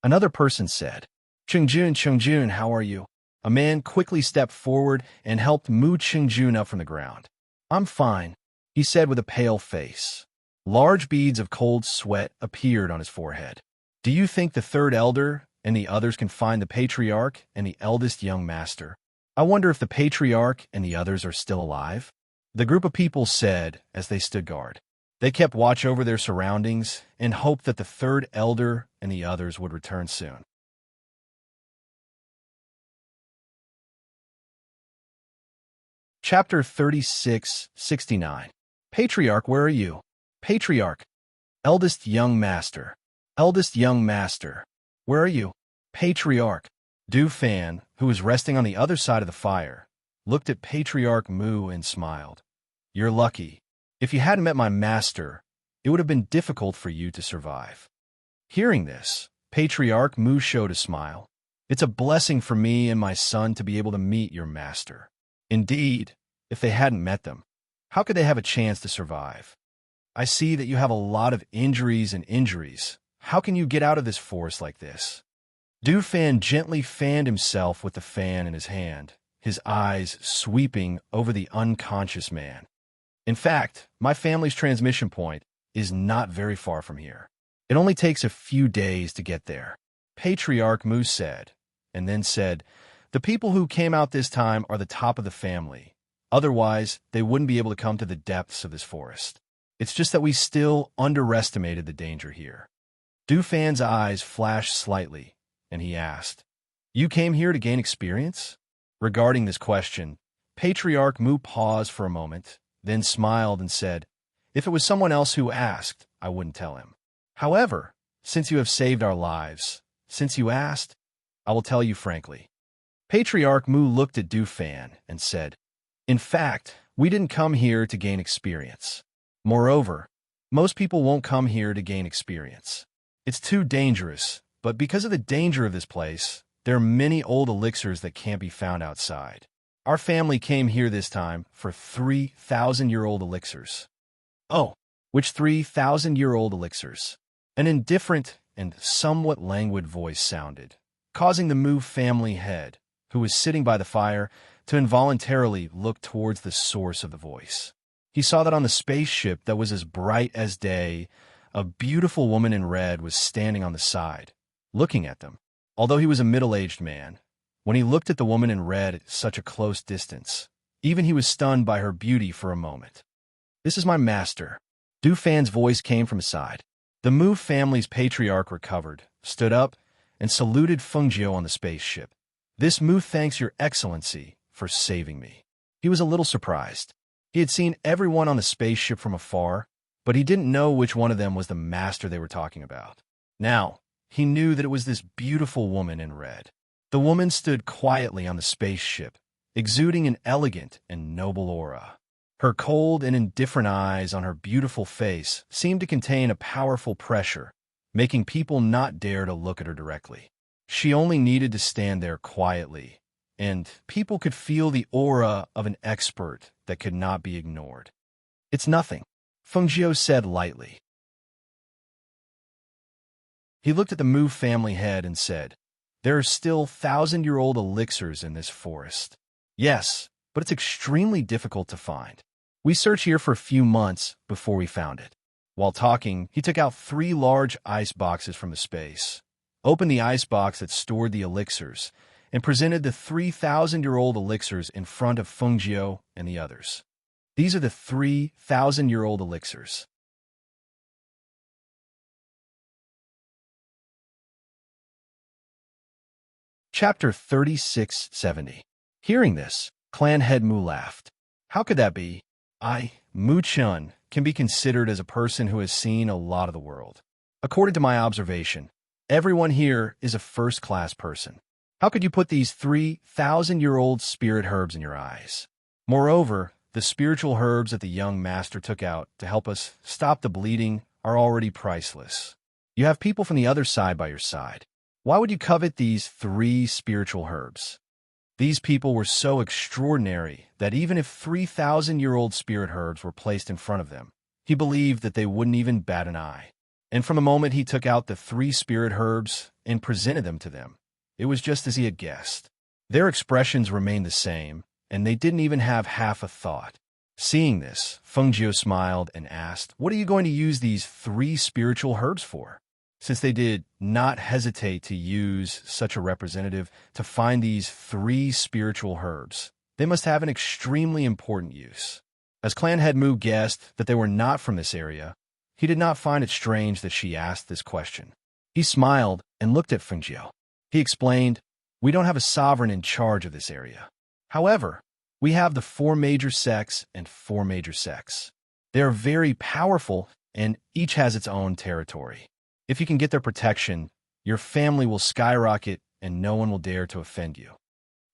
Another person said, Chung Jun, how are you? A man quickly stepped forward and helped Mu Chung Jun up from the ground. I'm fine, he said with a pale face. Large beads of cold sweat appeared on his forehead. Do you think the third elder and the others can find the patriarch and the eldest young master? I wonder if the patriarch and the others are still alive? The group of people said as they stood guard. They kept watch over their surroundings and hoped that the third elder and the others would return soon. Chapter 36:69. Patriarch, where are you? Patriarch. Eldest young master. Eldest young master. Where are you? Patriarch. Du Fan, who was resting on the other side of the fire, looked at Patriarch Mu and smiled. You're lucky. If you hadn't met my master, it would have been difficult for you to survive. Hearing this, Patriarch Mu showed a smile. It's a blessing for me and my son to be able to meet your master. Indeed, if they hadn't met them, how could they have a chance to survive? I see that you have a lot of injuries. How can you get out of this forest like this? Du Fan gently fanned himself with the fan in his hand, his eyes sweeping over the unconscious man. In fact, my family's transmission point is not very far from here. It only takes a few days to get there, Patriarch Mu said, and then said, The people who came out this time are the top of the family. Otherwise, they wouldn't be able to come to the depths of this forest. It's just that we still underestimated the danger here. Dufan's eyes flashed slightly, and he asked, "You came here to gain experience?" Regarding this question, Patriarch Mu paused for a moment, then smiled and said, "If it was someone else who asked, I wouldn't tell him. However, since you have saved our lives, since you asked, I will tell you frankly." Patriarch Mu looked at Dufan and said, "In fact, we didn't come here to gain experience. Moreover, most people won't come here to gain experience. It's too dangerous, but because of the danger of this place, there are many old elixirs that can't be found outside. Our family came here this time for 3,000-year-old elixirs." "Oh, which 3,000-year-old elixirs?" An indifferent and somewhat languid voice sounded, causing the Mu family head, who was sitting by the fire, to involuntarily look towards the source of the voice. He saw that on the spaceship that was as bright as day, a beautiful woman in red was standing on the side, looking at them. Although he was a middle-aged man, when he looked at the woman in red at such a close distance, even he was stunned by her beauty for a moment. "This is my master." Dufan's voice came from his side. The Mu family's patriarch recovered, stood up, and saluted Fengjiu on the spaceship. "This Mu thanks your excellency for saving me." He was a little surprised. He had seen everyone on the spaceship from afar, but he didn't know which one of them was the master they were talking about. Now, he knew that it was this beautiful woman in red. The woman stood quietly on the spaceship, exuding an elegant and noble aura. Her cold and indifferent eyes on her beautiful face seemed to contain a powerful pressure, making people not dare to look at her directly. She only needed to stand there quietly, and people could feel the aura of an expert that could not be ignored. "It's nothing," Fengjiu said lightly. He looked at the Mu family head and said, "There are still 1,000-year-old elixirs in this forest." "Yes, but it's extremely difficult to find. We searched here for a few months before we found it." While talking, he took out 3 large ice boxes from the space, opened the ice box that stored the elixirs, and presented the 3,000-year-old elixirs in front of Fengjiu and the others. "These are the 3,000-year-old elixirs." Chapter 3670. Hearing this, Clan Head Mu laughed. "How could that be? Mu Chun, can be considered as a person who has seen a lot of the world. According to my observation, everyone here is a first-class person. How could you put these 3,000-year-old spirit herbs in your eyes? Moreover, the spiritual herbs that the young master took out to help us stop the bleeding are already priceless. You have people from the other side by your side. Why would you covet these 3 spiritual herbs?" These people were so extraordinary that even if 3,000-year-old spirit herbs were placed in front of them, he believed that they wouldn't even bat an eye. And from the moment he took out the 3 spirit herbs and presented them to them, it was just as he had guessed. Their expressions remained the same, and they didn't even have half a thought. Seeing this, Fengjiu smiled and asked, "What are you going to use these 3 spiritual herbs for?" Since they did not hesitate to use such a representative to find these 3 spiritual herbs, they must have an extremely important use. As Clan Head Mu guessed that they were not from this area, he did not find it strange that she asked this question. He smiled and looked at Fengjiu. He explained, "We don't have a sovereign in charge of this area. However, we have the 4 major sects and 4 major sects. They are very powerful, and each has its own territory. If you can get their protection, your family will skyrocket and no one will dare to offend you."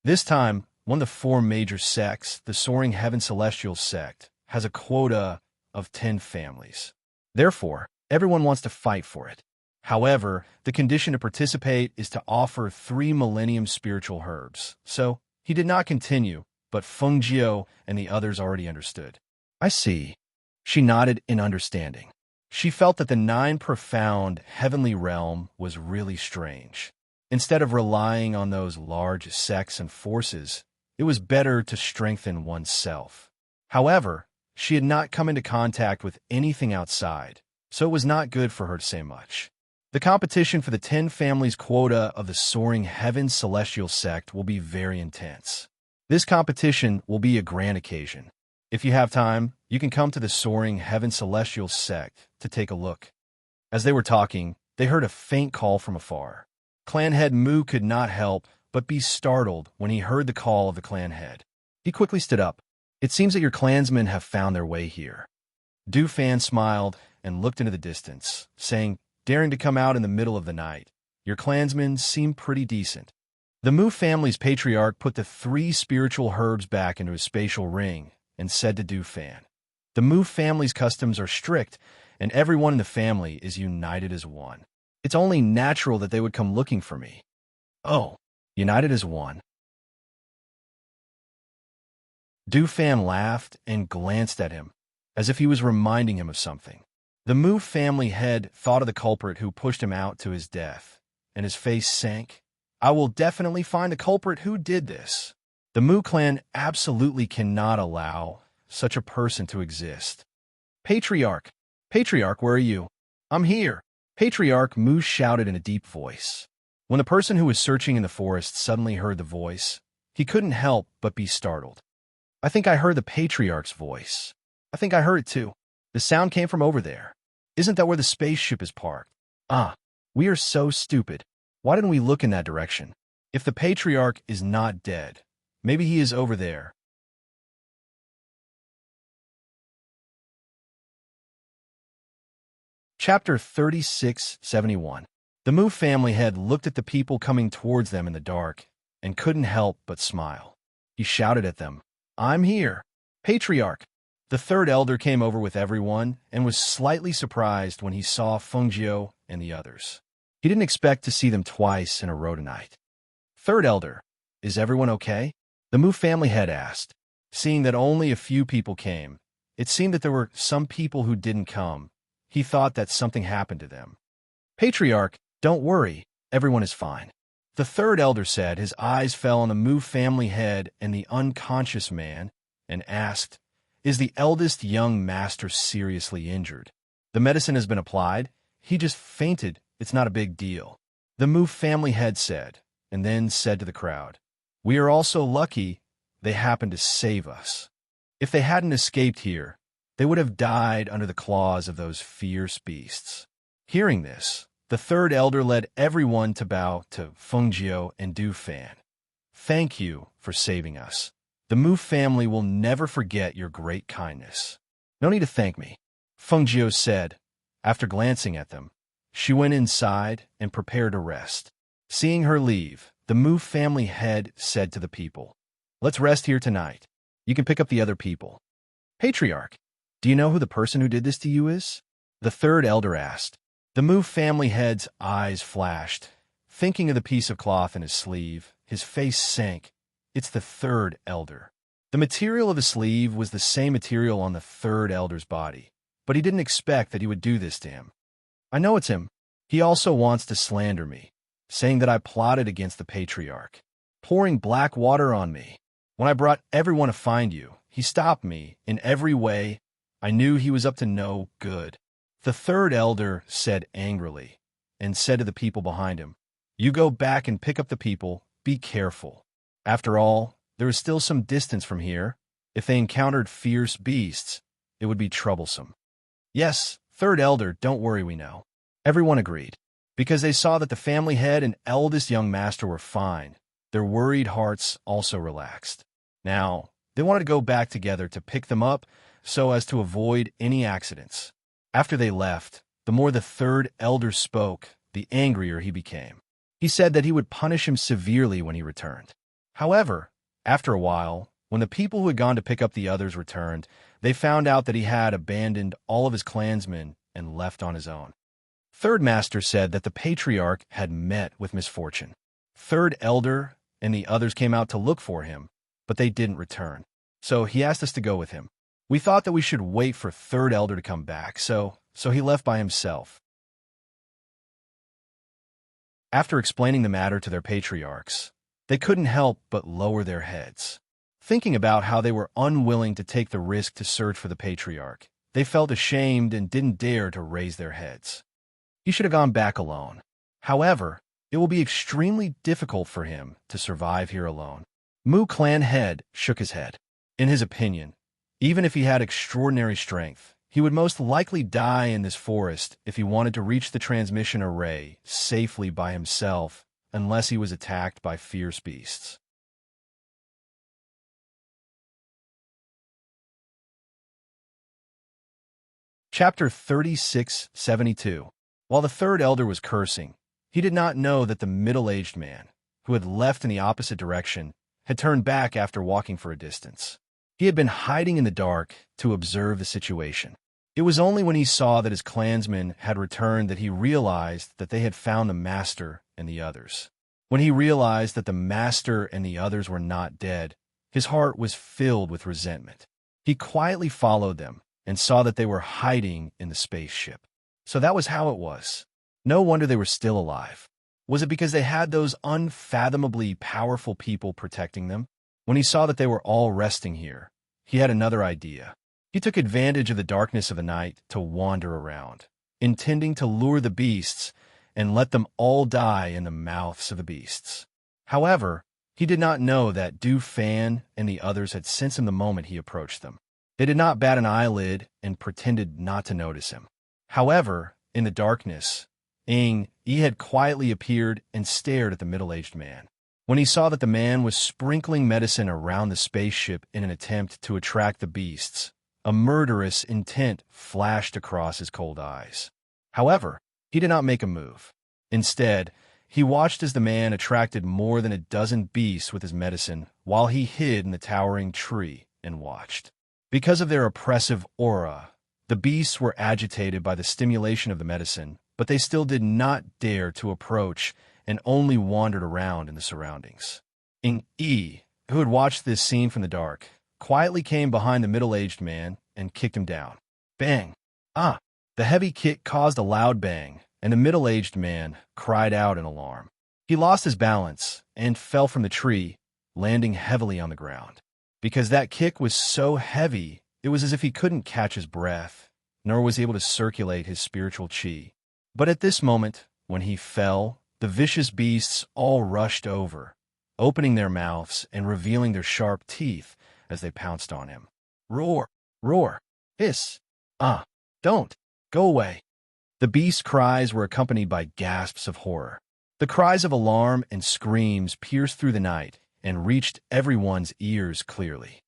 This time, one of the 4 major sects, the Soaring Heaven Celestial sect, has a quota of 10 families. Therefore, everyone wants to fight for it. However, the condition to participate is to offer 3 millennium spiritual herbs. So, he did not continue, but Fengjiu and the others already understood. "I see." She nodded in understanding. She felt that the 9 profound heavenly realm was really strange. Instead of relying on those large sects and forces, it was better to strengthen oneself. However, she had not come into contact with anything outside, so it was not good for her to say much. The competition for the 10 families quota of the Soaring Heaven Celestial sect will be very intense. This competition will be a grand occasion. If you have time, You can come to the soaring heaven celestial sect to take a look. As they were talking, they heard a faint call from afar. Clan head Mu could not help but be startled when he heard the call of the clan head. He quickly stood up. It seems that your clansmen have found their way here. Du Fan smiled and looked into the distance, saying, daring to come out in the middle of the night. Your clansmen seem pretty decent. The Mu family's patriarch put the 3 spiritual herbs back into his spatial ring and said to Du Fan, the Mu family's customs are strict, and everyone in the family is united as one. It's only natural that they would come looking for me. Oh, united as one. Du Fan laughed and glanced at him, as if he was reminding him of something. The Mu family head thought of the culprit who pushed him out to his death, and his face sank. I will definitely find the culprit who did this. The Mu clan absolutely cannot allow such a person to exist. Patriarch, where are you? I'm here. Patriarch Mu shouted in a deep voice. When the person who was searching in the forest suddenly heard the voice, he couldn't help but be startled. I think I heard the Patriarch's voice. I think I heard it too. The sound came from over there. Isn't that where the spaceship is parked? We are so stupid. Why didn't we look in that direction? If the Patriarch is not dead, maybe he is over there. Chapter 3671. The Mu family head looked at the people coming towards them in the dark and couldn't help but smile. He shouted at them, I'm here. Patriarch. The 3rd elder came over with everyone and was slightly surprised when he saw Fengjiu and the others. He didn't expect to see them twice in a row tonight. 3rd elder, is everyone okay? The Mu family head asked. Seeing that only a few people came, it seemed that there were some people who didn't come. He thought that something happened to them. Patriarch, don't worry, everyone is fine. The 3rd elder said. His eyes fell on the Mu family head and the unconscious man and asked, is the eldest young master seriously injured? The medicine has been applied. He just fainted. It's not a big deal. The Mu family head said, and then said to the crowd, we are also lucky they happened to save us. If they hadn't escaped here, they would have died under the claws of those fierce beasts. Hearing this, the 3rd elder led everyone to bow to Fengjiu and Du Fan. Thank you for saving us. The Mu family will never forget your great kindness. No need to thank me, Fengjiu said. After glancing at them, she went inside and prepared to rest. Seeing her leave, the Mu family head said to the people, let's rest here tonight. You can pick up the other people. Patriarch, do you know who the person who did this to you is? The 3rd elder asked. The Mu family head's eyes flashed. Thinking of the piece of cloth in his sleeve, his face sank. It's the 3rd elder. The material of his sleeve was the same material on the 3rd elder's body, but he didn't expect that he would do this to him. I know it's him. He also wants to slander me, saying that I plotted against the Patriarch, pouring black water on me. When I brought everyone to find you, he stopped me in every way. I knew he was up to no good. The 3rd elder said angrily, and said to the people behind him, you go back and pick up the people. Be careful. After all, there is still some distance from here. If they encountered fierce beasts, it would be troublesome. Yes, 3rd elder, don't worry, we know. Everyone agreed. Because they saw that the family head and eldest young master were fine, their worried hearts also relaxed. Now, they wanted to go back together to pick them up so as to avoid any accidents. After they left, the more the 3rd elder spoke, the angrier he became. He said that he would punish him severely when he returned. However, after a while, when the people who had gone to pick up the others returned, they found out that he had abandoned all of his clansmen and left on his own. 3rd master said that the Patriarch had met with misfortune. 3rd elder and the others came out to look for him, but they didn't return. So he asked us to go with him. We thought that we should wait for 3rd elder to come back, so he left by himself. After explaining the matter to their patriarchs, they couldn't help but lower their heads. Thinking about how they were unwilling to take the risk to search for the Patriarch, they felt ashamed and didn't dare to raise their heads. He should have gone back alone. However, it will be extremely difficult for him to survive here alone. Mu clan head shook his head. In his opinion, Even if he had extraordinary strength, he would most likely die in this forest if he wanted to reach the transmission array safely by himself, unless he was attacked by fierce beasts. Chapter 3672. While the third elder was cursing, he did not know that the middle-aged man, who had left in the opposite direction, had turned back after walking for a distance. He had been hiding in the dark to observe the situation. It was only when he saw that his clansmen had returned that he realized that they had found the master and the others. When he realized that the master and the others were not dead, his heart was filled with resentment. He quietly followed them and saw that they were hiding in the spaceship. So that was how it was. No wonder they were still alive. Was it because they had those unfathomably powerful people protecting them? When he saw that they were all resting here, he had another idea. He took advantage of the darkness of the night to wander around, intending to lure the beasts and let them all die in the mouths of the beasts. However, he did not know that Du Fan and the others had sensed him the moment he approached them. They did not bat an eyelid and pretended not to notice him. However, in the darkness, he had quietly appeared and stared at the middle-aged man. When he saw that the man was sprinkling medicine around the spaceship in an attempt to attract the beasts, a murderous intent flashed across his cold eyes. However, he did not make a move. Instead, he watched as the man attracted more than a dozen beasts with his medicine while he hid in the towering tree and watched. Because of their oppressive aura, the beasts were agitated by the stimulation of the medicine, but they still did not dare to approach and only wandered around in the surroundings. Yi, who had watched this scene from the dark, quietly came behind the middle-aged man and kicked him down. Bang! Ah! The heavy kick caused a loud bang, and the middle-aged man cried out in alarm. He lost his balance and fell from the tree, landing heavily on the ground. Because that kick was so heavy, it was as if he couldn't catch his breath, nor was able to circulate his spiritual chi. But at this moment, when he fell, the vicious beasts all rushed over, opening their mouths and revealing their sharp teeth as they pounced on him. Roar! Roar! Hiss! Ah! Don't! Go away! The beasts' cries were accompanied by gasps of horror. The cries of alarm and screams pierced through the night and reached everyone's ears clearly.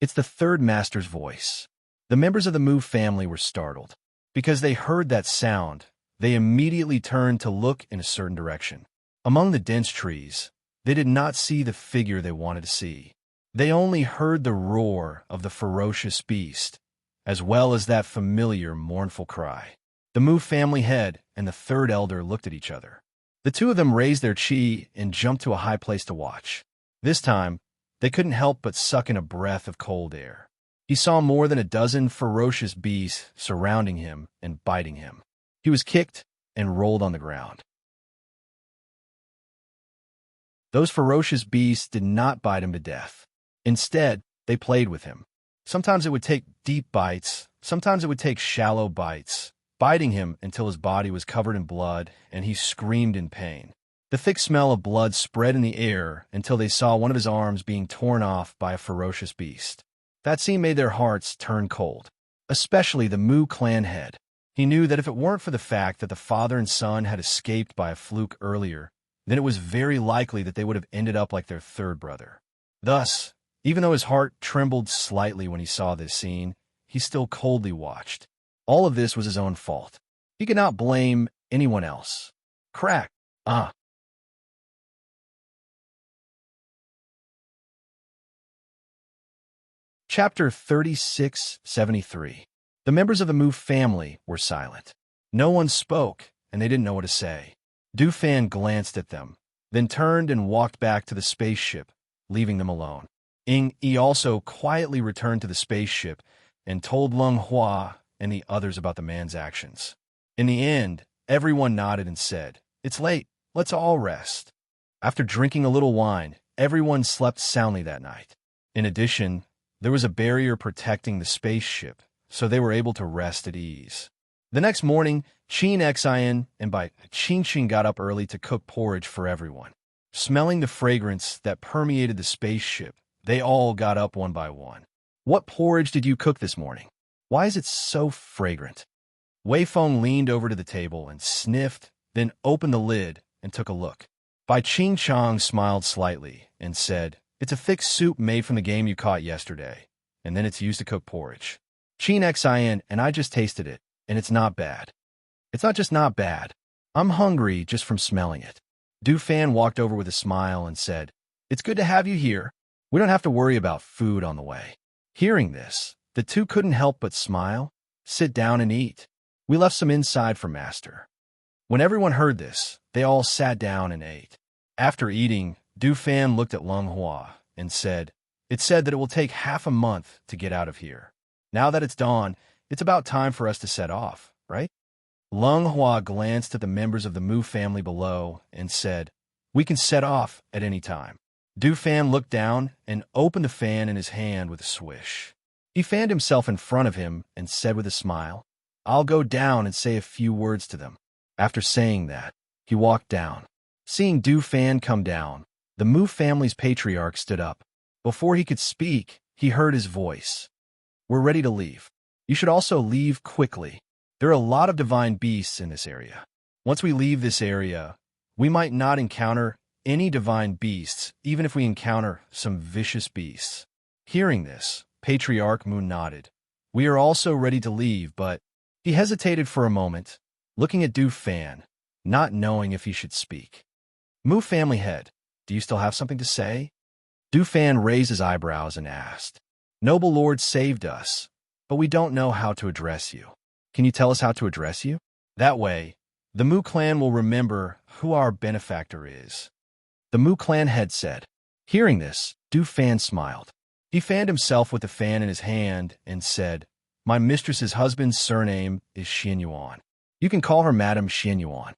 It's the third master's voice. The members of the Mu family were startled. Because they heard that sound, they immediately turned to look in a certain direction. Among the dense trees, they did not see the figure they wanted to see. They only heard the roar of the ferocious beast, as well as that familiar mournful cry. The Mu family head and the third elder looked at each other. The two of them raised their chi and jumped to a high place to watch. This time, they couldn't help but suck in a breath of cold air. He saw more than a dozen ferocious beasts surrounding him and biting him. He was kicked and rolled on the ground. Those ferocious beasts did not bite him to death. Instead, they played with him. Sometimes it would take deep bites, sometimes it would take shallow bites, biting him until his body was covered in blood and he screamed in pain. The thick smell of blood spread in the air until they saw one of his arms being torn off by a ferocious beast. That scene made their hearts turn cold, especially the Mu clan head. He knew that if it weren't for the fact that the father and son had escaped by a fluke earlier, then it was very likely that they would have ended up like their third brother. Thus, even though his heart trembled slightly when he saw this scene, he still coldly watched. All of this was his own fault. He could not blame anyone else. Crack! Ah! Chapter 3673. The members of the Mu family were silent. No one spoke, and they didn't know what to say. Du Fan glanced at them, then turned and walked back to the spaceship, leaving them alone. Yi also quietly returned to the spaceship and told Lung Hua and the others about the man's actions. In the end, everyone nodded and said, "It's late, let's all rest." After drinking a little wine, everyone slept soundly that night. In addition, there was a barrier protecting the spaceship, so they were able to rest at ease. The next morning, Qin Xian and Bai Qingqing got up early to cook porridge for everyone. Smelling the fragrance that permeated the spaceship, they all got up one by one. What porridge did you cook this morning? Why is it so fragrant? Wei Feng leaned over to the table and sniffed, then opened the lid and took a look. Bai Ching Chong smiled slightly and said, "It's a thick soup made from the game you caught yesterday, and then it's used to cook porridge. Chin Xin, and I just tasted it, and it's not bad. It's not just not bad. I'm hungry just from smelling it." Du Fan walked over with a smile and said, "It's good to have you here. We don't have to worry about food on the way." Hearing this, the two couldn't help but smile. "Sit down and eat. We left some inside for Master." When everyone heard this, they all sat down and ate. After eating, Du Fan looked at Lung Hua and said, "It's said that it will take half a month to get out of here. Now that it's dawn, it's about time for us to set off, right?" Lung Hua glanced at the members of the Mu family below and said, "We can set off at any time." Du Fan looked down and opened the fan in his hand with a swish. He fanned himself in front of him and said with a smile, "I'll go down and say a few words to them." After saying that, he walked down. Seeing Du Fan come down, the Mu family's patriarch stood up. Before he could speak, he heard his voice. "We're ready to leave. You should also leave quickly. There are a lot of divine beasts in this area. Once we leave this area, we might not encounter any divine beasts, even if we encounter some vicious beasts." Hearing this, Patriarch Mu nodded. "We are also ready to leave, but..." He hesitated for a moment, looking at Du Fan, not knowing if he should speak. "Mu family head, do you still have something to say?" Du Fan raised his eyebrows and asked, "Noble Lord saved us, but we don't know how to address you. Can you tell us how to address you? That way, the Mu clan will remember who our benefactor is." The Mu clan head said. Hearing this, Du Fan smiled. He fanned himself with the fan in his hand and said, "My mistress's husband's surname is Xin Yuan. You can call her Madam Xin Yuan."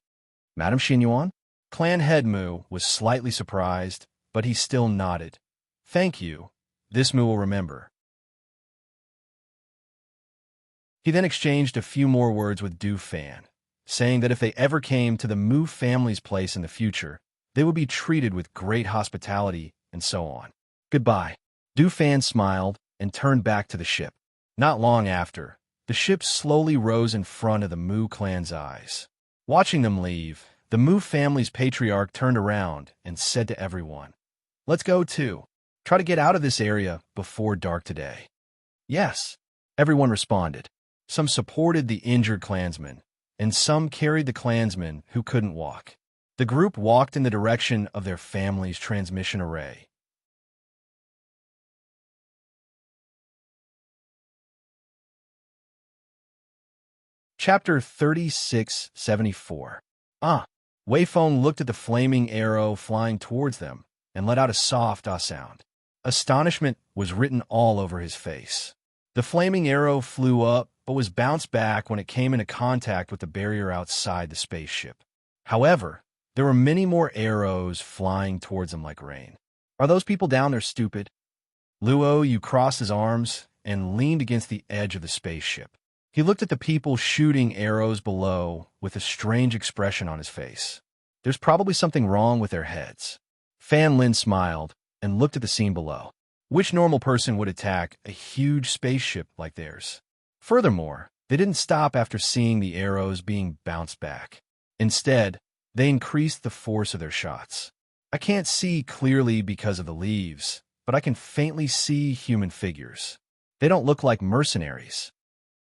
"Madam Xin Yuan?" Clan head Mu was slightly surprised, but he still nodded. "Thank you. This Mu will remember." He then exchanged a few more words with Du Fan, saying that if they ever came to the Mu family's place in the future, they would be treated with great hospitality and so on. "Goodbye." Du Fan smiled and turned back to the ship. Not long after, the ship slowly rose in front of the Mu clan's eyes. Watching them leave, the Mu family's patriarch turned around and said to everyone, "Let's go too. Try to get out of this area before dark today." "Yes," everyone responded. Some supported the injured clansmen, and some carried the clansmen who couldn't walk. The group walked in the direction of their family's transmission array. Chapter 3674. Wei Feng looked at the flaming arrow flying towards them and let out a soft sound. Astonishment was written all over his face. The flaming arrow flew up, but was bounced back when it came into contact with the barrier outside the spaceship. However, there were many more arrows flying towards him like rain. "Are those people down there stupid?" Luo Yu crossed his arms and leaned against the edge of the spaceship. He looked at the people shooting arrows below with a strange expression on his face. There's probably something wrong with their heads. Fan Lin smiled and looked at the scene below. Which normal person would attack a huge spaceship like theirs? Furthermore, they didn't stop after seeing the arrows being bounced back. Instead, they increased the force of their shots. "I can't see clearly because of the leaves, but I can faintly see human figures. They don't look like mercenaries."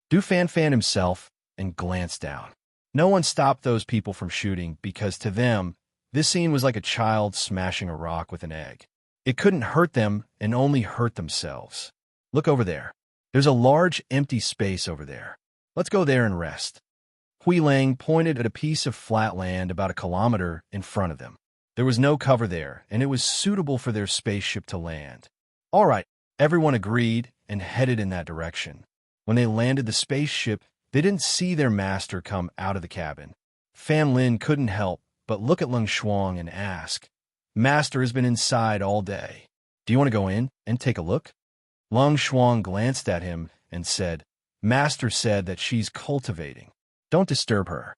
Du Fan fanned himself and glanced down. No one stopped those people from shooting because to them, this scene was like a child smashing a rock with an egg. It couldn't hurt them and only hurt themselves. "Look over there. There's a large empty space over there. Let's go there and rest." Hui Lang pointed at a piece of flat land about a kilometer in front of them. There was no cover there, and it was suitable for their spaceship to land. All right, everyone agreed and headed in that direction. When they landed the spaceship, they didn't see their master come out of the cabin. Fan Lin couldn't help but look at Lung Shuang and ask, "Master has been inside all day. Do you want to go in and take a look?" Lung Shuang glanced at him and said, "Master said that she's cultivating. Don't disturb her.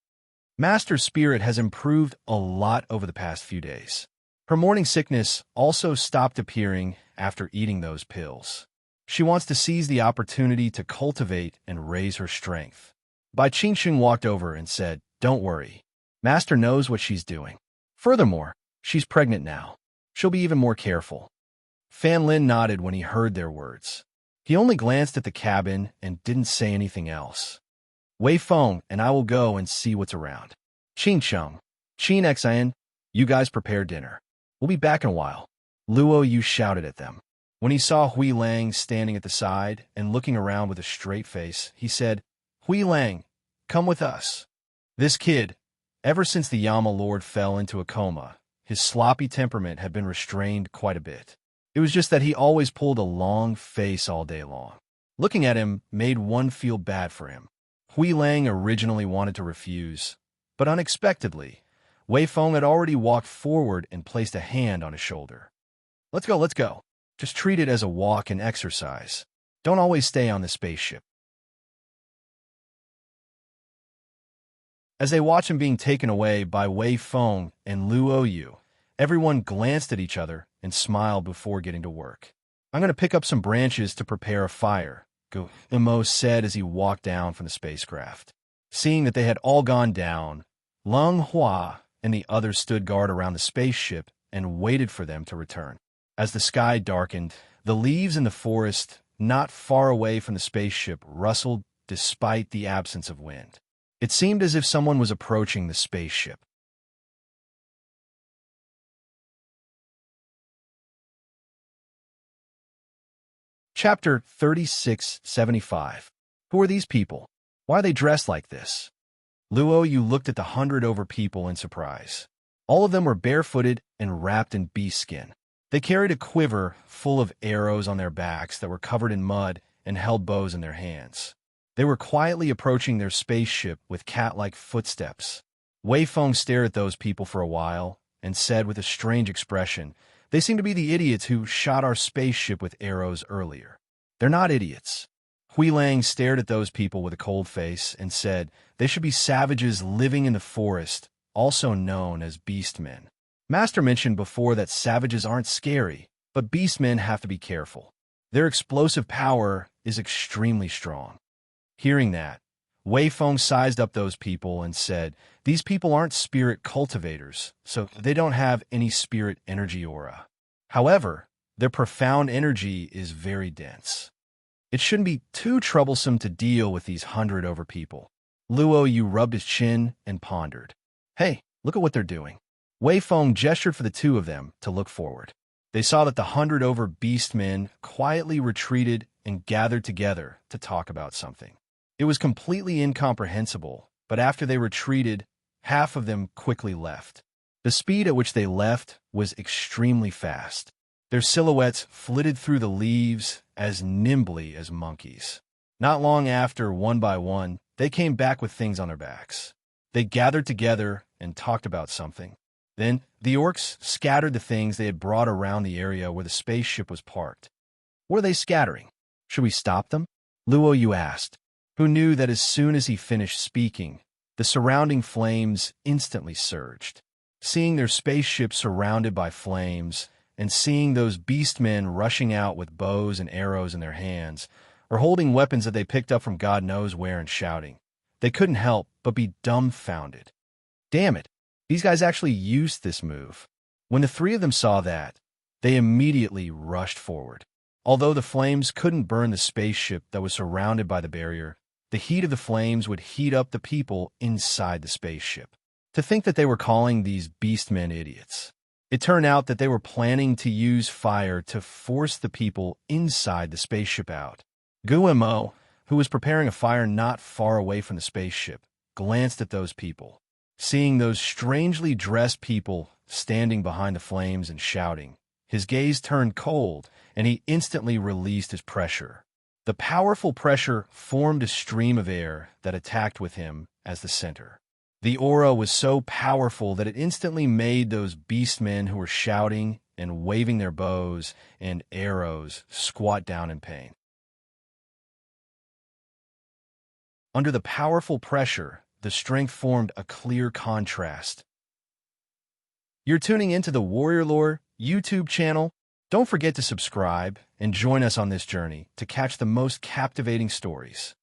Master's spirit has improved a lot over the past few days. Her morning sickness also stopped appearing after eating those pills. She wants to seize the opportunity to cultivate and raise her strength. Bai Qingxing walked over and said, "Don't worry. Master knows what she's doing. Furthermore, she's pregnant now. She'll be even more careful." Fan Lin nodded when he heard their words. He only glanced at the cabin and didn't say anything else. "Wei Feng and I will go and see what's around. Qin Cheng, Qin Xian, you guys prepare dinner. We'll be back in a while." Luo Yu shouted at them. When he saw Hui Lang standing at the side and looking around with a straight face, he said, "Hui Lang, come with us." This kid, ever since the Yama Lord fell into a coma, his sloppy temperament had been restrained quite a bit. It was just that he always pulled a long face all day long. Looking at him made one feel bad for him. Hui Lang originally wanted to refuse, but unexpectedly, Wei Feng had already walked forward and placed a hand on his shoulder. Let's go. Just treat it as a walk and exercise. Don't always stay on the spaceship." As they watched him being taken away by Wei Feng and Luo Yu, everyone glanced at each other and smiled before getting to work. "I'm going to pick up some branches to prepare a fire," Guillemot said as he walked down from the spacecraft. Seeing that they had all gone down, Leng Hua and the others stood guard around the spaceship and waited for them to return. As the sky darkened, the leaves in the forest not far away from the spaceship rustled despite the absence of wind. It seemed as if someone was approaching the spaceship. Chapter 3675. Who are these people? Why are they dressed like this? Luo Yu looked at the 100 over people in surprise. All of them were barefooted and wrapped in beast skin. They carried a quiver full of arrows on their backs that were covered in mud and held bows in their hands. They were quietly approaching their spaceship with cat-like footsteps. Wei Feng stared at those people for a while and said with a strange expression, "They seem to be the idiots who shot our spaceship with arrows earlier." "They're not idiots." Hui Lang stared at those people with a cold face and said, "They should be savages living in the forest, also known as beastmen. Master mentioned before that savages aren't scary, but beastmen have to be careful. Their explosive power is extremely strong." Hearing that, Wei Feng sized up those people and said, "These people aren't spirit cultivators, so they don't have any spirit energy aura. However, their profound energy is very dense. It shouldn't be too troublesome to deal with these 100 over people." Luo Yu rubbed his chin and pondered. "Hey, look at what they're doing." Wei Feng gestured for the two of them to look forward. They saw that the 100 over beastmen quietly retreated and gathered together to talk about something. It was completely incomprehensible, but after they retreated, half of them quickly left. The speed at which they left was extremely fast. Their silhouettes flitted through the leaves as nimbly as monkeys. Not long after, one by one, they came back with things on their backs. They gathered together and talked about something. Then, the orcs scattered the things they had brought around the area where the spaceship was parked. "What are they scattering? Should we stop them?" Luo Yu asked, who knew that as soon as he finished speaking, the surrounding flames instantly surged. Seeing their spaceship surrounded by flames, and seeing those beastmen rushing out with bows and arrows in their hands, or holding weapons that they picked up from God knows where and shouting, they couldn't help but be dumbfounded. Damn it, these guys actually used this move. When the three of them saw that, they immediately rushed forward. Although the flames couldn't burn the spaceship that was surrounded by the barrier, the heat of the flames would heat up the people inside the spaceship. To think that they were calling these beastmen idiots. It turned out that they were planning to use fire to force the people inside the spaceship out. Guillemot, who was preparing a fire not far away from the spaceship, glanced at those people. Seeing those strangely dressed people standing behind the flames and shouting, his gaze turned cold, and he instantly released his pressure. The powerful pressure formed a stream of air that attacked with him as the center. The aura was so powerful that it instantly made those beastmen who were shouting and waving their bows and arrows squat down in pain. Under the powerful pressure, the strength formed a clear contrast. You're tuning into the Warrior Lore YouTube channel. Don't forget to subscribe and join us on this journey to catch the most captivating stories.